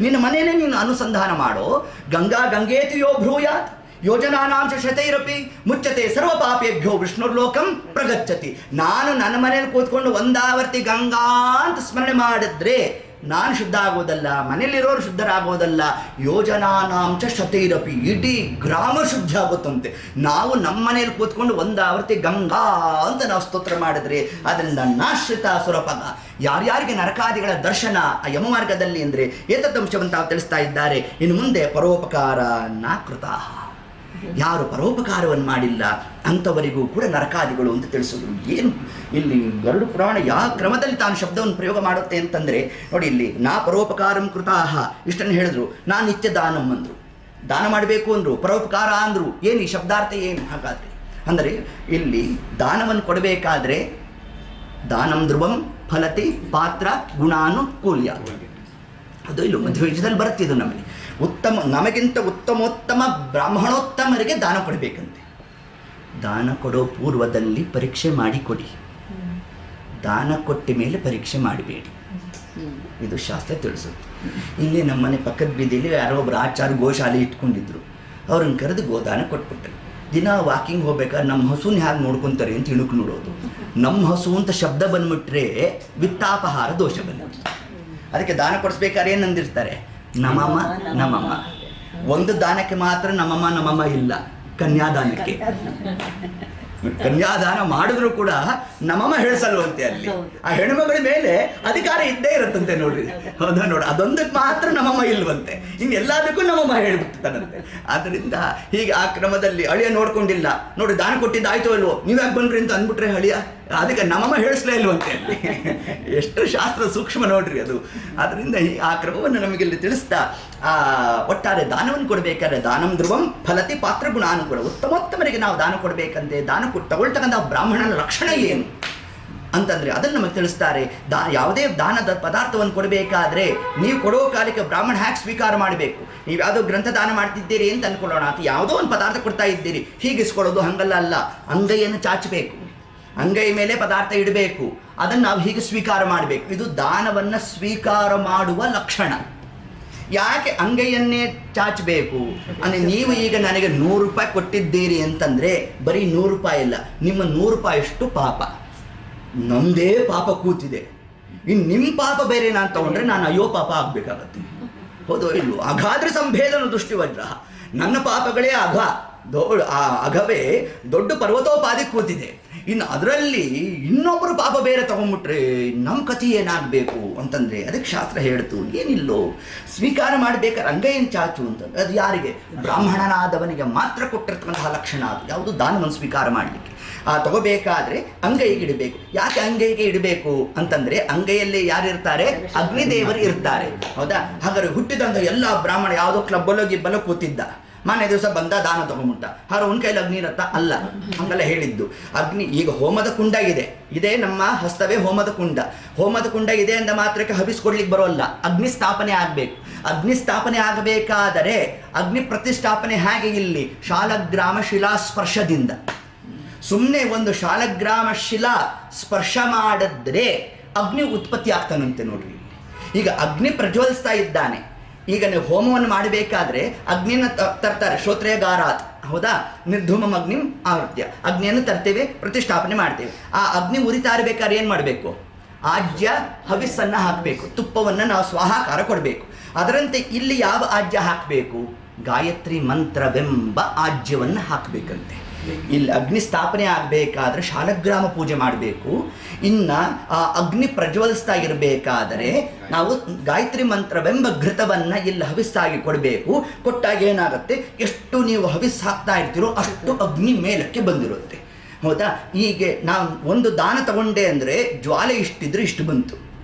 ನಿನ್ನ ಮನೇನೆ ನೀನು ಅನುಸಂಧಾನ ಮಾಡೋ. ಗಂಗಾ ಗಂಗೇತಿ ಯೋ ಭ್ರೂಯಾತ್ ಯೋಜನಾನಾಂಶ ಶತೈರಪಿ ಮುಚ್ಚತೆ ಸರ್ವ ಪಾಪೇಭ್ಯೋ ವಿಷ್ಣುರ್ಲೋಕಂ ಪ್ರಗಚ್ಚತಿ. ನಾನು ನನ್ನ ಮನೇಲಿ ಕೂತ್ಕೊಂಡು ಒಂದಾವರ್ತಿ ಗಂಗಾ ಅಂತ ಸ್ಮರಣೆ ಮಾಡಿದ್ರೆ ನಾನು ಶುದ್ಧ ಆಗೋದಲ್ಲ, ಮನೇಲಿರೋರು ಶುದ್ಧರಾಗೋದಲ್ಲ. ಯೋಜನಾನಾಂಶ ಶತೈರಪಿ, ಇಡೀ ಗ್ರಾಮ ಶುದ್ಧ ಆಗುತ್ತಂತೆ. ನಾವು ನಮ್ಮ ಮನೇಲಿ ಕೂತ್ಕೊಂಡು ಒಂದಾವರ್ತಿ ಗಂಗಾ ಅಂತ ನಾವು ಸ್ತೋತ್ರ ಮಾಡಿದ್ರೆ. ಅದರಿಂದ ನಾಶ್ರಿತ ಸುರಪಗ. ಯಾರ್ಯಾರಿಗೆ ನರಕಾದಿಗಳ ದರ್ಶನ ಆ ಯಮಮಾರ್ಗದಲ್ಲಿ ಅಂದರೆ ಏತದಂಶವನ್ನು ತಾವು ತಿಳಿಸ್ತಾ ಇದ್ದಾರೆ. ಇನ್ನು ಮುಂದೆ ಪರೋಪಕಾರ ನಾಕೃತಾಹ, ಯಾರು ಪರೋಪಕಾರವನ್ನು ಮಾಡಿಲ್ಲ ಅಂಥವರಿಗೂ ಕೂಡ ನರಕಾದಿಗಳು ಅಂತ ತಿಳಿಸಿದ್ರು. ಏನು ಇಲ್ಲಿ ಗರುಡ ಪುರಾಣ ಯಾವ ಕ್ರಮದಲ್ಲಿ ತಾನು ಶಬ್ದವನ್ನು ಪ್ರಯೋಗ ಮಾಡುತ್ತೆ ಅಂತಂದರೆ ನೋಡಿ, ಇಲ್ಲಿ ನಾ ಪರೋಪಕಾರಂ ಕೃತಾಹ ಇಷ್ಟನ್ನು ಹೇಳಿದ್ರು. ನಾ ನಿತ್ಯ ದಾನಂ ಅಂದರು, ದಾನ ಮಾಡಬೇಕು ಅಂದರು. ಪರೋಪಕಾರ ಅಂದರು. ಏನು ಈ ಶಬ್ದಾರ್ಥ ಏನು ಹಾಗಾದರೆ? ಅಂದರೆ ಇಲ್ಲಿ ದಾನವನ್ನು ಕೊಡಬೇಕಾದ್ರೆ ದಾನಂ ಧ್ರುವಂ ಫಲತಿ ಪಾತ್ರ ಗುಣಾನುಕೂಲ್ಯ, ಅದು ಇಲ್ಲಿ ಮಧ್ವವಿಜಯದಲ್ಲಿ ಬರುತ್ತಿದ್ದು. ನಮಗೆ ನಮಗಿಂತ ಉತ್ತಮೋತ್ತಮ ಬ್ರಾಹ್ಮಣೋತ್ತಮರಿಗೆ ದಾನ ಕೊಡಬೇಕಂತೆ. ದಾನ ಕೊಡೋ ಪೂರ್ವದಲ್ಲಿ ಪರೀಕ್ಷೆ ಮಾಡಿ ಕೊಡಿ, ದಾನ ಕೊಟ್ಟ ಮೇಲೆ ಪರೀಕ್ಷೆ ಮಾಡಬೇಡಿ. ಇದು ಶಾಸ್ತ್ರ ತಿಳಿಸೋದು. ಇಲ್ಲಿ ನಮ್ಮನೆ ಪಕ್ಕದ ಬೀದಿಯಲ್ಲಿ ಯಾರೋ ಒಬ್ಬರು ಆಚಾರ ಗೋಶಾಲೆ ಇಟ್ಕೊಂಡಿದ್ರು. ಅವ್ರನ್ನ ಕರೆದು ಗೋದಾನ ಕೊಟ್ಬಿಟ್ರು. ದಿನ ವಾಕಿಂಗ್ ಹೋಗ್ಬೇಕಾದ್ರೆ ನಮ್ಮ ಹಸುನ ಹೇಗೆ ನೋಡ್ಕೊತಾರೆ ಅಂತ ಇಣುಕು ನೋಡೋದು. ನಮ್ಮ ಹಸು ಅಂತ ಶಬ್ದ ಬಂದ್ಬಿಟ್ರೆ ವಿತ್ತಾಪಹಾರ ದೋಷ ಬಂದ್ಬಿಡ್ತು. ಅದಕ್ಕೆ ದಾನ ಕೊಡಿಸ್ಬೇಕಾದ್ರೆ ಏನು ಅಂದಿರ್ತಾರೆ? ನಮಮ ನಮಮ. ಒಂದು ದಾನಕ್ಕೆ ಮಾತ್ರ ನಮಮ ಇಲ್ಲ, ಕನ್ಯಾದಾನಕ್ಕೆ. ಕನ್ಯಾದಾನ ಮಾಡಿದ್ರು ಕೂಡ ನಮಮ ಹೇಳಿಸಲ್ವಂತೆ. ಅಲ್ಲಿ ಆ ಹೆಣ್ಮಗಳ ಮೇಲೆ ಅಧಿಕಾರ ಇದ್ದೇ ಇರುತ್ತಂತೆ ನೋಡ್ರಿ. ಹೌದಾ? ನೋಡಿ, ಅದೊಂದಕ್ಕೆ ಮಾತ್ರ ನಮಮ ಇಲ್ವಂತೆ, ಇನ್ನೆಲ್ಲದಕ್ಕೂ ನಮಮ ಹೇಳ್ಬಿಡ್ತಾನಂತೆ. ಆದ್ದರಿಂದ ಹೀಗೆ ಆ ಕ್ರಮದಲ್ಲಿ ಅಳಿಯ ನೋಡ್ಕೊಂಡಿಲ್ಲ. ನೋಡಿ, ದಾನ ಕೊಟ್ಟಿದ್ದಾಯ್ತೋ ಇಲ್ವೋ, ನೀವ್ಯಾಕೆ ಬನ್ರಿ ಅಂತ ಅಂದ್ಬಿಟ್ರೆ ಅಳಿಯ ಅದಕ್ಕೆ ನಮಮ ಹೇಳಿಸ್ಲೇ ಇಲ್ವಂತೆ. ಅಲ್ಲಿ ಎಷ್ಟು ಶಾಸ್ತ್ರ ಸೂಕ್ಷ್ಮ ನೋಡ್ರಿ ಅದು. ಆದ್ದರಿಂದ ಆ ಕ್ರಮವನ್ನು ನಮಗಿಲ್ಲಿ ತಿಳಿಸ್ತಾ ಒಟ್ಟಾರೆ ದಾನವನ್ನು ಕೊಡಬೇಕಾದ್ರೆ ದಾನಂ ಧ್ರುವಂ ಫಲತಿ ಪಾತ್ರ ಗುಣಾನುಕೂಲ. ಉತ್ತಮೋತ್ತಮರಿಗೆ ನಾವು ದಾನ ಕೊಡಬೇಕಂತೆ. ದಾನ ತಗೊಳ್ತಕ್ಕಂಥ ಬ್ರಾಹ್ಮಣನ ಲಕ್ಷಣ ಏನು ಅಂತಂದರೆ ಅದನ್ನು ನಮಗೆ ತಿಳಿಸ್ತಾರೆ. ಯಾವುದೇ ದಾನದ ಪದಾರ್ಥವನ್ನು ಕೊಡಬೇಕಾದ್ರೆ ನೀವು ಕೊಡೋ ಕಾಲಕ್ಕೆ ಬ್ರಾಹ್ಮಣ ಹ್ಯಾಕ್ ಸ್ವೀಕಾರ ಮಾಡಬೇಕು. ನೀವು ಯಾವುದೋ ಗ್ರಂಥ ದಾನ ಮಾಡ್ತಿದ್ದೀರಿ ಅಂತ ಅಂದ್ಕೊಳ್ಳೋಣ, ಅಥವಾ ಯಾವುದೋ ಒಂದು ಪದಾರ್ಥ ಕೊಡ್ತಾ ಇದ್ದೀರಿ, ಹೀಗಿಸ್ಕೊಳ್ಳೋದು ಹಂಗಲ್ಲ ಅಲ್ಲ. ಅಂಗೈಯನ್ನು ಚಾಚಬೇಕು, ಅಂಗೈ ಮೇಲೆ ಪದಾರ್ಥ ಇಡಬೇಕು, ಅದನ್ನು ನಾವು ಹೀಗೆ ಸ್ವೀಕಾರ ಮಾಡಬೇಕು. ಇದು ದಾನವನ್ನು ಸ್ವೀಕಾರ ಮಾಡುವ ಲಕ್ಷಣ. ಯಾಕೆ ಅಂಗೈಯನ್ನೇ ಚಾಚಬೇಕು ಅಂದರೆ, ನೀವು ಈಗ ನನಗೆ 100 ರೂಪಾಯಿ ಕೊಟ್ಟಿದ್ದೀರಿ ಅಂತಂದರೆ ಬರೀ 100 ರೂಪಾಯಿ ಇಲ್ಲ, ನಿಮ್ಮ 100 ರೂಪಾಯಿಯಷ್ಟು ಪಾಪ ನಮ್ಮದೇ ಪಾಪ ಕೂತಿದೆ. ಇನ್ನು ನಿಮ್ಮ ಪಾಪ ಬೇರೆ ನಾನು ತಗೊಂಡ್ರೆ ನಾನು ಅಯ್ಯೋ ಪಾಪ ಆಗಬೇಕಾಗತ್ತೆ. ಹೌದು ಇಲ್ವೋ? ಅಗಾದ್ರೆ ಸಂಭೇದನ ದೃಷ್ಟಿವಜ್ರ. ನನ್ನ ಪಾಪಗಳೇ ಆ ಅಘವೇ ದೊಡ್ಡ ಪರ್ವತೋಪಾದಿ ಕೂತಿದೆ. ಇನ್ನು ಅದರಲ್ಲಿ ಇನ್ನೊಬ್ಬರು ಪಾಪ ಬೇರೆ ತಗೊಂಡ್ಬಿಟ್ರೆ ನಮ್ಮ ಕಥೆ ಏನಾಗಬೇಕು ಅಂತಂದರೆ ಅದಕ್ಕೆ ಶಾಸ್ತ್ರ ಹೇಳ್ತು, ಏನಿಲ್ಲೋ ಸ್ವೀಕಾರ ಮಾಡಬೇಕಾದ್ರೆ ಅಂಗೈಯನ್ನು ಚಾಚು ಅಂತಂದರೆ ಅದು ಯಾರಿಗೆ? ಬ್ರಾಹ್ಮಣನಾದವನಿಗೆ ಮಾತ್ರ ಕೊಟ್ಟಿರ್ತಕ್ಕಂತಹ ಲಕ್ಷಣ. ಅದು ಯಾವುದು? ದಾನವನ್ನು ಸ್ವೀಕಾರ ಮಾಡಲಿಕ್ಕೆ. ತಗೋಬೇಕಾದ್ರೆ ಅಂಗೈಗೆ ಇಡಬೇಕು. ಯಾಕೆ ಅಂಗೈಗೆ ಇಡಬೇಕು ಅಂತಂದರೆ ಅಂಗೈಯಲ್ಲಿ ಯಾರಿರ್ತಾರೆ? ಅಗ್ನಿದೇವರು ಇರ್ತಾರೆ. ಹೌದಾ? ಹಾಗಾದ್ರೆ ಹುಟ್ಟಿದಂಥ ಎಲ್ಲ ಬ್ರಾಹ್ಮಣ ಯಾವುದೋ ಕ್ಲಬ್ಬಲ್ಲೋ ಗಿಬ್ಬಲ್ಲೋ ಕೂತಿದ್ದ, ಮಾನ್ಯ ದಿವಸ ಬಂದ ದಾನ ತಗೊಂಬಿಟ್ಟ, ಹಾರ ಉನ್ ಕೈಲಿ ಅಗ್ನಿ ಇರತ್ತಾ? ಅಲ್ಲ, ಹಂಗೆಲ್ಲ ಹೇಳಿದ್ದು. ಅಗ್ನಿ ಈಗ ಹೋಮದ ಕುಂಡ ಇದೆ, ಇದೇ ನಮ್ಮ ಹಸ್ತವೇ ಹೋಮದ ಕುಂಡ. ಹೋಮದ ಕುಂಡ ಇದೆ ಅಂದ ಮಾತ್ರಕ್ಕೆ ಹವಿಸ್ಕೊಡ್ಲಿಕ್ಕೆ ಬರೋಲ್ಲ, ಅಗ್ನಿ ಸ್ಥಾಪನೆ ಆಗಬೇಕು. ಅಗ್ನಿ ಸ್ಥಾಪನೆ ಆಗಬೇಕಾದರೆ ಅಗ್ನಿ ಪ್ರತಿಷ್ಠಾಪನೆ ಹೇಗೆ? ಇಲ್ಲಿ ಶಾಲಗ್ರಾಮ ಶಿಲಾ ಸ್ಪರ್ಶದಿಂದ. ಸುಮ್ಮನೆ ಒಂದು ಶಾಲಗ್ರಾಮ ಶಿಲಾ ಸ್ಪರ್ಶ ಮಾಡಿದ್ರೆ ಅಗ್ನಿ ಉತ್ಪತ್ತಿ ಆಗ್ತಾನಂತೆ ನೋಡ್ರಿ. ಈಗ ಅಗ್ನಿ ಪ್ರಜ್ವಲಿಸ್ತಾ ಇದ್ದಾನೆ. ಈಗ ನೀವು ಹೋಮವನ್ನು ಮಾಡಬೇಕಾದ್ರೆ ಅಗ್ನಿಯನ್ನು ತರ್ತಾರೆ, ಶ್ರೋತ್ರೇಗಾರಾತ್. ಹೌದಾ? ನಿರ್ಧೂಮಂ ಅಗ್ನಿಂ ಆವೃತ್ಯ. ಅಗ್ನಿಯನ್ನು ತರ್ತೇವೆ, ಪ್ರತಿಷ್ಠಾಪನೆ ಮಾಡ್ತೇವೆ. ಆ ಅಗ್ನಿ ಉರಿತಾ ಇರಬೇಕಾದ್ರೆ ಏನು ಮಾಡಬೇಕು? ಆಜ್ಯ ಹವಿಸ್ಸನ್ನು ಹಾಕಬೇಕು, ತುಪ್ಪವನ್ನು ನಾವು ಸ್ವಾಹಾಕಾರ ಕೊಡಬೇಕು. ಅದರಂತೆ ಇಲ್ಲಿ ಯಾವ ಆಜ್ಯ ಹಾಕಬೇಕು? ಗಾಯತ್ರಿ ಮಂತ್ರವೆಂಬ ಆಜ್ಯವನ್ನು ಹಾಕಬೇಕಂತೆ. ಇಲ್ಲಿ ಅಗ್ನಿ ಸ್ಥಾಪನೆ ಆಗಬೇಕಾದ್ರೆ ಶಾಲಗ್ರಾಮ ಪೂಜೆ ಮಾಡಬೇಕು. ಇನ್ನು ಆ ಅಗ್ನಿ ಪ್ರಜ್ವಲಿಸ್ತಾ ಇರಬೇಕಾದರೆ ನಾವು ಗಾಯತ್ರಿ ಮಂತ್ರವೆಂಬ ಘೃತವನ್ನು ಇಲ್ಲಿ ಹವಿಸ್ಸಾಗಿ ಕೊಡಬೇಕು. ಕೊಟ್ಟಾಗ ಏನಾಗುತ್ತೆ, ಎಷ್ಟು ನೀವು ಹವಿಸ್ ಹಾಕ್ತಾ ಇರ್ತೀರೋ ಅಷ್ಟು ಅಗ್ನಿ ಮೇಲಕ್ಕೆ ಬಂದಿರುತ್ತೆ. ಹೌದಾ? ಹೀಗೆ ನಾವು ಒಂದು ದಾನ ತಗೊಂಡೆ ಅಂದರೆ ಜ್ವಾಲೆ ಇಷ್ಟಿದ್ರೆ ಇಷ್ಟು ಬಂತು.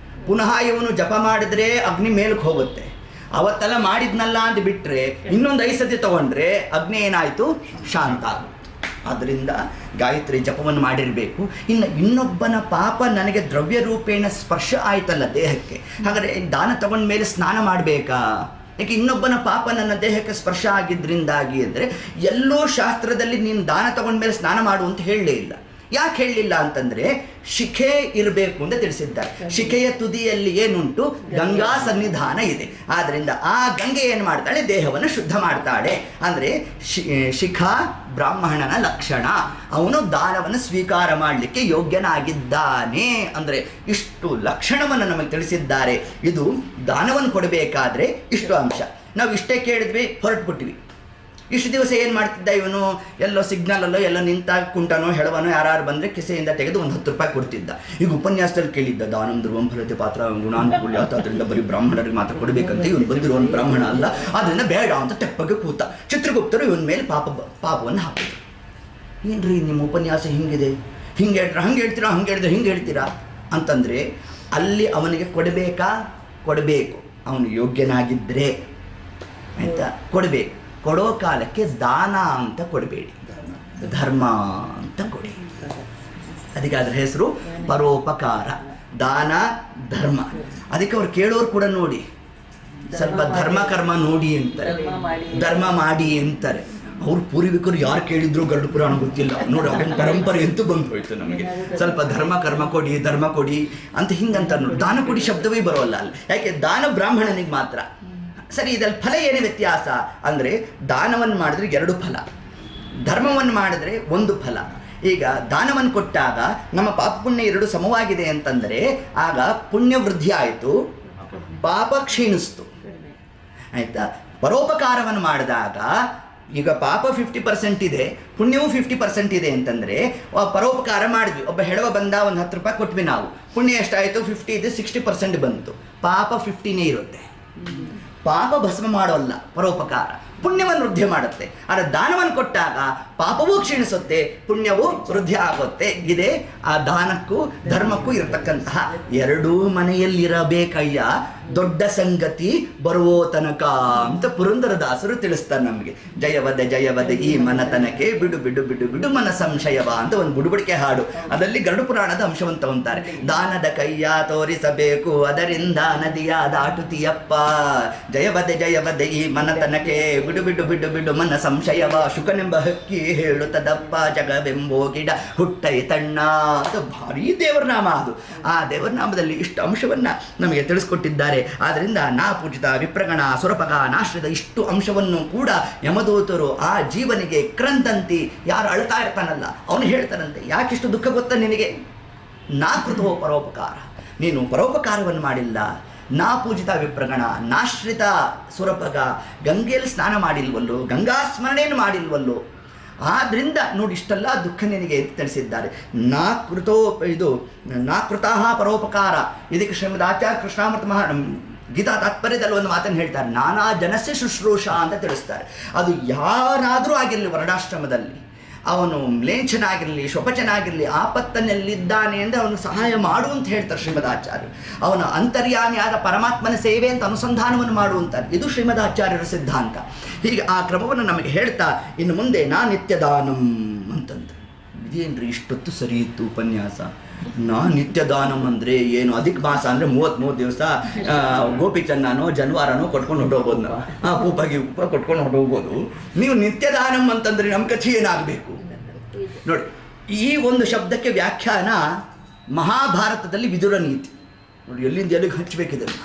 ಪುನಃ ಇವನು ಜಪ ಮಾಡಿದ್ರೆ ಅಗ್ನಿ ಮೇಲಕ್ಕೆ ಹೋಗುತ್ತೆ. ಅವತ್ತೆಲ್ಲ ಮಾಡಿದ್ನಲ್ಲ ಅಂತ ಬಿಟ್ಟರೆ ಇನ್ನೊಂದು 5 ಸತಿ ತಗೊಂಡ್ರೆ ಅಗ್ನಿ ಏನಾಯಿತು, ಶಾಂತ ಆಗುತ್ತೆ. ಆದ್ದರಿಂದ ಗಾಯತ್ರಿ ಜಪವನ್ನು ಮಾಡಿರಬೇಕು. ಇನ್ನು ಇನ್ನೊಬ್ಬನ ಪಾಪ ನನಗೆ ದ್ರವ್ಯ ರೂಪೇಣ ಸ್ಪರ್ಶ ಆಯ್ತಲ್ಲ ದೇಹಕ್ಕೆ, ಹಾಗಾದರೆ ದಾನ ತಗೊಂಡ ಮೇಲೆ ಸ್ನಾನ ಮಾಡಬೇಕಾ? ಯಾಕೆ ಇನ್ನೊಬ್ಬನ ಪಾಪ ನನ್ನ ದೇಹಕ್ಕೆ ಸ್ಪರ್ಶ ಆಗಿದ್ದರಿಂದಾಗಿ ಅಂದರೆ ಎಲ್ಲೋ ಶಾಸ್ತ್ರದಲ್ಲಿ ನೀನು ದಾನ ತಗೊಂಡ್ಮೇಲೆ ಸ್ನಾನ ಮಾಡು ಅಂತ ಹೇಳಲೇ ಇಲ್ಲ. ಯಾಕೆ ಹೇಳಲಿಲ್ಲ ಅಂತಂದರೆ ಶಿಖೆ ಇರಬೇಕು ಅಂತ ತಿಳಿಸಿದ್ದಾರೆ. ಶಿಖೆಯ ತುದಿಯಲ್ಲಿ ಏನುಂಟು, ಗಂಗಾ ಸನ್ನಿಧಾನ ಇದೆ. ಆದ್ದರಿಂದ ಆ ಗಂಗೆ ಏನು ಮಾಡ್ತಾಳೆ, ದೇಹವನ್ನು ಶುದ್ಧ ಮಾಡ್ತಾಳೆ. ಅಂದರೆ ಶಿಖಾ ಬ್ರಾಹ್ಮಣನ ಲಕ್ಷಣ, ಅವನು ದಾನವನ್ನು ಸ್ವೀಕಾರ ಮಾಡಲಿಕ್ಕೆ ಯೋಗ್ಯನಾಗಿದ್ದಾನೆ. ಅಂದರೆ ಇಷ್ಟು ಲಕ್ಷಣವನ್ನು ನಮಗೆ ತಿಳಿಸಿದ್ದಾರೆ. ಇದು ದಾನವನ್ನು ಕೊಡಬೇಕಾದ್ರೆ ಇಷ್ಟು ಅಂಶ. ನಾವು ಇಷ್ಟೇ ಕೇಳಿದ್ವಿ, ಹೊರಟುಬಿಟ್ವಿ. ಇಷ್ಟು ದಿವಸ ಏನು ಮಾಡ್ತಿದ್ದ ಇವನು, ಎಲ್ಲೋ ಸಿಗ್ನಲಲ್ಲೋ ಎಲ್ಲೋ ನಿಂತ ಕುಂಟನೋ ಹೆಳವನೋ ಯಾರು ಬಂದರೆ ಕಿಸೆಯಿಂದ ತೆಗೆದು ಒಂದು 10 ರೂಪಾಯಿ ಕೊಡ್ತಿದ್ದ. ಈಗ ಉಪನ್ಯಾಸದಲ್ಲಿ ಕೇಳಿದ್ದ, ದಾನಂ ಧ್ರುವಂ ಫಲತೆ ಪಾತ್ರ ಗುಣಾನುಕೂಲ್ಯ, ಅದರಿಂದ ಬರೀ ಬ್ರಾಹ್ಮಣರಿಗೆ ಮಾತ್ರ ಕೊಡಬೇಕಂತ. ಇವನು ಬಂದಿರುವನು ಬ್ರಾಹ್ಮಣ ಅಲ್ಲ, ಅದರಿಂದ ಬೇಡ ಅಂತ ತೆಪ್ಪಗೆ ಕೂತ. ಚಿತ್ರಗುಪ್ತರು ಇವನ ಮೇಲೆ ಪಾಪವನ್ನು ಹಾಕಿದ್ರು. ಏನ್ರಿ ನಿಮ್ಮ ಉಪನ್ಯಾಸ ಹಿಂಗಿದೆ, ಹಿಂಗೆ ಹೇಳ್ತೀರಾ, ಹಂಗೆ ಹೇಳ್ತೀರಾ, ಹಂಗೆ ಹೇಳಿದ್ರೆ ಹಿಂಗೆ ಹೇಳ್ತೀರಾ ಅಂತಂದರೆ ಅಲ್ಲಿ ಅವನಿಗೆ ಕೊಡಬೇಕು. ಅವನು ಯೋಗ್ಯನಾಗಿದ್ದರೆ ಆಯಿತಾ, ಕೊಡಬೇಕು. ಕೊಡೋ ಕಾಲಕ್ಕೆ ದಾನ ಅಂತ ಕೊಡಬೇಡಿ, ಧರ್ಮ ಅಂತ ಕೊಡಿ. ಅದಕ್ಕೆ ಅದರ ಹೆಸರು ಪರೋಪಕಾರ, ದಾನ ಧರ್ಮ. ಅದಕ್ಕೆ ಅವ್ರು ಕೇಳೋರು ಕೂಡ ನೋಡಿ ಸ್ವಲ್ಪ ಧರ್ಮ ಕರ್ಮ ನೋಡಿ ಅಂತಾರೆ, ಧರ್ಮ ಮಾಡಿ ಅಂತಾರೆ. ಅವ್ರು ಪೂರ್ವಿಕರು ಯಾರು ಕೇಳಿದ್ರು ಗರುಡ ಪುರಾಣ ಗೊತ್ತಿಲ್ಲ ನೋಡಿ, ಅದನ್ನ ಪರಂಪರೆ ಅಂತೂ ಬಂದು ಹೋಯ್ತು ನಮಗೆ. ಸ್ವಲ್ಪ ಧರ್ಮ ಕರ್ಮ ಕೊಡಿ, ಧರ್ಮ ಕೊಡಿ ಅಂತ ಹಿಂಗಂತ ನೋಡಿ. ದಾನ ಕೊಡಿ ಶಬ್ದವೇ ಬರೋಲ್ಲ ಅಲ್ಲಿ. ಯಾಕೆ, ದಾನ ಬ್ರಾಹ್ಮಣನಿಗೆ ಮಾತ್ರ. ಸರಿ, ಇದರಲ್ಲಿ ಫಲ ಏನೇ ವ್ಯತ್ಯಾಸ ಅಂದರೆ, ದಾನವನ್ನು ಮಾಡಿದ್ರೆ 2 ಫಲ, ಧರ್ಮವನ್ನು ಮಾಡಿದ್ರೆ 1 ಫಲ. ಈಗ ದಾನವನ್ನು ಕೊಟ್ಟಾಗ ನಮ್ಮ ಪಾಪ ಪುಣ್ಯ 2 ಸಮವಾಗಿದೆ ಅಂತಂದರೆ ಆಗ ಪುಣ್ಯ ವೃದ್ಧಿ ಆಯಿತು, ಪಾಪ ಕ್ಷೀಣಿಸ್ತು. ಆಯಿತಾ? ಪರೋಪಕಾರವನ್ನು ಮಾಡಿದಾಗ ಈಗ ಪಾಪ 50% ಇದೆ, ಪುಣ್ಯವು 50% ಇದೆ ಅಂತಂದರೆ ಪರೋಪಕಾರ ಮಾಡಿದ್ವಿ. ಒಬ್ಬ ಹೆಳವ ಬಂದ, ಒಂದು 10 ರೂಪಾಯಿ ಕೊಟ್ವಿ ನಾವು, ಪುಣ್ಯ ಎಷ್ಟಾಯಿತು, 50 ಇದೆ, 60% ಬಂತು. ಪಾಪ 50ನೇ ಇರುತ್ತೆ. ಪಾಪ ಭಸ್ಮ ಮಾಡೋಲ್ಲ ಪರೋಪಕಾರ, ಪುಣ್ಯವನ್ನು ವೃದ್ಧಿ ಮಾಡುತ್ತೆ. ಆದರೆ ದಾನವನ್ನು ಕೊಟ್ಟಾಗ ಪಾಪವೂ ಕ್ಷೀಣಿಸುತ್ತೆ, ಪುಣ್ಯವೂ ವೃದ್ಧಿ ಆಗುತ್ತೆ. ಇದೇ ಆ ದಾನಕ್ಕೂ ಧರ್ಮಕ್ಕೂ ಇರತಕ್ಕಂತಹ 2 ಮನೆಯಲ್ಲಿರಬೇಕಯ್ಯ, ದೊಡ್ಡ ಸಂಗತಿ ಬರುವೋ ತನಕ ಅಂತ ಪುರಂದರದಾಸರು ತಿಳಿಸ್ತಾರೆ ನಮಗೆ. ಜಯವದೆ ಈ ಮನತನಕ್ಕೆ ಬಿಡು ಬಿಡು ಬಿಡು ಬಿಡು ಮನ ಸಂಶಯವ ಅಂತ ಒಂದು ಬುಡುಬಡಿಕೆ ಹಾಡು. ಅದರಲ್ಲಿ ಗರುಡ ಪುರಾಣದ ಅಂಶವನ್ನು ತಗೊಂತಾರೆ. ದಾನದ ಕೈಯ ತೋರಿಸಬೇಕು, ಅದರಿಂದ ನದಿಯ ದಾಟುತಿಯಪ್ಪ. ಜಯವದೆ ಈ ಮನತನಕ್ಕೆ ಬಿಡು ಬಿಡು ಬಿಡು ಬಿಡು ಮನ ಸಂಶಯವ. ಶುಕನೆಂಬ ಹಕ್ಕಿ ಹೇಳುತ್ತದಪ್ಪ, ಜಗವೆಂಬೋ ಗಿಡ ಹುಟ್ಟೈತಣ್ಣ ಅಂತ ಭಾರೀ ದೇವರನಾಮ ಅದು. ಆ ದೇವರನಾಮದಲ್ಲಿ ಇಷ್ಟು ಅಂಶವನ್ನು ನಮಗೆ ತಿಳಿಸ್ಕೊಟ್ಟಿದ್ದಾರೆ. ಆದ್ದರಿಂದ ನಾ ಪೂಜಿತ ವಿಪ್ರಗಣ ಸುರಪಗ ನಾಶ್ರಿತ ಇಷ್ಟು ಅಂಶವನ್ನು ಕೂಡ ಯಮದೂತರು ಆ ಜೀವನಿಗೆ ಕ್ರಂದಂತಿ, ಯಾರು ಅಳ್ತಾ ಇರ್ತಾನಲ್ಲ ಅವನು ಹೇಳ್ತಾನಂತೆ, ಯಾಕಿಷ್ಟು ದುಃಖ ಗೊತ್ತಾ ನಿನಗೆ, ನಾ ಕೃತೋ ಪರೋಪಕಾರ, ನೀನು ಪರೋಪಕಾರವನ್ನು ಮಾಡಿಲ್ಲ. ನಾ ಪೂಜಿತ ವಿಪ್ರಗಣ, ನಾಶ್ರಿತ ಸುರಪಗ, ಗಂಗೆಯಲ್ಲಿ ಸ್ನಾನ ಮಾಡಿಲ್ವಲ್ಲೋ, ಗಂಗಾ ಸ್ಮರಣೆಯನ್ನು ಮಾಡಿಲ್ವಲ್ಲೋ, ಆದ್ದರಿಂದ ನೋಡಿ ಇಷ್ಟೆಲ್ಲ ದುಃಖ ನಿನಗೆ ತಿಳಿಸಿದ್ದಾರೆ. ನಾ ಕೃತಃ ಪರೋಪಕಾರ. ಇದಕ್ಕೆ ಶ್ರೀಮದ್ ಆಚಾರ್ಯ ಕೃಷ್ಣಾಮೃತ ಗೀತಾ ತಾತ್ಪರ್ಯದಲ್ಲಿ ಒಂದು ಮಾತನ್ನು ಹೇಳ್ತಾರೆ, ನಾನಾ ಜನಸ್ಯ ಶುಶ್ರೂಷಾ ಅಂತ ತಿಳಿಸ್ತಾರೆ. ಅದು ಯಾರಾದರೂ ಆಗಿರಲಿ, ವರ್ಣಾಶ್ರಮದಲ್ಲಿ ಅವನು ಮ್ಲೇಚ್ಛನಾಗಿರಲಿ, ಶೊಪಚನಾಗಿರಲಿ, ಆಪತ್ತನಲ್ಲಿದ್ದಾನೆ ಅಂದರೆ ಅವನು ಸಹಾಯ ಮಾಡು ಅಂತ ಹೇಳ್ತಾರೆ ಶ್ರೀಮದಾಚಾರ್ಯರು. ಅವನ ಅಂತರ್ಯಾಮಿಯಾದ ಪರಮಾತ್ಮನ ಸೇವೆ ಅಂತ ಅನುಸಂಧಾನವನ್ನು ಮಾಡುವಂತಾರೆ. ಇದು ಶ್ರೀಮದಾಚಾರ್ಯರ ಸಿದ್ಧಾಂತ. ಹೀಗೆ ಆ ಕ್ರಮವನ್ನು ನಮಗೆ ಹೇಳ್ತಾ ಇನ್ನು ಮುಂದೆ ನಾ ನಿತ್ಯದಾನಂ ಅಂತಂದ್ರೆ, ಇದೇನ್ರಿ ಇಷ್ಟೊತ್ತು ಸರಿ ಇತ್ತು ಉಪನ್ಯಾಸ. ನಾ ನಿತ್ಯದಾನಂ ಅಂದರೆ ಏನು, ಅಧಿಕ ಮಾಸ ಅಂದರೆ 33 ದಿವಸ ಗೋಪಿ ಚನ್ನಾನೋ ಜನ್ವಾರನೋ ಕೊಟ್ಕೊಂಡು ಹೊರಟೋಗ್ಬೋದು, ನಾವು ಉಪ ಕೊಟ್ಕೊಂಡು ಹೊರಟೋಗ್ಬೋದು. ನೀವು ನಿತ್ಯದಾನಂ ಅಂತಂದರೆ ನಮ್ಮ ಕಥೆ ಏನಾಗಬೇಕು ನೋಡಿ. ಈ ಒಂದು ಶಬ್ದಕ್ಕೆ ವ್ಯಾಖ್ಯಾನ ಮಹಾಭಾರತದಲ್ಲಿ ವಿದುರ ನೀತಿ ನೋಡಿ, ಎಲ್ಲಿಂದ ಎಲ್ಲಿಗೆ ಹಚ್ಚಬೇಕಿದನ್ನು.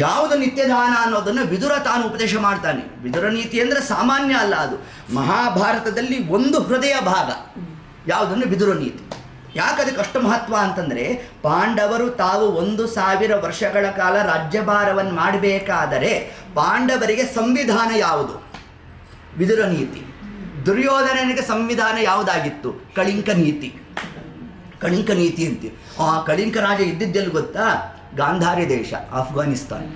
ಯಾವುದು ನಿತ್ಯದಾನ ಅನ್ನೋದನ್ನು ವಿದುರ ತಾನು ಉಪದೇಶ ಮಾಡ್ತಾನೆ. ವಿದುರ ನೀತಿ ಅಂದರೆ ಸಾಮಾನ್ಯ ಅಲ್ಲ, ಅದು ಮಹಾಭಾರತದಲ್ಲಿ ಒಂದು ಹೃದಯ ಭಾಗ. ಯಾವುದನ್ನು ವಿದುರ ನೀತಿ. ಯಾಕೆ ಅದಕ್ಕೆ ಅಷ್ಟು ಮಹತ್ವ ಅಂತಂದರೆ, ಪಾಂಡವರು ತಾವು 1000 ವರ್ಷಗಳ ಕಾಲ ರಾಜ್ಯಭಾರವನ್ನು ಮಾಡಬೇಕಾದರೆ ಪಾಂಡವರಿಗೆ ಸಂವಿಧಾನ ಯಾವುದು? ವಿದುರ ನೀತಿ. ದುರ್ಯೋಧನನಿಗೆ ಸಂವಿಧಾನ ಯಾವುದಾಗಿತ್ತು? ಕಳಿಂಕ ನೀತಿ. ಕಳಿಂಕ ನೀತಿ ಅಂತೀವಿ. ಆ ಕಳಿಂಕ ರಾಜ ಇದ್ದಿದ್ದೆಲ್ಲಿ ಗೊತ್ತಾ? ಗಾಂಧಾರಿ ದೇಶ, ಆಫ್ಘಾನಿಸ್ತಾನ.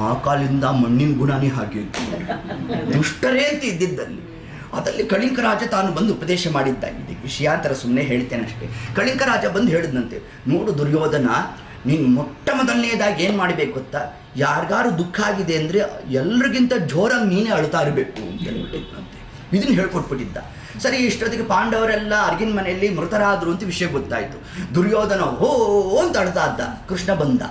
ಆ ಕಾಲದಿಂದ ಮಣ್ಣಿನ ಗುಣನೇ ಹಾಗೆ ದುಷ್ಟರೇ ಅಂತ ಇದ್ದಿದ್ದಲ್ಲಿ. ಅದರಲ್ಲಿ ಕಳಿಂಕ ರಾಜ ತಾನು ಬಂದು ಉಪದೇಶ ಮಾಡಿದ್ದಾಗಿದೆ. ವಿಷಯಾಂತರ ಸುಮ್ಮನೆ ಹೇಳ್ತೇನೆ ಅಷ್ಟೇ. ಕಳಿಂಕ ರಾಜ ಬಂದು ಹೇಳಿದಂತೆ, ನೋಡು ದುರ್ಯೋಧನ, ನೀನು ಮೊಟ್ಟ ಮೊದಲನೇದಾಗಿ ಏನು ಮಾಡಬೇಕು ಗೊತ್ತಾ? ಯಾರಿಗಾರು ದುಃಖ ಆಗಿದೆ ಅಂದರೆ ಎಲ್ರಿಗಿಂತ ಜೋರಾಗಿ ನೀನೇ ಅಳ್ತಾ ಇರಬೇಕು ಅಂತ ಹೇಳ್ಬಿಟ್ಟಿದ್ದಂತೆ. ಇದನ್ನು ಹೇಳ್ಕೊಟ್ಬಿಟ್ಟಿದ್ದ. ಸರಿ, ಇಷ್ಟೊತ್ತಿಗೆ ಪಾಂಡವರೆಲ್ಲ ಅರ್ಗಿನ ಮನೆಯಲ್ಲಿ ಮೃತರಾದರು ಅಂತ ವಿಷಯ ಗೊತ್ತಾಯಿತು. ದುರ್ಯೋಧನ ಹೋ ಅಂತ ಅಳ್ತಾ ಇದ್ದ. ಕೃಷ್ಣ ಬಂದ.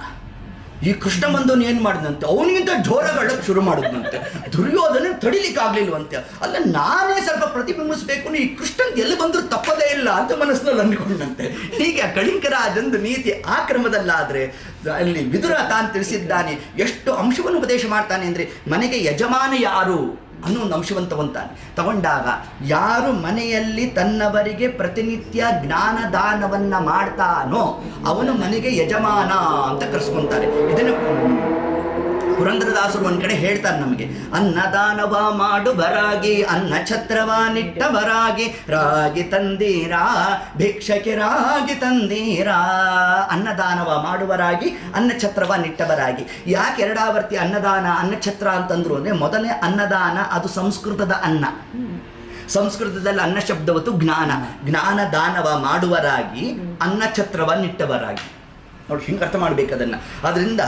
ಈ ಕೃಷ್ಣ ಬಂದವನು ಏನು ಮಾಡಿದಂತೆ, ಅವನಿಗಿಂತ ಜೋರಾಗಿ ಅಳಕ್ಕೆ ಶುರು ಮಾಡಿದ್ನಂತೆ. ದುರ್ಯೋಧನ ತಡಿಲಿಕ್ಕಾಗಲಿಲ್ವಂತೆ. ಅಲ್ಲ, ನಾನೇ ಸ್ವಲ್ಪ ಪ್ರತಿಬಿಂಬಿಸ್ಬೇಕು, ಈ ಕೃಷ್ಣನ್ ಎಲ್ಲಿ ಬಂದರೂ ತಪ್ಪದೇ ಇಲ್ಲ ಅಂತ ಮನಸ್ಸಿನಲ್ಲಿ ಅಂದ್ಕೊಂಡಂತೆ. ಹೀಗೆ ಆ ಕಳಿಂಕರಾಜಂದು ನೀತಿ ಆ ಕ್ರಮದಲ್ಲಾದರೆ, ಅಲ್ಲಿ ವಿದುರ ತಾನು ತಿಳಿಸಿದ್ದಾನೆ. ಎಷ್ಟು ಅಂಶವನ್ನು ಉಪದೇಶ ಮಾಡ್ತಾನೆ ಅಂದರೆ, ಮನೆಗೆ ಯಜಮಾನ ಯಾರು ಅನ್ನೋ ಒಂದು ಅಂಶವನ್ನು ತಗೊಂಡಾಗ, ಯಾರು ಮನೆಯಲ್ಲಿ ತನ್ನವರಿಗೆ ಪ್ರತಿನಿತ್ಯ ಜ್ಞಾನದಾನವನ್ನು ಮಾಡ್ತಾನೋ ಅವನು ಮನೆಗೆ ಯಜಮಾನ ಅಂತ ಕರೆಸ್ಕೊತಾರೆ. ಇದನ್ನು ಪುರಂದರದಾಸರು ಒಂದು ಕಡೆ ಹೇಳ್ತಾರೆ ನಮಗೆ, ಅನ್ನದಾನವ ಮಾಡುವರಾಗಿ ಅನ್ನ ಛತ್ರವ ನಿಟ್ಟವರಾಗಿ ರಾಗಿ ತಂದೀರಾ ಭಿಕ್ಷಕಿರಾಗಿ ತಂದೀರಾ. ಅನ್ನದಾನವ ಮಾಡುವರಾಗಿ ಅನ್ನ ಛತ್ರವ ನಿಟ್ಟವರಾಗಿ. ಯಾಕೆ ಎರಡಾವರ್ತಿ ಅನ್ನದಾನ ಅನ್ನಛತ್ರ ಅಂತಂದ್ರು ಅಂದರೆ, ಮೊದಲನೇ ಅನ್ನದಾನ ಅದು ಸಂಸ್ಕೃತದ ಅನ್ನ. ಸಂಸ್ಕೃತದಲ್ಲಿ ಅನ್ನ ಶಬ್ದವತ್ತು ಜ್ಞಾನ. ಜ್ಞಾನದಾನವ ಮಾಡುವರಾಗಿ ಅನ್ನಛತ್ರವ ನಿಟ್ಟವರಾಗಿ. ನೋಡಿ, ಹಿಂಗೆ ಅರ್ಥ ಮಾಡ್ಬೇಕು ಅದನ್ನು. ಅದರಿಂದ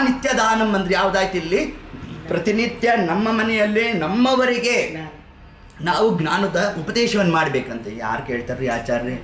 ನಿತ್ಯ ದಾನಂ ಅಂದರೆ ಯಾವುದಾಯ್ತು ಇಲ್ಲಿ? ಪ್ರತಿನಿತ್ಯ ನಮ್ಮ ಮನೆಯಲ್ಲೇ ನಮ್ಮವರಿಗೆ ನಾವು ಜ್ಞಾನದ ಉಪದೇಶವನ್ನು ಮಾಡಬೇಕಂತೆ. ಯಾರು ಕೇಳ್ತಾರ್ರಿ ಆಚಾರ್ಯ?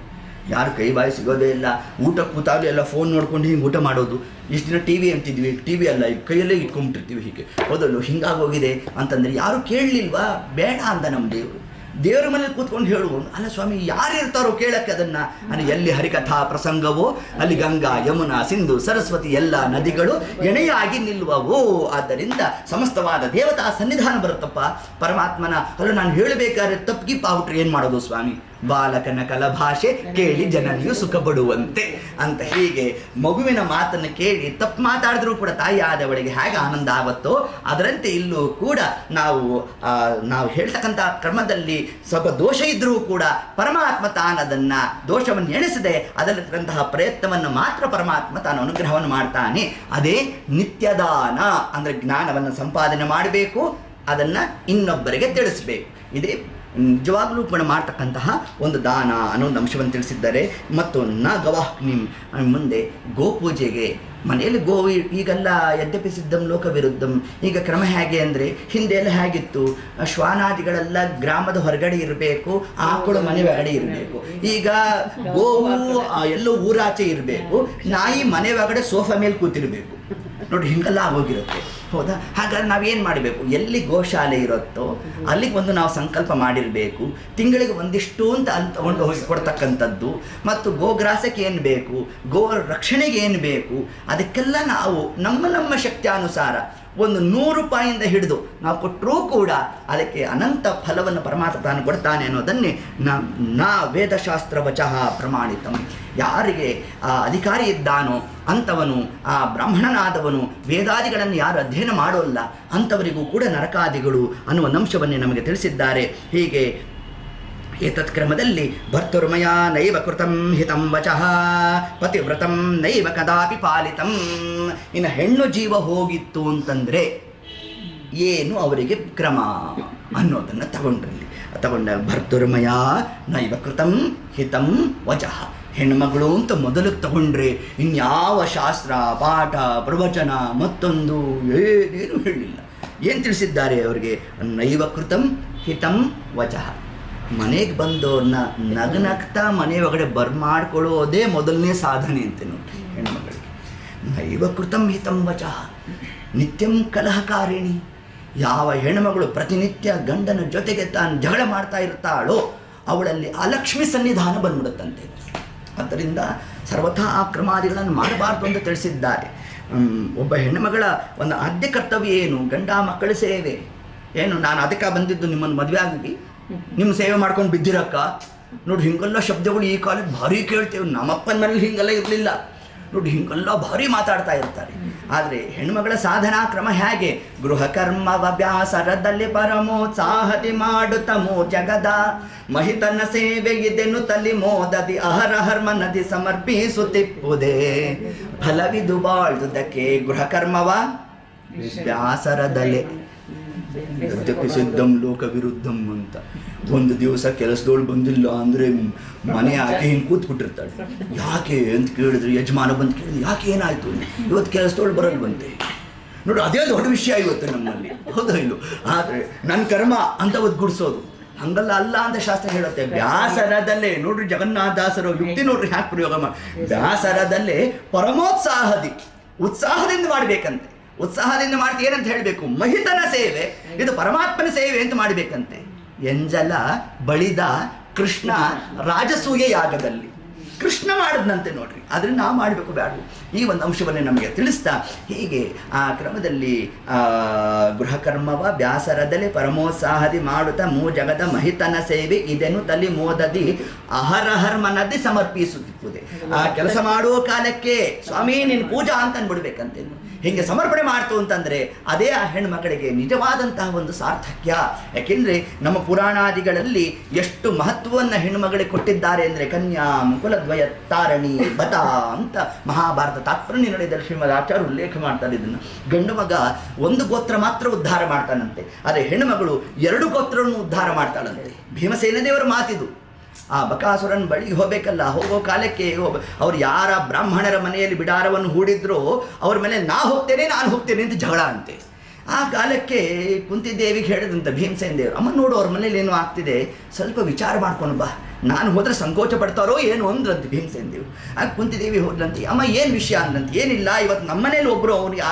ಯಾರು ಕೈ ಬಾಯಿ ಸಿಗೋದೇ ಇಲ್ಲ. ಊಟ ಕೂತಾಗಲೂ ಎಲ್ಲ ಫೋನ್ ನೋಡ್ಕೊಂಡು ಹಿಂಗೆ ಊಟ ಮಾಡೋದು. ಇಷ್ಟು ದಿನ ಟಿ ವಿ ಅಂತಿದ್ವಿ, ಟಿ ವಿ ಅಲ್ಲ, ಈಗ ಕೈಯಲ್ಲೇ ಇಟ್ಕೊಂಡ್ಬಿಟ್ಟಿರ್ತೀವಿ. ಹೀಗೆ ಹೌದಲ್ಲೋ, ಹಿಂಗಾಗೋಗಿದೆ ಅಂತಂದರೆ ಯಾರು ಕೇಳಲಿಲ್ವಾ? ಬೇಡ ಅಂದ ನಮ್ಮ ದೇವರು. ದೇವರ ಮನೇಲಿ ಕೂತ್ಕೊಂಡು ಹೇಳುವ, ಅಲ್ಲ ಸ್ವಾಮಿ, ಯಾರು ಇರ್ತಾರೋ ಕೇಳಕ್ಕೆ ಅದನ್ನು? ಅಂದರೆ ಎಲ್ಲಿ ಹರಿಕಥಾ ಪ್ರಸಂಗವೋ ಅಲ್ಲಿ ಗಂಗಾ ಯಮುನಾ ಸಿಂಧು ಸರಸ್ವತಿ ಎಲ್ಲ ನದಿಗಳು ಎಣೆಯಾಗಿ ನಿಲ್ಲುವವು. ಆದ್ದರಿಂದ ಸಮಸ್ತವಾದ ದೇವತಾ ಸನ್ನಿಧಾನ ಬರುತ್ತಪ್ಪ ಪರಮಾತ್ಮನ. ಅಲ್ಲ, ನಾನು ಹೇಳಬೇಕಾದ್ರೆ ತಪ್ಪಿಗಿಪ್ಪ ಆಗ್ಬಿಟ್ರೆ ಏನು ಮಾಡೋದು ಸ್ವಾಮಿ? ಬಾಲಕನ ಕಲಭಾಷೆ ಕೇಳಿ ಜನನಿಯು ಸುಖ ಪಡುವಂತೆ ಅಂತ. ಹೀಗೆ ಮಗುವಿನ ಮಾತನ್ನು ಕೇಳಿ ತಪ್ಪು ಮಾತಾಡಿದ್ರೂ ಕೂಡ ತಾಯಿ ಆದವಳಿಗೆ ಹೇಗೆ ಆನಂದ ಆಗುತ್ತೋ, ಅದರಂತೆ ಇಲ್ಲೂ ಕೂಡ ನಾವು ಹೇಳ್ತಕ್ಕಂಥ ಕ್ರಮದಲ್ಲಿ ಸ್ವಲ್ಪ ದೋಷ ಇದ್ದರೂ ಕೂಡ ಪರಮಾತ್ಮ ತಾನದನ್ನು ದೋಷವನ್ನು ಎಣಿಸದೆ ಅದರಲ್ಲಿರ್ತಕ್ಕಂತಹ ಪ್ರಯತ್ನವನ್ನು ಮಾತ್ರ ಪರಮಾತ್ಮ ತಾನು ಅನುಗ್ರಹವನ್ನು ಮಾಡ್ತಾನೆ. ಅದೇ ನಿತ್ಯದಾನ ಅಂದರೆ ಜ್ಞಾನವನ್ನು ಸಂಪಾದನೆ ಮಾಡಬೇಕು, ಅದನ್ನು ಇನ್ನೊಬ್ಬರಿಗೆ ತಿಳಿಸಬೇಕು. ಇದೇ ನಿಜವಾಗ್ಲೂ ಕೂಡ ಮಾಡ್ತಕ್ಕಂತಹ ಒಂದು ದಾನ ಅನ್ನೋ ಒಂದು ಅಂಶವನ್ನು ತಿಳಿಸಿದ್ದಾರೆ. ಮತ್ತು ಗವಾಹ್ನಿಂ, ಮುಂದೆ ಗೋಪೂಜೆಗೆ ಮನೆಯಲ್ಲಿ ಈಗೆಲ್ಲ ಯದ್ಯಪಿ ಸಿದ್ಧಂ ಲೋಕ ವಿರುದ್ಧಂ. ಈಗ ಕ್ರಮ ಹೇಗೆ ಅಂದರೆ, ಹಿಂದೆ ಎಲ್ಲ ಹೇಗಿತ್ತು? ಶ್ವಾನಾದಿಗಳೆಲ್ಲ ಗ್ರಾಮದ ಹೊರಗಡೆ ಇರಬೇಕು, ಆಕಳು ಮನೆ ಒಳಗಡೆ ಇರಬೇಕು. ಈಗ ಗೋವು ಎಲ್ಲೋ ಊರಾಚೆ ಇರಬೇಕು, ನಾಯಿ ಮನೆ ಒಳಗಡೆ ಸೋಫಾ ಮೇಲೆ ಕೂತಿರಬೇಕು. ನೋಡಿ, ಹಿಂಗೆಲ್ಲ ಆಗೋಗಿರುತ್ತೆ. ಹೌದಾ? ಹಾಗಾದ್ರೆ ನಾವೇನು ಮಾಡಬೇಕು? ಎಲ್ಲಿ ಗೋಶಾಲೆ ಇರುತ್ತೋ ಅಲ್ಲಿಗೆ ಒಂದು ನಾವು ಸಂಕಲ್ಪ ಮಾಡಿರಬೇಕು. ತಿಂಗಳಿಗೆ ಒಂದಿಷ್ಟು ಅಂತ ಅಲ್ಲಿ ತಗೊಂಡು ಹೋಗಿ ಕೊಡ್ತಕ್ಕಂಥದ್ದು. ಮತ್ತು ಗೋಗ್ರಾಸಕ್ಕೆ ಏನು ಬೇಕು, ಗೋ ರಕ್ಷಣೆಗೆ ಏನು ಬೇಕು, ಅದಕ್ಕೆಲ್ಲ ನಾವು ನಮ್ಮ ಶಕ್ತಿಯಾನುಸಾರ ಒಂದು 100 ರೂಪಾಯಿಂದ ಹಿಡಿದು ನಾವು ಕೊಟ್ಟರೂ ಕೂಡ ಅದಕ್ಕೆ ಅನಂತ ಫಲವನ್ನು ಪರಮಾತ್ಮ ತಾನು ಕೊಡ್ತಾನೆ ಅನ್ನೋದನ್ನೇ ವೇದಶಾಸ್ತ್ರ ವಚಃ ಪ್ರಮಾಣಿತಂ. ಯಾರಿಗೆ ಅಧಿಕಾರಿ ಇದ್ದಾನೋ ಅಂಥವನು, ಆ ಬ್ರಾಹ್ಮಣನಾದವನು ವೇದಾದಿಗಳನ್ನು ಯಾರು ಅಧ್ಯಯನ ಮಾಡೋಲ್ಲ ಅಂಥವರಿಗೂ ಕೂಡ ನರಕಾದಿಗಳು ಅನ್ನುವ ಅಂಶವನ್ನೇ ನಮಗೆ ತಿಳಿಸಿದ್ದಾರೆ. ಹೀಗೆ ಏತತ್ ಕ್ರಮದಲ್ಲಿ ಭರ್ತುರ್ಮಯ ನೈವ ಕೃತಂ ಹಿತಂ ವಚಃ ಪತಿವ್ರತಂ ನೈವ ಕದಾಪಿ ಪಾಲಿತಂ. ಇನ್ನು ಹೆಣ್ಣು ಜೀವ ಹೋಗಿತ್ತು ಅಂತಂದರೆ ಏನು ಅವರಿಗೆ ಕ್ರಮ ಅನ್ನೋದನ್ನು ತಗೊಂಡ ಭರ್ತುರ್ಮಯ ನೈವ ಕೃತಂ ಹಿತಂ ವಚಃ. ಹೆಣ್ಮಗಳು ಅಂತ ಮೊದಲಿಗೆ ತಗೊಂಡ್ರೆ ಇನ್ಯಾವ ಶಾಸ್ತ್ರ ಪಾಠ ಪ್ರವಚನ ಮತ್ತೊಂದು ಏನೇನು ಹೇಳಲಿಲ್ಲ. ಏನು ತಿಳಿಸಿದ್ದಾರೆ ಅವರಿಗೆ? ನೈವ ಕೃತಂ ಹಿತಂ ವಚಃ. ಮನೆಗೆ ಬಂದವ್ರನ್ನ ನಗ್ನಗ್ತಾ ಮನೆ ಒಳಗಡೆ ಬರ್ಮಾಡ್ಕೊಳ್ಳೋದೇ ಮೊದಲನೇ ಸಾಧನೆ ಅಂತೆ ನೋಡಿ ಹೆಣ್ಮಗಳಿಗೆ. ನೈವ ಕೃತಂ ಹಿತಂ ವಚಃ ನಿತ್ಯಂ ಕಲಹಕಾರಿಣಿ. ಯಾವ ಹೆಣ್ಮಗಳು ಪ್ರತಿನಿತ್ಯ ಗಂಡನ ಜೊತೆಗೆ ತಾನು ಜಗಳ ಮಾಡ್ತಾ ಇರ್ತಾಳೋ ಅವಳಲ್ಲಿ ಆ ಲಕ್ಷ್ಮಿ ಸನ್ನಿಧಾನ ಬಂದ್ಬಿಡುತ್ತಂತೆ. ಆದ್ದರಿಂದ ಸರ್ವಥಾ ಆ ಕ್ರಮಾದಿಗಳನ್ನು ಮಾಡಬಾರ್ದು ಅಂತ ತಿಳಿಸಿದ್ದಾರೆ. ಒಬ್ಬ ಹೆಣ್ಣುಮಗಳ ಒಂದು ಆದ್ಯ ಕರ್ತವ್ಯ ಏನು? ಗಂಡ ಮಕ್ಕಳ ಸೇವೆ. ಏನು ನಾನು ಅದಕ್ಕೆ ಬಂದಿದ್ದು ನಿಮ್ಮನ್ನು ಮದುವೆ ಆಗಿ ನಿಮ್ಮ ಸೇವೆ ಮಾಡ್ಕೊಂಡು ಬಿದ್ದಿರಕ್ಕ ನೋಡಿ ಹಿಂಗೆಲ್ಲ ಶಬ್ದಗಳು ಈ ಕಾಲಕ್ಕೆ ಭಾರಿ ಕೇಳ್ತೇವೆ. ನಮ್ಮಪ್ಪನ ಮನೇಲಿ ಹಿಂಗೆಲ್ಲ ಇರಲಿಲ್ಲ ನೋಡಿ, ಹಿಂಗೆಲ್ಲ ಭಾರಿ ಮಾತಾಡ್ತಾ ಇರ್ತಾರೆ. ಆದರೆ ಹೆಣ್ಮಗಳ ಸಾಧನಾ ಕ್ರಮ ಹೇಗೆ? ಗೃಹ ಕರ್ಮವ ವ್ಯಾಸರದಲ್ಲಿ ಪರಮೋತ್ಸಾಹತಿ ಮಾಡುತ್ತಮೋ ಜಗದ ಮಹಿತನ ಸೇವೆ ಇದೆನು ತಲಿ ಮೋದದಿ ಅಹರಹರ್ಮ ನದಿ ಸಮರ್ಪಿಸುತ್ತಿಪ್ಪುದೇ ಫಲವಿದು ಬಾಳ್ದುದಕ್ಕೆ ಗೃಹ ಕರ್ಮವ ವ್ಯಾಸರದಲ್ಲೇ ಸತ್ಯಕ್ಕೆ ಸಿದ್ಧಂ ಲೋಕ ವಿರುದ್ಧಂ ಅಂತ. ಒಂದು ದಿವಸ ಕೆಲಸದೋಳು ಬಂದಿಲ್ಲ ಅಂದರೆ ಮನೆ ಆಕೆ ಹಿಂಗೆ ಕೂತ್ಬಿಟ್ಟಿರ್ತಾಳೆ. ಯಾಕೆ ಅಂತ ಕೇಳಿದ್ರು, ಯಜಮಾನ ಬಂದು ಕೇಳಿದ್ರು ಯಾಕೆ ಏನಾಯಿತು, ಇವತ್ತು ಕೆಲಸದೋಳು ಬರೋದು ಬಂತೆ ನೋಡಿ. ಅದೇ ದೊಡ್ಡ ವಿಷಯ ಇವತ್ತು ನಮ್ಮಲ್ಲಿ, ಹೌದಾ ಇಲ್ಲೋ? ಆದರೆ ನನ್ನ ಕರ್ಮ ಅಂತ ಒದ್ಗುಡಿಸೋದು ಹಂಗಲ್ಲ, ಅಲ್ಲ ಅಂತ ಶಾಸ್ತ್ರ ಹೇಳುತ್ತೆ. ವ್ಯಾಸರದಲ್ಲೇ ನೋಡ್ರಿ, ಜಗನ್ನಾಥದಾಸರು ಯುಕ್ತಿ ನೋಡ್ರಿ ಹ್ಯಾಕೆ ಪ್ರಯೋಗ ಮಾಡಿ, ವ್ಯಾಸರದಲ್ಲೇ ಪರಮೋತ್ಸಾಹದಿ ಉತ್ಸಾಹದಿಂದ ಮಾಡಬೇಕಂತೆ. ಉತ್ಸಾಹದಿಂದ ಮಾಡ್ತೀವಿ ಏನಂತ ಹೇಳಬೇಕು? ಮಹಿತನ ಸೇವೆ, ಇದು ಪರಮಾತ್ಮನ ಸೇವೆ ಅಂತ ಮಾಡಬೇಕಂತೆ. ಎಂಜಲ ಬಳಿದ ಕೃಷ್ಣ ರಾಜಸೂಯ ಯಾಗದಲ್ಲಿ ಕೃಷ್ಣ ಮಾಡಿದ್ನಂತೆ ನೋಡ್ರಿ. ಅದನ್ನು ನಾವು ಮಾಡಬೇಕು ಬೇಡ, ಈ ಒಂದು ಅಂಶವನ್ನೇ ನಮಗೆ ತಿಳಿಸ್ತಾ ಹೀಗೆ ಆ ಕ್ರಮದಲ್ಲಿ ಗೃಹ ಕರ್ಮವ ವ್ಯಾಸರದಲ್ಲಿ ಪರಮೋತ್ಸಾಹದಿ ಮಾಡುತ್ತಾ ಮೂ ಜಗದ ಮಹಿತನ ಸೇವೆ ಇದೆನು ತಲಿ ಮೋದದಿ ಅಹರಹರ್ಮನದಿ ಸಮರ್ಪಿಸುತ್ತಿದೆ. ಆ ಕೆಲಸ ಮಾಡುವ ಕಾಲಕ್ಕೆ ಸ್ವಾಮಿ ನಿನ್ನ ಪೂಜಾ ಅಂತ ಅಂದ್ಬಿಡ್ಬೇಕಂತೆ. ಹೀಗೆ ಸಮರ್ಪಣೆ ಮಾಡ್ತು ಅಂತಂದರೆ ಅದೇ ಆ ಹೆಣ್ಮಗಳಿಗೆ ನಿಜವಾದಂತಹ ಒಂದು ಸಾರ್ಥಕ್ಯ. ಯಾಕೆಂದರೆ ನಮ್ಮ ಪುರಾಣಾದಿಗಳಲ್ಲಿ ಎಷ್ಟು ಮಹತ್ವವನ್ನು ಹೆಣ್ಣುಮಗಳಿಗೆ ಕೊಟ್ಟಿದ್ದಾರೆ ಅಂದರೆ, ಕನ್ಯಾ ಕುಲದ್ವಯ ತಾರಣಿ ಬತ ಅಂತ ಮಹಾಭಾರತ ತಾತ್ಪರ್ಯ ನಿರ್ಣಯದಲ್ಲಿ ಶ್ರೀಮದ್ ಆಚಾರ್ಯ ಉಲ್ಲೇಖ ಮಾಡ್ತಾರೆ. ಇದನ್ನು ಗಂಡು ಮಗ ಒಂದು ಗೋತ್ರ ಮಾತ್ರ ಉದ್ಧಾರ ಮಾಡ್ತಾನಂತೆ, ಆದರೆ ಹೆಣ್ಣು ಮಗಳು 2 ಗೋತ್ರವನ್ನು ಉದ್ಧಾರ ಮಾಡ್ತಾಳಂತೆ. ಭೀಮಸೇನ ದೇವರ ಮಾತಿದು. ಆ ಬಕಾಸುರನ ಬಳಿಗೆ ಹೋಗಬೇಕಲ್ಲ, ಹೋಗೋ ಕಾಲಕ್ಕೆ ಅವ್ರು ಯಾರ ಬ್ರಾಹ್ಮಣರ ಮನೆಯಲ್ಲಿ ಬಿಡಾರವನ್ನು ಹೂಡಿದ್ರೋ ಅವ್ರ ಮೇಲೆ ನಾನು ಹೋಗ್ತೇನೆ ಅಂತ ಜಗಳ ಅಂತೆ. ಆ ಕಾಲಕ್ಕೆ ಕುಂತಿದೇವಿಗೆ ಹೇಳಿದಂತೆ ಭೀಮಸೇನ ದೇವರು, ಅಮ್ಮ ನೋಡು ಅವ್ರ ಮನೇಲಿ ಏನೋ ಆಗ್ತಿದೆ, ಸ್ವಲ್ಪ ವಿಚಾರ ಮಾಡ್ಕೊಂಡು ಬಾ, ನಾನು ಹೋದರೆ ಸಂಕೋಚ ಪಡ್ತಾರೋ ಏನು ಅಂದ್ರಂತೆ ಭೀಮಸೇನ ದೇವರು. ಆಗ ಕುಂತಿದೇವಿ ಹೋದ್ಲಂತೆ, ಅಮ್ಮ ಏನು ವಿಷಯ ಅಂದ್ರಂತೆ. ಏನಿಲ್ಲ, ಇವತ್ತು ನಮ್ಮ ಮನೇಲಿ ಒಬ್ಬರು ಅವನಿಗೆ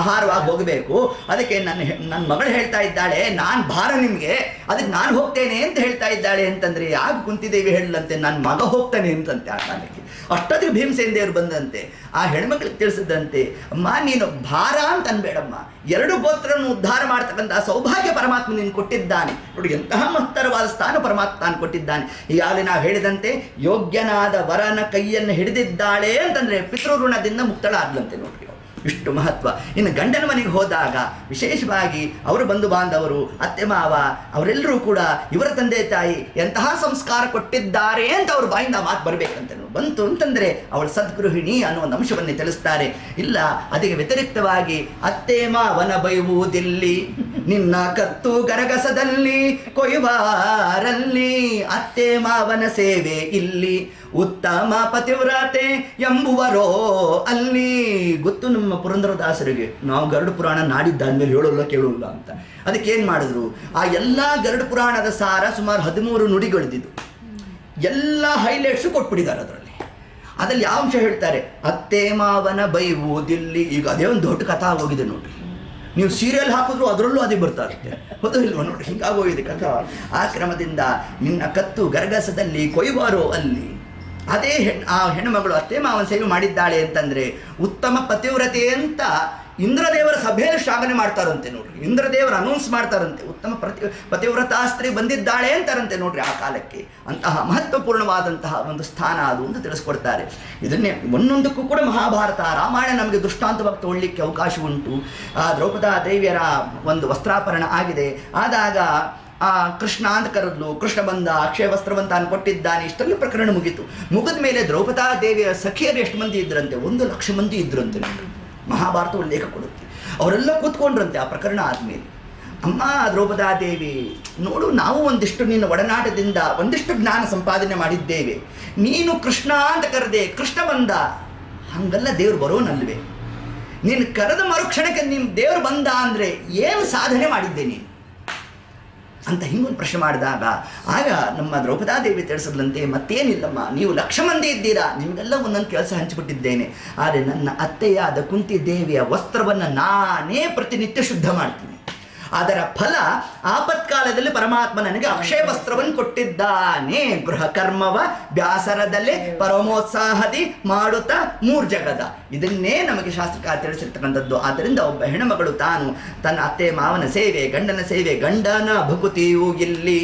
ಆಹಾರವಾಗಿ ಹೋಗಬೇಕು, ಅದಕ್ಕೆ ನನ್ನ ಮಗಳು ಹೇಳ್ತಾ ಇದ್ದಾಳೆ ನಾನು ಭಾರ ನಿಮಗೆ, ಅದಕ್ಕೆ ನಾನು ಹೋಗ್ತೇನೆ ಅಂತ ಹೇಳ್ತಾ ಇದ್ದಾಳೆ ಅಂತಂದರೆ, ಆಗ ಕುಂತಿದೇವಿ ಹೇಳಲಂತೆ ನನ್ನ ಮಗ ಹೋಗ್ತಾನೆ ಅಂತಂತೆ. ಆ ಕಾಲಕ್ಕೆ ಅಷ್ಟೊತ್ತಿಗೆ ಭೀಮಸೇನ ದೇವರು ಬಂದಂತೆ ಆ ಹೆಣ್ಮಕ್ಳಿಗೆ ತಿಳಿಸಿದಂತೆ, ಅಮ್ಮ ನೀನು ಭಾರ ಅಂತ ಅನ್ಬೇಡಮ್ಮ, 2 ಗೋತ್ರವನ್ನು ಉದ್ಧಾರ ಮಾಡ್ತಕ್ಕಂಥ ಸೌಭಾಗ್ಯ ಪರಮಾತ್ಮ ನೀನು ಕೊಟ್ಟಿದ್ದಾನೆ. ನೋಡಿ ಎಂತಹ ಮಹತ್ತರವಾದ ಸ್ಥಾನ ಪರಮಾತ್ಮ ತಾನು ಕೊಟ್ಟಿದ್ದಾನೆ. ಈಗಾಗಲೇ ನಾವು ಹೇಳಿದಂತೆ ಯೋಗ್ಯನಾದ ವರನ ಕೈಯನ್ನು ಹಿಡಿದಿದ್ದಾಳೆ ಅಂತಂದರೆ ಪಿತೃಋಣದಿಂದ ಮುಕ್ತಳಾದ್ಲಂತೆ. ನೋಡ್ರಿ ಇಷ್ಟು ಮಹತ್ವ. ಇನ್ನು ಗಂಡನ ಮನೆಗೆ ಹೋದಾಗ ವಿಶೇಷವಾಗಿ ಅವರು ಬಂಧು ಬಾಂಧವರು, ಅತ್ತೆ ಮಾವ ಅವರೆಲ್ಲರೂ ಕೂಡ ಇವರ ತಂದೆ ತಾಯಿ ಎಂತಹ ಸಂಸ್ಕಾರ ಕೊಟ್ಟಿದ್ದಾರೆ ಅಂತ ಅವ್ರ ಬಾಯಿಂದ ಮಾತು ಬರಬೇಕಂತ ಬಂತು ಅಂತಂದರೆ ಅವಳು ಸದ್ಗೃಹಿಣಿ ಅನ್ನೋ ಒಂದು ಅಂಶವನ್ನೇ ತಿಳಿಸ್ತಾರೆ. ಇಲ್ಲ ಅದಕ್ಕೆ ವ್ಯತಿರಿಕ್ತವಾಗಿ ಅತ್ತೆ ಮಾವನ ಬೈಯುವುದಿಲ್ಲಿ, ನಿನ್ನ ಕತ್ತು ಗರಗಸದಲ್ಲಿ ಕೊಯ್ವಾರಲ್ಲಿ, ಅತ್ತೆ ಮಾವನ ಸೇವೆ ಇಲ್ಲಿ, ಉತ್ತಮ ಪತಿವ್ರತೆ ಎಂಬುವರೋ ಅಲ್ಲಿ. ಗೊತ್ತು ನಮ್ಮ ಪುರಂದರದಾಸರಿಗೆ, ನಾವು ಗರುಡ ಪುರಾಣ ನಾಡಿದ್ದಾದ್ಮೇಲೆ ಹೇಳೋಲ್ಲ ಕೇಳೋಲ್ಲ ಅಂತ. ಅದಕ್ಕೇನು ಮಾಡಿದ್ರು, ಆ ಎಲ್ಲ ಗರುಡ ಪುರಾಣದ ಸಾರ ಸುಮಾರು 13 ನುಡಿಗಳಿದ್ದು ಎಲ್ಲ ಹೈಲೈಟ್ಸು ಕೊಟ್ಬಿಟ್ಟಿದ್ದಾರೆ ಅದರಲ್ಲಿ. ಅದ್ರಲ್ಲಿ ಯಾವ ಅಂಶ ಹೇಳ್ತಾರೆ? ಅತ್ತೆ ಮಾವನ ಬೈವುದಿಲ್ಲಿ. ಈಗ ಅದೇ ಒಂದು ದೊಡ್ಡ ಕಥಾ ಆಗೋಗಿದೆ ನೋಡ್ರಿ. ನೀವು ಸೀರಿಯಲ್ ಹಾಕಿದ್ರು ಅದರಲ್ಲೂ ಅದೇ ಬರ್ತಾ ಇರುತ್ತೆ, ಹೌದು ಇಲ್ವ? ನೋಡಿ ಹಿಂಗಾಗೋಗಿದೆ ಕಥಾ. ಆ ಕ್ರಮದಿಂದ ನಿನ್ನ ಕತ್ತು ಗರಗಸದಲ್ಲಿ ಕೊಯ್ವಾರೋ ಅಲ್ಲಿ. ಅದೇ ಆ ಹೆಣ್ಣುಮಗಳು ಅತ್ತೆ ಮಾವನ ಸೇವೆ ಮಾಡಿದ್ದಾಳೆ ಅಂತಂದರೆ ಉತ್ತಮ ಪತಿವ್ರತೆ ಅಂತ ಇಂದ್ರದೇವರ ಸಭೆಯಲ್ಲಿ ಶ್ಲಾಘನೆ ಮಾಡ್ತಾರಂತೆ. ನೋಡ್ರಿ ಇಂದ್ರದೇವರು ಅನೌನ್ಸ್ ಮಾಡ್ತಾರಂತೆ, ಉತ್ತಮ ಪತಿವ್ರತಾ ಸ್ತ್ರೀ ಬಂದಿದ್ದಾಳೆ ಅಂತಾರಂತೆ. ನೋಡ್ರಿ ಆ ಕಾಲಕ್ಕೆ ಅಂತಹ ಮಹತ್ವಪೂರ್ಣವಾದಂತಹ ಒಂದು ಸ್ಥಾನ ಅದು ಅಂತ ತಿಳಿಸ್ಕೊಡ್ತಾರೆ. ಇದನ್ನೇ ಒಂದೊಂದಕ್ಕೂ ಕೂಡ ಮಹಾಭಾರತ ರಾಮಾಯಣ ನಮಗೆ ದೃಷ್ಟಾಂತವಾಗಿ ತಗೊಳ್ಳಿಕ್ಕೆ ಅವಕಾಶ ಉಂಟು. ಆ ದ್ರೌಪದಾ ದೇವಿಯರ ಒಂದು ವಸ್ತ್ರಾಪರಣ ಆಗಿದೆ, ಆದಾಗ ಕೃಷ್ಣ ಅಂತ ಕರೆದ್ಲು, ಕೃಷ್ಣ ಬಂದ ಅಕ್ಷಯ ವಸ್ತ್ರವಂತ ಕೊಟ್ಟಿದ್ದಾನೆ. ಇಷ್ಟೆಲ್ಲ ಪ್ರಕರಣ ಮುಗಿದ ಮೇಲೆ ದ್ರೌಪದಾ ದೇವಿಯ ಸಖಿಯರು ಎಷ್ಟು ಮಂದಿ ಇದ್ರಂತೆ? 100,00,000 ಮಂದಿ ಇದ್ರಂತೆ. ಮಹಾಭಾರತ ಉಲ್ಲೇಖ ಕೊಡುತ್ತೆ. ಅವರೆಲ್ಲ ಕೂತ್ಕೊಂಡ್ರಂತೆ ಆ ಪ್ರಕರಣ ಆದಮೇಲೆ. ಅಮ್ಮ ದ್ರೌಪದಾ ದೇವಿ ನೋಡು, ನಾವು ಒಂದಿಷ್ಟು ನಿನ್ನ ಒಡನಾಟದಿಂದ ಒಂದಿಷ್ಟು ಜ್ಞಾನ ಸಂಪಾದನೆ ಮಾಡಿದ್ದೇವೆ, ನೀನು ಕೃಷ್ಣ ಅಂತ ಕರೆದೆ, ಕೃಷ್ಣ ಬಂದ, ಹಂಗಲ್ಲ ದೇವ್ರು ಬರೋನಲ್ವೇ? ನೀನು ಕರೆದ ಮರುಕ್ಷಣಕ್ಕೆ ನಿಮ್ಮ ದೇವ್ರು ಬಂದ ಅಂದರೆ ಏನು ಸಾಧನೆ ಮಾಡಿದ್ದೆ ನೀನು ಅಂತ ಹಿಂಗೊಂದು ಪ್ರಶ್ನೆ ಮಾಡಿದಾಗ ಆಗ ನಮ್ಮ ದ್ರೌಪದಾದೇವಿ ತಿಳಿಸಿದ್ಲಂತೆ, ಮತ್ತೇನಿಲ್ಲಮ್ಮ, ನೀವು 1,00,000 ಮಂದಿ ಇದ್ದೀರಾ, ನಿಮಗೆಲ್ಲ ಒಂದೊಂದು ಕೆಲಸ ಹಂಚಿಬಿಟ್ಟಿದ್ದೇನೆ. ಆದರೆ ನನ್ನ ಅತ್ತೆಯಾದ ಕುಂತಿ ದೇವಿಯ ವಸ್ತ್ರವನ್ನು ನಾನೇ ಪ್ರತಿನಿತ್ಯ ಶುದ್ಧ ಮಾಡ್ತೀನಿ. ಅದರ ಫಲ ಆಪತ್ಕಾಲದಲ್ಲಿ ಪರಮಾತ್ಮ ನನಗೆ ಅಕ್ಷಯ ವಸ್ತ್ರವನ್ನು ಕೊಟ್ಟಿದ್ದಾನೆ. ಗೃಹ ಕರ್ಮವ ಬ್ಯಾಸರದಲ್ಲೇ ಪರಮೋತ್ಸಾಹದಿ ಮಾಡುತ್ತಾ 3 ಜಗದ. ಇದನ್ನೇ ನಮಗೆ ಶಾಸ್ತ್ರಕಾರ ತಿಳಿಸಿರ್ತಕ್ಕಂಥದ್ದು. ಆದ್ದರಿಂದ ಒಬ್ಬ ಹೆಣ್ಣುಮಗಳು ತಾನು ತನ್ನ ಅತ್ತೆ ಮಾವನ ಸೇವೆ, ಗಂಡನ ಸೇವೆ, ಗಂಡನ ಭಕುತಿಯೂ ಇಲ್ಲಿ,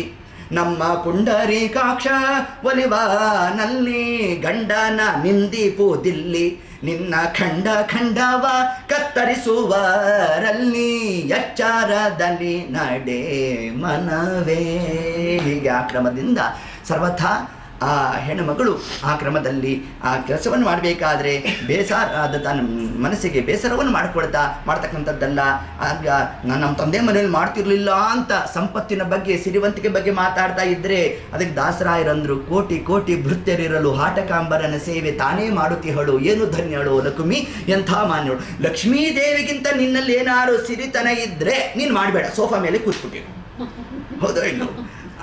ನಮ್ಮ ಪುಂಡರೀಕಾಕ್ಷ ಒಲಿವನಲ್ಲಿ ಗಂಡನ ನಿಂದಿಪುದಿಲ್ಲಿ ನಿನ್ನ ಖಂಡವ ಕತ್ತರಿಸುವರಲ್ಲಿ ಎಚ್ಚಾರದಲ್ಲಿ ನಡೆ ಮನವೇ. ಹೀಗೆ ಆ ಕ್ರಮದಿಂದ ಸರ್ವಥಾ ಆ ಹೆಣ್ಣುಮಗಳು ಆ ಕ್ರಮದಲ್ಲಿ ಆ ಕೆಲಸವನ್ನು ಮಾಡಬೇಕಾದ್ರೆ ಬೇಸರ ತನ್ನ ಮನಸ್ಸಿಗೆ ಬೇಸರವನ್ನು ಮಾಡ್ತಕ್ಕಂಥದ್ದಲ್ಲ. ಆಗ ನಮ್ಮ ತಂದೆ ಮನೆಯಲ್ಲಿ ಮಾಡ್ತಿರ್ಲಿಲ್ಲ ಅಂತ ಸಂಪತ್ತಿನ ಬಗ್ಗೆ ಸಿರಿವಂತಿಕೆ ಬಗ್ಗೆ ಮಾತಾಡ್ತಾ ಇದ್ದರೆ ಅದಕ್ಕೆ ದಾಸರಾಯರಂದ್ರು, ಕೋಟಿ ಕೋಟಿ ಭೃತ್ಯರಿರಲು ಹಾಟಕಾಂಬರನ ಸೇವೆ ತಾನೇ ಮಾಡುತ್ತಿಹಳು, ಏನು ಧನ್ಯಳು ಲಕ್ಷ್ಮಿ ಎಂಥ ಮಾನ್ಯಳು. ಲಕ್ಷ್ಮೀ ದೇವಿಗಿಂತ ನಿನ್ನಲ್ಲಿ ಏನಾರು ಸಿರಿತನ ಇದ್ದರೆ ನೀನು ಮಾಡಬೇಡ, ಸೋಫಾ ಮೇಲೆ ಕೂತ್ಬಿಟ್ಟಿರು. ಹೌದೋ ಇಲ್ಲೋ?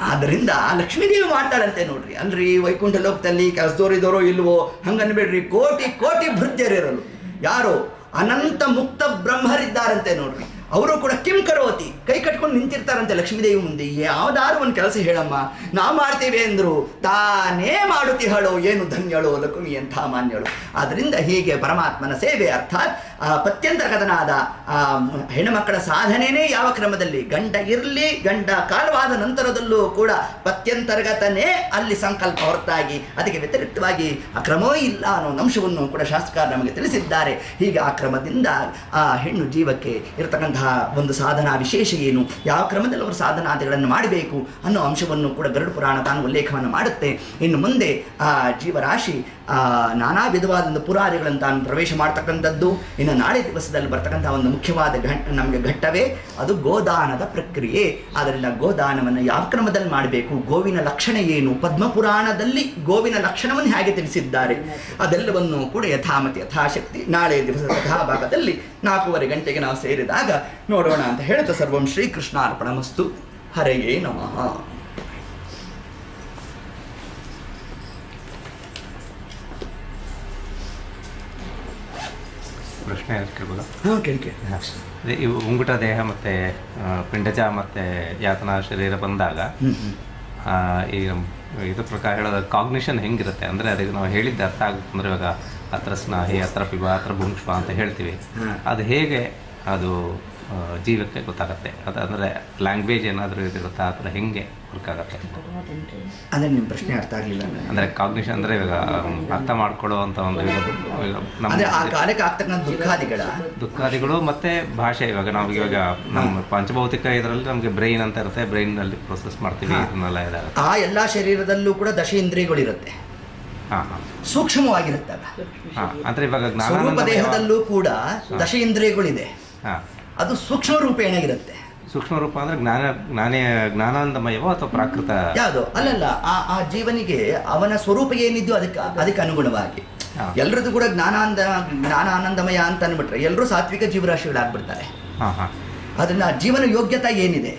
ಆದ್ದರಿಂದ ಲಕ್ಷ್ಮೀದೇವಿ ಮಾಡ್ತಾಳಂತೆ ನೋಡ್ರಿ. ಅಲ್ರಿ ವೈಕುಂಠ ಲೋಕದಲ್ಲಿ ಕೆಲಸದೋರಿದೋರೋ ಇಲ್ವೋ ಹಂಗನ್ಬೇಡ್ರಿ, ಕೋಟಿ ಕೋಟಿ ಭೃತ್ಯರಿರಲು ಯಾರು ಅನಂತ ಮುಕ್ತ ಬ್ರಹ್ಮರಿದ್ದಾರಂತೆ ನೋಡ್ರಿ. ಅವರು ಕೂಡ ಕಿಂ ಕರೋತಿ ಕೈ ಕಟ್ಕೊಂಡು ನಿಂತಿರ್ತಾರಂತೆ ಲಕ್ಷ್ಮೀದೇವಿ ಮುಂದೆ. ಯಾವುದಾದ್ರು ಒಂದು ಕೆಲಸ ಹೇಳಮ್ಮ, ನಾವು ಮಾಡ್ತೇವೆ ಅಂದರು, ತಾನೇ ಮಾಡುತ್ತಿಹಳು, ಏನು ಧನ್ಯಳು ಲಕ್ಷ್ಮಿ ಎಂಥ ಮಾನ್ಯಳು. ಆದ್ದರಿಂದ ಹೀಗೆ ಪರಮಾತ್ಮನ ಸೇವೆ ಅರ್ಥಾತ್ ಪತ್ಯಂತರ್ಗತನಾದ ಹೆಣ್ಣುಮಕ್ಕಳ ಸಾಧನೆಯೇ ಯಾವ ಕ್ರಮದಲ್ಲಿ ಗಂಡ ಇರಲಿ, ಗಂಡ ಕಾಲವಾದ ನಂತರದಲ್ಲೂ ಕೂಡ ಪತ್ಯಂತರ್ಗತನೇ ಅಲ್ಲಿ ಸಂಕಲ್ಪ ಹೊರತಾಗಿ ಅದಕ್ಕೆ ವ್ಯತಿರಿಕ್ತವಾಗಿ ಆ ಕ್ರಮವೇ ಇಲ್ಲ ಅನ್ನೋ ಅಂಶವನ್ನು ಕೂಡ ಶಾಸ್ತ್ರಕಾರ ನಮಗೆ ತಿಳಿಸಿದ್ದಾರೆ. ಹೀಗೆ ಆ ಕ್ರಮದಿಂದ ಆ ಹೆಣ್ಣು ಜೀವಕ್ಕೆ ಇರತಕ್ಕಂತಹ ಒಂದು ಸಾಧನಾ ವಿಶೇಷ ಏನು, ಯಾವ ಕ್ರಮದಲ್ಲಿ ಅವರು ಸಾಧನಾದಿಗಳನ್ನು ಮಾಡಬೇಕು ಅನ್ನೋ ಅಂಶವನ್ನು ಕೂಡ ಗರುಡ ಪುರಾಣ ತಾನು ಉಲ್ಲೇಖವನ್ನು ಮಾಡುತ್ತೆ. ಇನ್ನು ಮುಂದೆ ಆ ಜೀವರಾಶಿ ನಾನಾ ವಿಧವಾದ ಪುರಾರಿಗಳನ್ನು ತಾನು ಪ್ರವೇಶ ಮಾಡ್ತಕ್ಕಂಥದ್ದು. ಇನ್ನು ನಾಳೆ ದಿವಸದಲ್ಲಿ ಬರ್ತಕ್ಕಂಥ ಒಂದು ಮುಖ್ಯವಾದ ನಮಗೆ ಘಟ್ಟವೇ ಅದು ಗೋದಾನದ ಪ್ರಕ್ರಿಯೆ. ಆದ್ದರಿಂದ ಗೋದಾನವನ್ನು ಯಾವ ಕ್ರಮದಲ್ಲಿ ಮಾಡಬೇಕು, ಗೋವಿನ ಲಕ್ಷಣ ಏನು, ಪದ್ಮಪುರಾಣದಲ್ಲಿ ಗೋವಿನ ಲಕ್ಷಣವನ್ನು ಹೇಗೆ ತಿಳಿಸಿದ್ದಾರೆ, ಅದೆಲ್ಲವನ್ನು ಕೂಡ ಯಥಾಮತಿ ಯಥಾಶಕ್ತಿ ನಾಳೆ ದಿವಸದ ಕಥಾಭಾಗದಲ್ಲಿ 4:15 ಗಂಟೆಗೆ ನಾವು ಸೇರಿದಾಗ ನೋಡೋಣ ಅಂತ ಹೇಳ್ತಾ ಸರ್ವಂ ಶ್ರೀಕೃಷ್ಣಾರ್ಪಣಮಸ್ತು. ಹರಯೇ ನಮಃ. ಪ್ರಶ್ನೆ ಕೇಳ್ಬೋದಾ? ಹಾಂ ಕೇಳಿ. ಈ ಉಂಗುಟ ದೇಹ ಮತ್ತು ಪಿಂಡಜ ಮತ್ತು ಯಾತನಾ ಶರೀರ ಬಂದಾಗ ಈ ಇದ್ರ ಪ್ರಕಾರ ಹೇಳೋದು ಕಾಗ್ನಿಷನ್ ಹೆಂಗಿರುತ್ತೆ ಅಂದರೆ ಅದಕ್ಕೆ ನಾವು ಹೇಳಿದ್ದೆ ಅರ್ಥ ಆಗುತ್ತೆ ಅಂದರೆ ಇವಾಗ ಹತ್ರ ಸ್ನಾಹಿ ಹತ್ರ ಪಿಬ ಹತ್ರ ಭುಂಕ್ಷ್ಮ ಅಂತ ಹೇಳ್ತೀವಿ, ಅದು ಹೇಗೆ ಅದು ಜೀವಕ್ಕೆ ಗೊತ್ತಾಗುತ್ತೆ? ಅದು ಅಂದರೆ ಲ್ಯಾಂಗ್ವೇಜ್ ಏನಾದರೂ ಇದಿರುತ್ತಾ ಆ ಥರ ಹೆಂಗೆ ವರ್ಕ್ ಆಗುತ್ತೆ? ಅಂದರೆ ನಿಮ್ಮ ಪ್ರಶ್ನೆ ಅರ್ಥ ಆಗಲಿಲ್ಲ. ಅಂದರೆ ಕಾಗ್ನಿಷನ್ ಅಂದರೆ ಇವಾಗ ಅರ್ಥ ಮಾಡ್ಕೊಳ್ಳೋ ಅಂತ ಒಂದು ಆ ಕಾಲಕ್ಕೆ ಆಗ್ತಕ್ಕಂಥ ದುಃಖಾದಿಗಳು ಮತ್ತು ಭಾಷೆ. ಇವಾಗ ನಮ್ಮ ಪಂಚಭೌತಿಕ ಇದರಲ್ಲಿ ನಮಗೆ ಬ್ರೈನ್ ಅಂತ ಇರುತ್ತೆ, ಬ್ರೈನ್ನಲ್ಲಿ ಪ್ರೊಸೆಸ್ ಮಾಡ್ತೀವಿ, ಇದನ್ನೆಲ್ಲ ಇದಾಗುತ್ತೆ. ಆ ಎಲ್ಲ ಶರೀರದಲ್ಲೂ ಕೂಡ ದಶೇಂದ್ರಿಯಗಳಿರುತ್ತೆ, ಸೂಕ್ಷ್ಮವಾಗಿರುತ್ತವೆ. ಅಂದರೆ ಇವಾಗ ಸ್ವರೂಪ ದೇಹದಲ್ಲೂ ಕೂಡ ದಶೇಂದ್ರಿಯಗಳಿದೆ, ಅದು ಸೂಕ್ಷ್ಮ ರೂಪೇಣ ಇರುತ್ತೆ. ಸೂಕ್ಷ್ಮ ರೂಪ ಅಂದ್ರೆ ಜ್ಞಾನಾನಂದಮಯವೋ ಅಥವಾ ಪ್ರಾಕೃತ ಯಾವುದು ಅಲ್ಲಲ್ಲ, ಆ ಜೀವನಿಗೆ ಅವನ ಸ್ವರೂಪ ಏನಿದೆಯೋ ಅದಕ್ಕೆ ಅನುಗುಣವಾಗಿ ಎಲ್ಲರದ್ದು ಕೂಡ ಜ್ಞಾನಾನಂದಮಯ ಅಂತ ಅಂದ್ಬಿಟ್ರೆ ಎಲ್ಲರೂ ಸಾತ್ವಿಕ ಜೀವರಾಶಿಗಳಾಗ್ಬಿಡ್ತಾರೆ. ಅದನ್ನ ಜೀವನ ಯೋಗ್ಯತೆ ಏನಿದೆ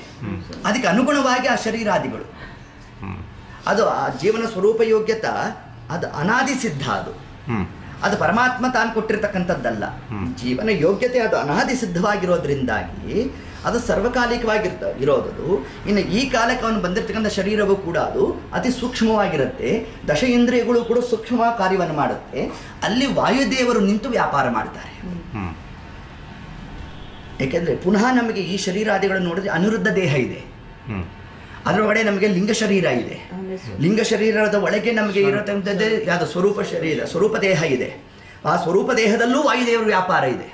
ಅದಕ್ಕೆ ಅನುಗುಣವಾಗಿ ಆ ಶರೀರಾದಿಗಳು, ಅದು ಆ ಜೀವನ ಸ್ವರೂಪ ಯೋಗ್ಯತೆ ಅದು ಅನಾದಿ ಸಿದ್ಧ, ಅದು ಪರಮಾತ್ಮ ತಾನು ಕೊಟ್ಟಿರ್ತಕ್ಕಂಥದ್ದಲ್ಲ. ಜೀವನ ಯೋಗ್ಯತೆ ಅದು ಅನಾದಿ ಸಿದ್ಧವಾಗಿರೋದ್ರಿಂದಾಗಿ ಅದು ಇರೋದು. ಇನ್ನು ಈ ಕಾಲಕ್ಕೆ ಅವನು ಬಂದಿರತಕ್ಕಂಥ ಶರೀರವೂ ಕೂಡ ಅದು ಅತಿ ಸೂಕ್ಷ್ಮವಾಗಿರುತ್ತೆ, ದಶ ಇಂದ್ರಿಯಗಳು ಕೂಡ ಸೂಕ್ಷ್ಮ ಕಾರ್ಯವನ್ನು ಮಾಡುತ್ತೆ. ಅಲ್ಲಿ ವಾಯುದೇವರು ನಿಂತು ವ್ಯಾಪಾರ ಮಾಡ್ತಾರೆ. ಏಕೆಂದರೆ ಪುನಃ ನಮಗೆ ಈ ಶರೀರಾದಿಗಳನ್ನು ನೋಡಿದ್ರೆ ಅನಿರುದ್ಧ ದೇಹ ಇದೆ, ಅದರೊಳಗಡೆ ನಮಗೆ ಲಿಂಗ ಶರೀರ ಇದೆ, ಲಿಂಗ ಶರೀರದ ಒಳಗೆ ನಮಗೆ ಇರತಕ್ಕಂಥದ್ದೇ ಯಾವುದು ಸ್ವರೂಪ ಶರೀರ, ಸ್ವರೂಪ ದೇಹ ಇದೆ. ಆ ಸ್ವರೂಪ ದೇಹದಲ್ಲೂ ವಾಯುದೇವರ ವ್ಯಾಪಾರ ಇದೆ,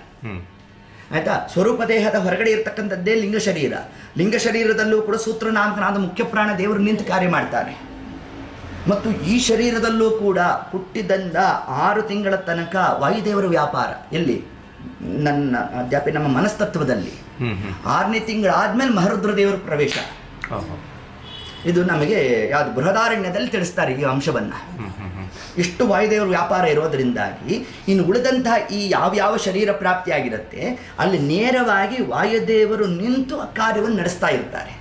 ಆಯಿತಾ. ಸ್ವರೂಪ ದೇಹದ ಹೊರಗಡೆ ಇರತಕ್ಕಂಥದ್ದೇ ಲಿಂಗ ಶರೀರ, ಲಿಂಗ ಶರೀರದಲ್ಲೂ ಕೂಡ ಸೂತ್ರನಾಮಕನಾದ ಮುಖ್ಯ ಪ್ರಾಣ ದೇವರು ನಿಂತು ಕಾರ್ಯ ಮಾಡ್ತಾರೆ. ಮತ್ತು ಈ ಶರೀರದಲ್ಲೂ ಕೂಡ ಹುಟ್ಟಿದಂದ 6 ತಿಂಗಳ ತನಕ ವಾಯುದೇವರ ವ್ಯಾಪಾರ ಎಲ್ಲಿ ನಮ್ಮ ಮನಸ್ತತ್ವದಲ್ಲಿ. 6ನೇ ತಿಂಗಳಾದ್ಮೇಲೆ ಮಹರುದ್ರ ದೇವರ ಪ್ರವೇಶ. ಇದು ನಮಗೆ ಯಾವುದು ಬೃಹದಾರಣ್ಯದಲ್ಲಿ ತಿಳಿಸ್ತಾರೆ ಈ ಅಂಶವನ್ನು. ಇಷ್ಟು ವಾಯುದೇವರ ವ್ಯಾಪಾರ ಇರೋದರಿಂದಾಗಿ ಇನ್ನು ಉಳಿದಂತಹ ಈ ಯಾವ್ಯಾವ ಶರೀರ ಪ್ರಾಪ್ತಿಯಾಗಿರುತ್ತೆ ಅಲ್ಲಿ ನೇರವಾಗಿ ವಾಯುದೇವರು ನಿಂತು ಕಾರ್ಯವನ್ನು ನಡೆಸ್ತಾ ಇರ್ತಾರೆ.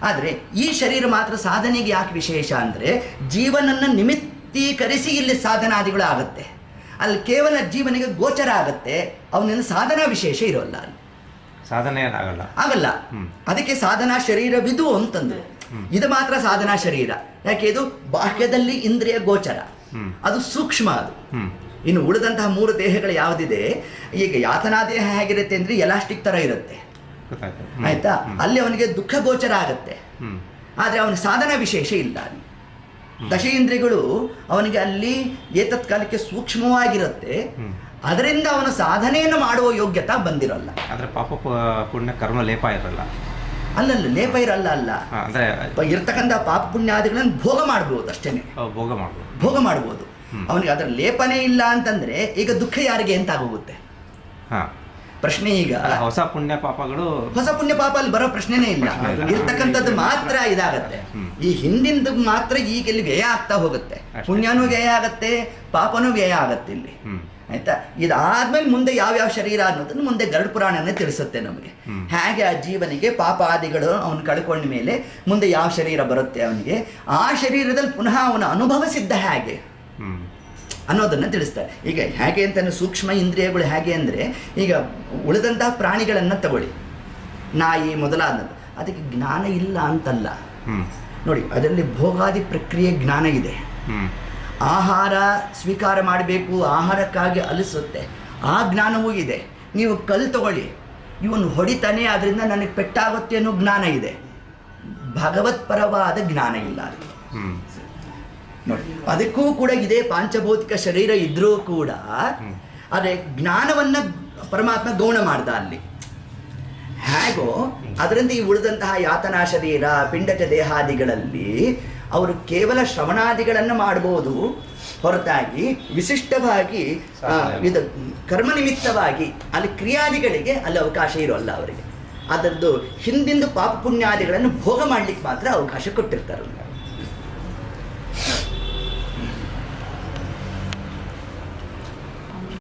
ಆದರೆ ಈ ಶರೀರ ಮಾತ್ರ ಸಾಧನೆಗೆ ಯಾಕೆ ವಿಶೇಷ ಅಂದರೆ ಜೀವನನ್ನು ನಿಮಿತ್ತೀಕರಿಸಿ ಇಲ್ಲಿ ಸಾಧನಾದಿಗಳು ಆಗುತ್ತೆ. ಅಲ್ಲಿ ಕೇವಲ ಜೀವನಿಗೆ ಗೋಚರ ಆಗುತ್ತೆ, ಅವನಿಂದ ಸಾಧನಾ ವಿಶೇಷ ಇರೋಲ್ಲ, ಅಲ್ಲಿ ಸಾಧನೆ ಆಗಲ್ಲ. ಅದಕ್ಕೆ ಸಾಧನಾ ಶರೀರವಿದು ಅಂತಂದ್ರೆ ಇದು ಮಾತ್ರ ಸಾಧನಾ ಶರೀರ. ಯಾಕೆ ಇದು ಬಾಹ್ಯದಲ್ಲಿ ಇಂದ್ರಿಯ ಗೋಚರ, ಅದು ಸೂಕ್ಷ್ಮ. ಅದು ಇನ್ನು ಉಳಿದಂತಹ 3 ದೇಹಗಳು ಯಾವುದಿದೆ, ಈಗ ಯಾತನಾ ದೇಹ ಹೇಗಿರುತ್ತೆ ಅಂದ್ರೆ ಎಲಾಸ್ಟಿಕ್ ತರ ಇರುತ್ತೆ, ಆಯ್ತಾ. ಅಲ್ಲಿ ಅವನಿಗೆ ದುಃಖ ಗೋಚರ ಆಗುತ್ತೆ. ಆದರೆ ಅವನ ಸಾಧನ ವಿಶೇಷ ಇಲ್ಲ ಅಲ್ಲಿ. ದಶೇಂದ್ರಿಯಗಳು ಅವನಿಗೆ ಅಲ್ಲಿ ಏತತ್ಕಾಲಕ್ಕೆ ಸೂಕ್ಷ್ಮವಾಗಿರುತ್ತೆ, ಅದರಿಂದ ಅವನ ಸಾಧನೆಯನ್ನು ಮಾಡುವ ಯೋಗ್ಯತೆ ಬಂದಿರಲ್ಲ. ಆದರೆ ಪಾಪ ಪುಣ್ಯ ಕರ್ಮ ಲೇಪ ಇರಲ್ಲ. ಅಲ್ಲಲ್ಲ, ಲೇಪ ಇರಲ್ಲ ಅಲ್ಲ, ಅಂದರೆ ಇರ್ತಕ್ಕಂಥ ಪಾಪ ಪುಣ್ಯಾದಿಗಳನ್ನು ಭೋಗ ಮಾಡ್ಬೋದು ಅಷ್ಟೇನೆ, ಭೋಗ ಮಾಡ್ಬೋದು. ಅವನಿಗೆ ಅದರ ಲೇಪನೇ ಇಲ್ಲ ಅಂತಂದ್ರೆ ಈಗ ದುಃಖ ಯಾರಿಗೆ ಅಂತ ಆಗೋಗುತ್ತೆ. ಪ್ರಶ್ನೆ ಈಗ ಹೊಸ ಪುಣ್ಯ ಪಾಪ ಅಲ್ಲಿ ಬರೋ ಪ್ರಶ್ನೆನೇ ಇಲ್ಲ. ಇರ್ತಕ್ಕಂಥದ್ದು ಮಾತ್ರ ಇದಾಗತ್ತೆ. ಈ ಹಿಂದಿಂದು ಮಾತ್ರ ಈಗ ಇಲ್ಲಿ ವ್ಯಯ ಆಗ್ತಾ ಹೋಗುತ್ತೆ. ಪುಣ್ಯನೂ ವ್ಯಯ ಆಗತ್ತೆ, ಪಾಪನೂ ವ್ಯಯ ಆಗತ್ತೆ ಇಲ್ಲಿ. ಆಯ್ತಾ? ಇದಾದ್ಮೇಲೆ ಮುಂದೆ ಯಾವ್ಯಾವ ಶರೀರ ಅನ್ನೋದನ್ನು ಮುಂದೆ ಗರುಡ ಪುರಾಣನೇ ತಿಳಿಸುತ್ತೆ ನಮಗೆ. ಹೇಗೆ ಆ ಜೀವನಿಗೆ ಪಾಪಾದಿಗಳು ಅವನು ಕಳ್ಕೊಂಡ ಮೇಲೆ ಮುಂದೆ ಯಾವ ಶರೀರ ಬರುತ್ತೆ ಅವನಿಗೆ, ಆ ಶರೀರದಲ್ಲಿ ಪುನಃ ಅವನ ಅನುಭವಿಸಿದ್ದ ಹೇಗೆ ಅನ್ನೋದನ್ನು ತಿಳಿಸ್ತಾರೆ. ಈಗ ಹೇಗೆ ಅಂತ ಸೂಕ್ಷ್ಮ ಇಂದ್ರಿಯಗಳು ಹೇಗೆ ಅಂದರೆ, ಈಗ ಉಳಿದಂತಹ ಪ್ರಾಣಿಗಳನ್ನು ತಗೊಳ್ಳಿ, ನಾಯಿ ಮೊದಲಾದದ್ದು, ಅದಕ್ಕೆ ಜ್ಞಾನ ಇಲ್ಲ ಅಂತಲ್ಲ ನೋಡಿ. ಅದರಲ್ಲಿ ಭೋಗಾದಿ ಪ್ರಕ್ರಿಯೆ ಜ್ಞಾನ ಇದೆ. ಆಹಾರ ಸ್ವೀಕಾರ ಮಾಡಬೇಕು, ಆಹಾರಕ್ಕಾಗಿ ಅಲಿಸುತ್ತೆ, ಆ ಜ್ಞಾನವೂ ಇದೆ. ನೀವು ಕಲ್ಲು ತಗೊಳ್ಳಿ, ಇವನು ಹೊಡಿತಾನೆ ಅದರಿಂದ ನನಗೆ ಪೆಟ್ಟಾಗುತ್ತೆ ಅನ್ನೋ ಜ್ಞಾನ ಇದೆ. ಭಗವತ್ಪರವಾದ ಜ್ಞಾನ ಇಲ್ಲ ಅದಕ್ಕೆ ನೋಡಿ. ಅದಕ್ಕೂ ಕೂಡ ಇದೇ ಪಾಂಚಭೌತಿಕ ಶರೀರ ಇದ್ರೂ ಕೂಡ ಅದೇ ಜ್ಞಾನವನ್ನು ಪರಮಾತ್ಮ ಗೌಣ ಮಾಡ್ದ ಅಲ್ಲಿ. ಹೇಗೋ ಅದರಿಂದ ಈ ಉಳಿದಂತಹ ಯಾತನಾ ಶರೀರ ಪಿಂಡಜ ದೇಹಾದಿಗಳಲ್ಲಿ ಅವರು ಕೇವಲ ಶ್ರವಣಾದಿಗಳನ್ನು ಮಾಡ್ಬೋದು ಹೊರತಾಗಿ ವಿಶಿಷ್ಟವಾಗಿ ಇದು ಕರ್ಮ ನಿಮಿತ್ತವಾಗಿ ಅಲ್ಲಿ ಕ್ರಿಯಾದಿಗಳಿಗೆ ಅಲ್ಲಿ ಅವಕಾಶ ಇರೋಲ್ಲ ಅವರಿಗೆ. ಅದರದ್ದು ಹಿಂದಿಂದು ಪಾಪ ಪುಣ್ಯಾದಿಗಳನ್ನು ಭೋಗ ಮಾಡಲಿಕ್ಕೆ ಮಾತ್ರ ಅವಕಾಶ ಕೊಟ್ಟಿರ್ತಾರೆ.